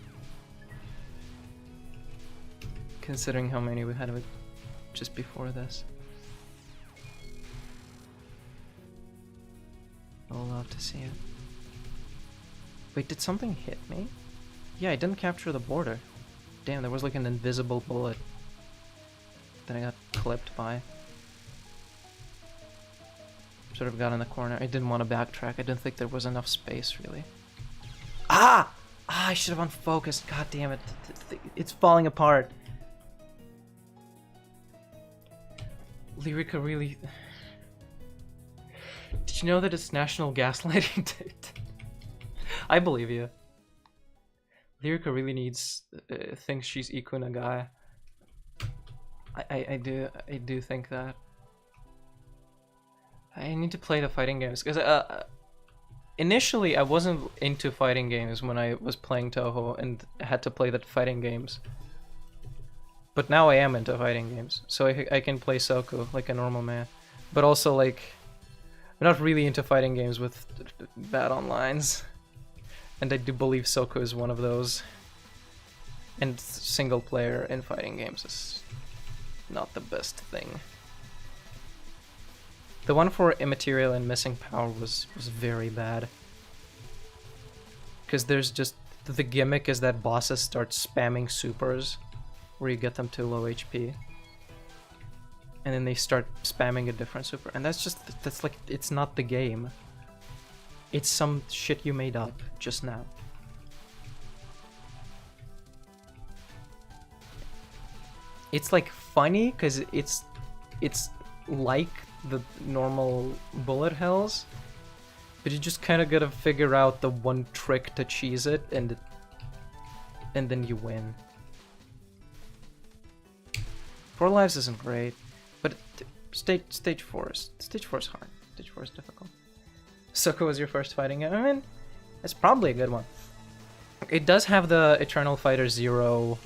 Considering how many we had of it just before this. I'll love to see it. Wait, did something hit me? Yeah, I didn't capture the border. Damn, there was like an invisible bullet that I got clipped by. Sort of got in the corner. I didn't want to backtrack. I didn't think there was enough space, really. Ah! Ah, I should have unfocused. God damn it. It's falling apart. Lyrica really... Did you know that it's National Gaslighting Day? I believe you. Lyrica really needs... thinks she's Ikuna guy. I do think that. I need to play the fighting games, because initially I wasn't into fighting games when I was playing Touhou and had to play the fighting games. But now I am into fighting games, so I can play Soku like a normal man. But also, like, I'm not really into fighting games with bad onlines. And I do believe Soku is one of those. And single player in fighting games is not the best thing. The one for Immaterial and Missing Power was very bad. Because there's just... The gimmick is that bosses start spamming supers, where you get them to low HP. And then they start spamming a different super. And that's just... That's like... It's not the game. It's some shit you made up just now. It's like funny, because it's like the normal bullet hells, but you just kind of gotta figure out the one trick to cheese it, and then you win. 4 lives isn't great, but stage 4 is hard. Stage 4 is difficult. Soko was your first fighting game? I mean, it's probably a good one. It does have the Eternal Fighter Zero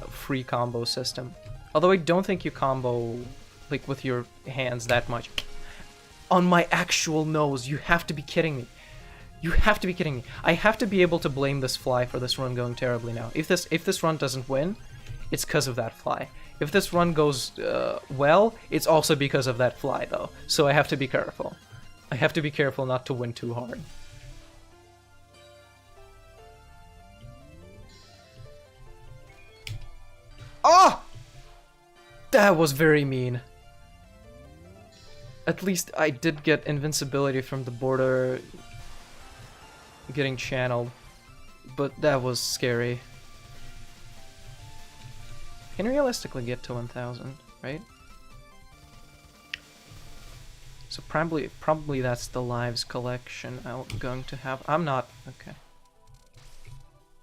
free combo system, although I don't think you combo like with your hands that much. On my actual nose, you have to be kidding me. You have to be kidding me. I have to be able to blame this fly for this run going terribly now. If this run doesn't win, it's because of that fly. If this run goes well, it's also because of that fly though. So I have to be careful. I have to be careful not to win too hard. Oh! That was very mean. At least I did get invincibility from the border getting channeled, but that was scary. Can realistically get to 1000, right? So probably that's the lives collection I'm going to have. I'm not... Okay.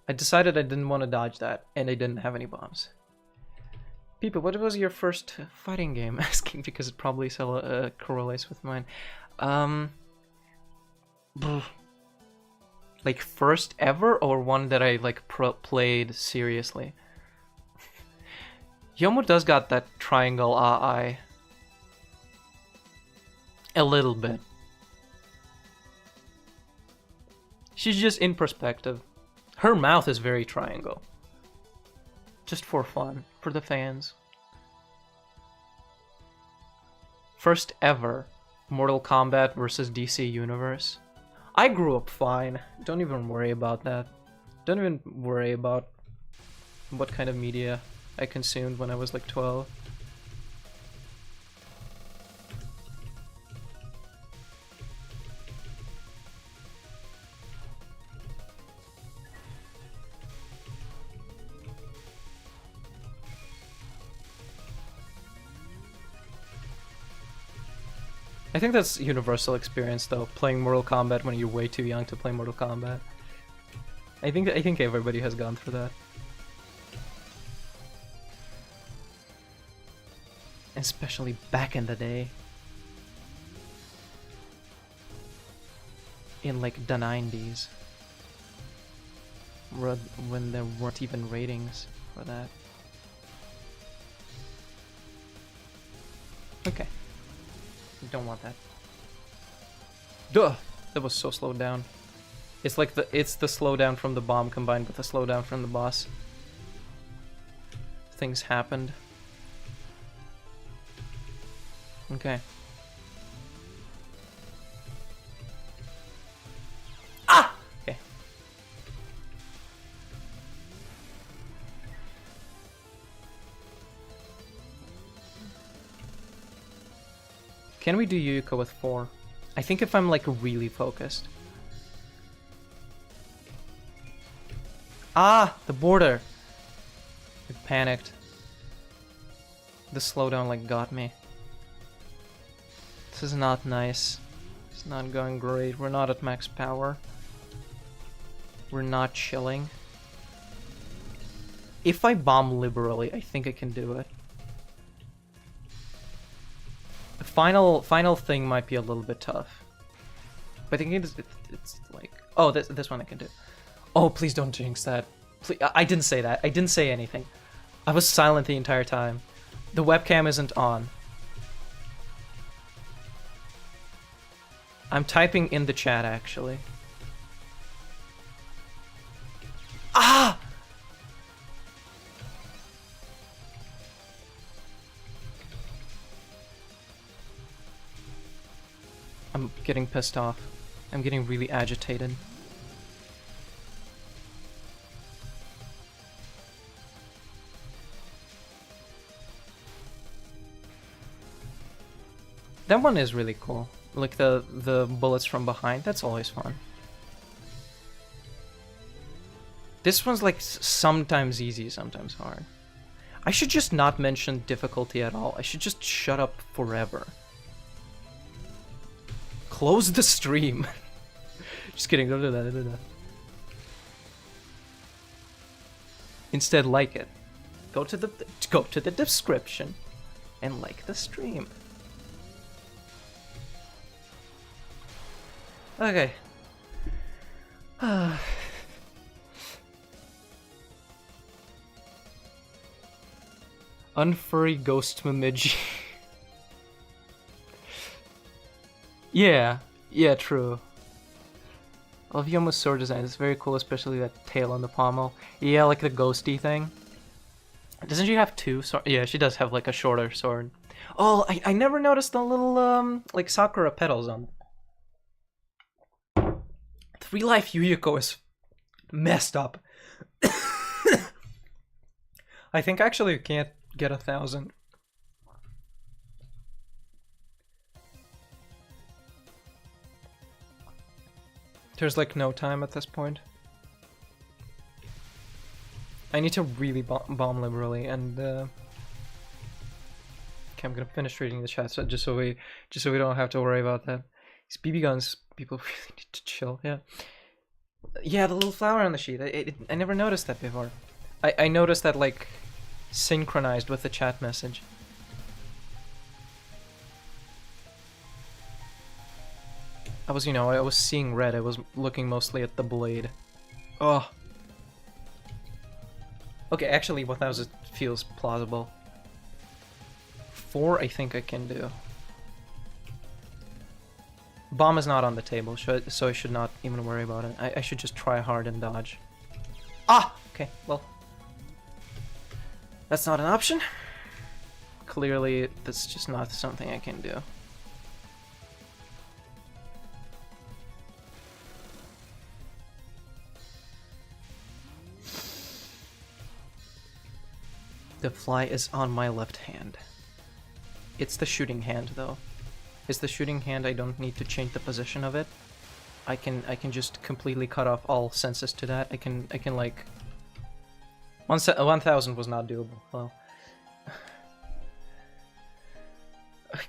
I decided I didn't want to dodge that, and I didn't have any bombs. People, what was your first fighting game? Asking because it probably correlates with mine. Like first ever, or one that I like played seriously? Yomo does got that triangle eye. A little bit. She's just in perspective. Her mouth is very triangle. Just for fun, for the fans. First ever Mortal Kombat versus DC Universe. I grew up fine. Don't even worry about that. Don't even worry about what kind of media I consumed when I was like 12. I think that's universal experience though, playing Mortal Kombat when you're way too young to play Mortal Kombat. I think everybody has gone through that. Especially back in the day. In like the 90s. When there weren't even ratings for that. Okay. Don't want that. Duh! That was so slowed down. It's like it's the slowdown from the bomb combined with the slowdown from the boss. Things happened. Okay. Ah! Okay. Can we do Yuyuko with 4? I think if I'm like really focused. Ah! The border! I panicked. The slowdown like got me. This is not nice. It's not going great. We're not at max power. We're not chilling. If I bomb liberally, I think I can do it. The final thing might be a little bit tough. But I think it's like... Oh, this one I can do. Oh, please don't jinx that. Please, I didn't say that. I didn't say anything. I was silent the entire time. The webcam isn't on. I'm typing in the chat, actually. Ah! I'm getting pissed off. I'm getting really agitated. That one is really cool. Like the bullets from behind, that's always fun. This one's like sometimes easy, sometimes hard. I should just not mention difficulty at all. I should just shut up forever. Close the stream. Just kidding, don't do that, don't do that. Instead, like it. Go to the description and like the stream. Okay. Unfurry ghost Mamiji. Yeah, true. I love Yoma's sword design. It's very cool, especially that tail on the pommel. Yeah, like the ghosty thing. Doesn't she have 2 swords? Yeah, she does have like a shorter sword. Oh, I never noticed the little like Sakura petals on. 3 life Yuyuko is messed up. I think actually you can't get 1,000. There's like no time at this point. I need to really bomb liberally, and okay, I'm gonna finish reading the chat just so we don't have to worry about that. These BB guns, people really need to chill. Yeah, the little flower on the sheet. I never noticed that before. I noticed that like synchronized with the chat message. I was seeing red. I was looking mostly at the blade. Oh. Okay, actually 1,000 feels plausible. 4 I think I can do. Bomb is not on the table, so I should not even worry about it. I should just try hard and dodge. Ah! Okay, well. That's not an option. Clearly, that's just not something I can do. The fly is on my left hand. It's the shooting hand, though. It's the shooting hand. I don't need to change the position of it. I can just completely cut off all senses to that. I can like 1,000 was not doable. Well,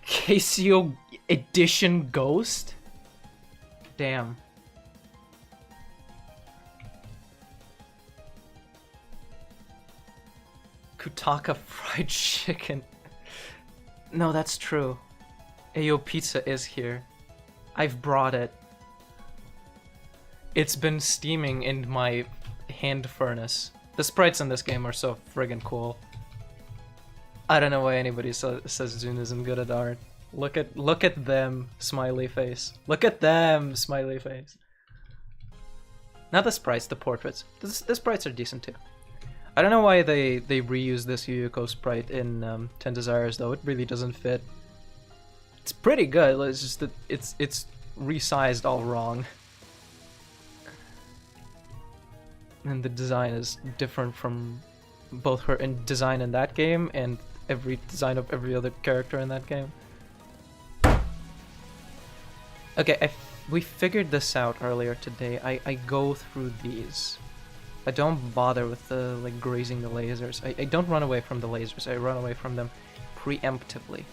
Casio, Edition Ghost? Damn. Kutaka fried chicken. No, that's true. Ayo Pizza is here. I've brought it. It's been steaming in my hand furnace. The sprites in this game are so friggin' cool. I don't know why anybody says Zune isn't good at art. Look at them, smiley face. Look at them, smiley face. Not the sprites, the portraits. The sprites are decent too. I don't know why they reuse this Yuyuko sprite in 10 Desires though. It really doesn't fit. It's pretty good. It's just that it's resized all wrong. And the design is different from both her design in that game and every design of every other character in that game. Okay, we figured this out earlier today. I go through these. I don't bother with the like grazing the lasers. I don't run away from the lasers. I run away from them preemptively.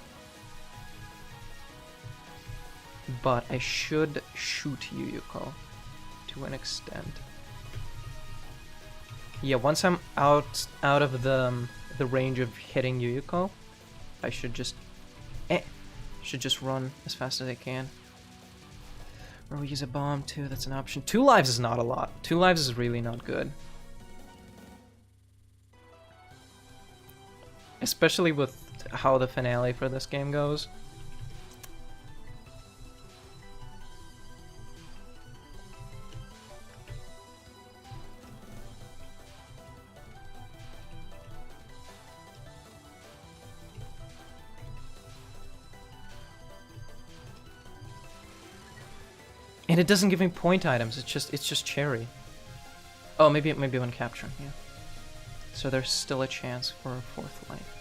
But I should shoot Yuyuko to an extent. Yeah, once I'm out of the range of hitting Yuyuko, I should just run as fast as I can. Or we use a bomb too, that's an option. 2 lives is not a lot. 2 lives is really not good. Especially with how the finale for this game goes. And it doesn't give me point items. It's just cherry. Oh, maybe one capture. Yeah. So there's still a chance for a 4th life.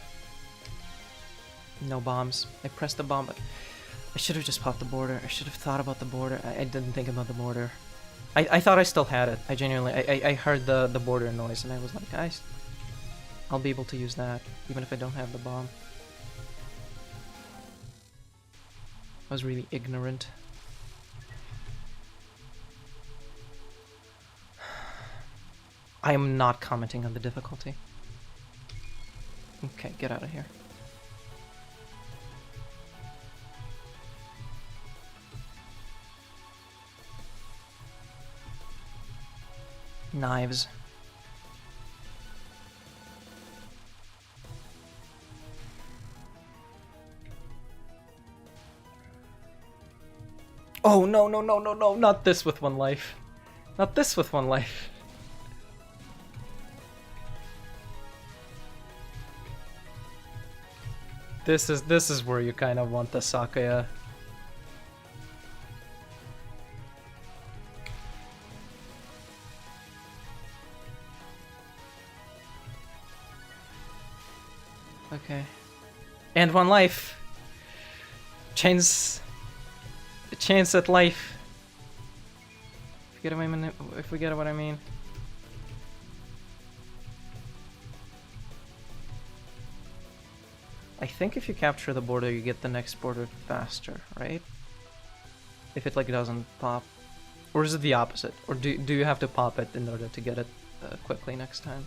No bombs. I pressed the bomb, but I should have just popped the border. I should have thought about the border. I didn't think about the border. I thought I still had it. I genuinely I heard the border noise and I was like, guys, I'll be able to use that even if I don't have the bomb. I was really ignorant. I am not commenting on the difficulty. Okay, get out of here. Knives. Oh, no, no, no, no, no, not this with 1 life. Not this with 1 life. This is where you kind of want the Sakaya. Okay. And 1 life. Chance at life. If we get what I mean. I think if you capture the border, you get the next border faster, right? If it like doesn't pop, or is it the opposite? Or do you have to pop it in order to get it quickly next time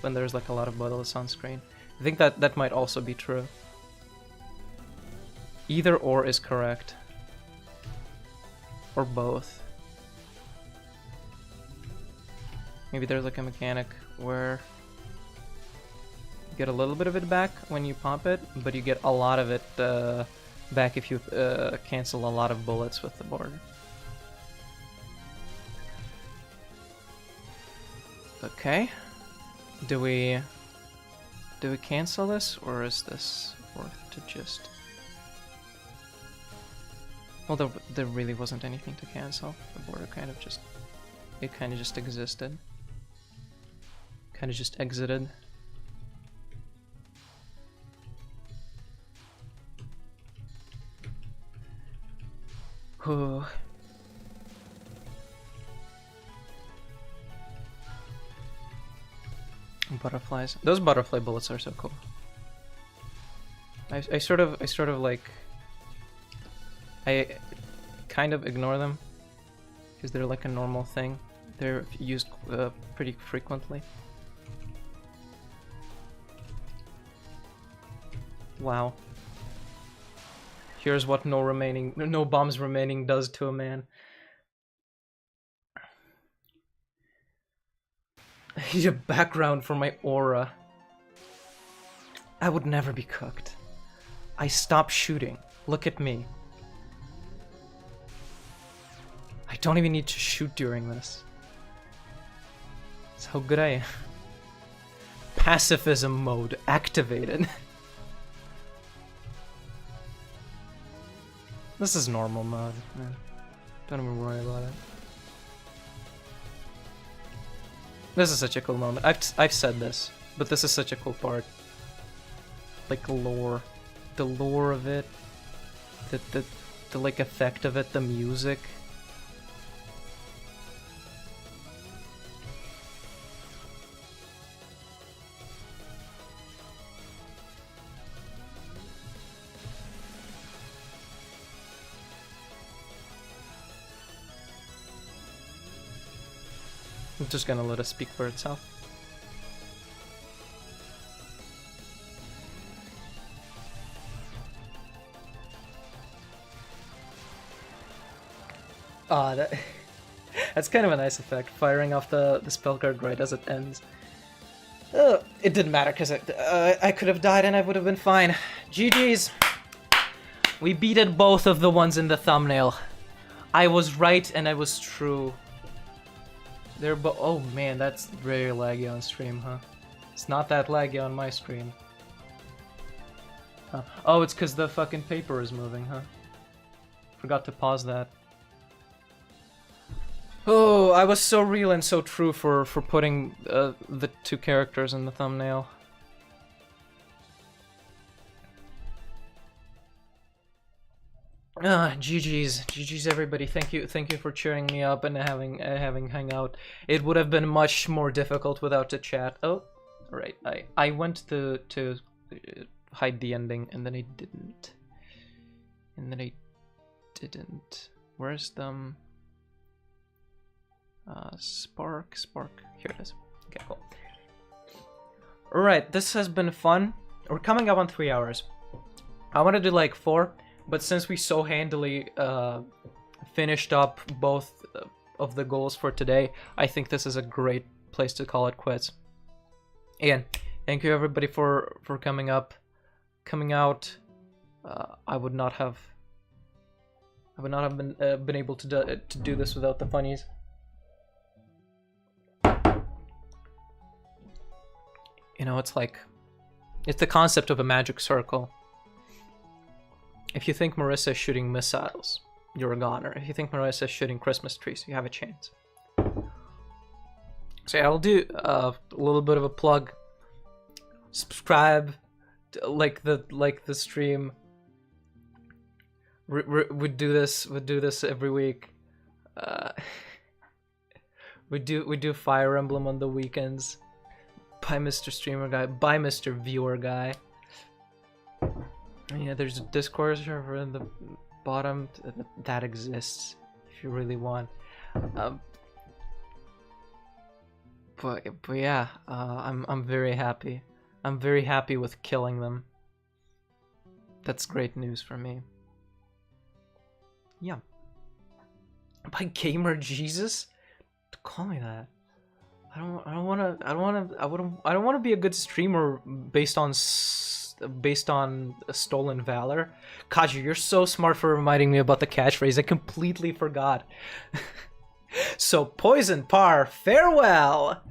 when there's like a lot of bullets on screen? I think that might also be true. Either or is correct, or both. Maybe there's like a mechanic where you get a little bit of it back when you pop it, but you get a lot of it back if you cancel a lot of bullets with the border. Okay. Do we cancel this, or is this worth to just... Well, there really wasn't anything to cancel. The border kind of just existed. Kind of just exited. Whew. Butterflies. Those butterfly bullets are so cool. I sort of like I kind of ignore them because they're like a normal thing. They're used pretty frequently. Wow. Here's what no bombs remaining does to a man. He's a background for my aura. I would never be cooked. I stopped shooting. Look at me. I don't even need to shoot during this. That's how good I am. Pacifism mode activated. This is normal mode, man. Don't even worry about it. This is such a cool moment. I've said this, but this is such a cool part. Like lore, the lore of it, the like effect of it, the music. I'm just gonna let it speak for itself. Ah, that's kind of a nice effect, firing off the spell card right as it ends. It didn't matter, because I could have died and I would have been fine. GG's! We beated both of the ones in the thumbnail. I was right and I was true. They're oh man, that's very laggy on stream, huh? It's not that laggy on my screen. Huh. Oh, it's because the fucking paper is moving, huh? Forgot to pause that. Oh, I was so real and so true for putting the two characters in the thumbnail. GG's everybody. Thank you for cheering me up and having hang out. It would have been much more difficult without the chat. Oh, right. I went to hide the ending and then I didn't. Where's the spark? Here it is. Okay, cool. All right, this has been fun. We're coming up on 3 hours. I want to do like 4. But since we so handily finished up both of the goals for today, I think this is a great place to call it quits. Again, thank you everybody for coming out. I would not have been able to do this without the funnies. You know, it's the concept of a magic circle. If you think Marissa is shooting missiles, you're a goner. If you think Marissa is shooting Christmas trees, you have a chance. So yeah, I'll do a little bit of a plug. Subscribe, like the stream. We do this every week. We do Fire Emblem on the weekends. Bye, Mr. Streamer Guy. Bye, Mr. Viewer Guy. Yeah, there's a Discord server in the bottom that exists if you really want. But yeah, I'm very happy. I'm very happy with killing them. That's great news for me. Yeah. By Gamer Jesus? Call me that. I don't want to be a good streamer based on stolen valor. Kaji, you're so smart for reminding me about the catchphrase. I completely forgot. So Poison Par, farewell.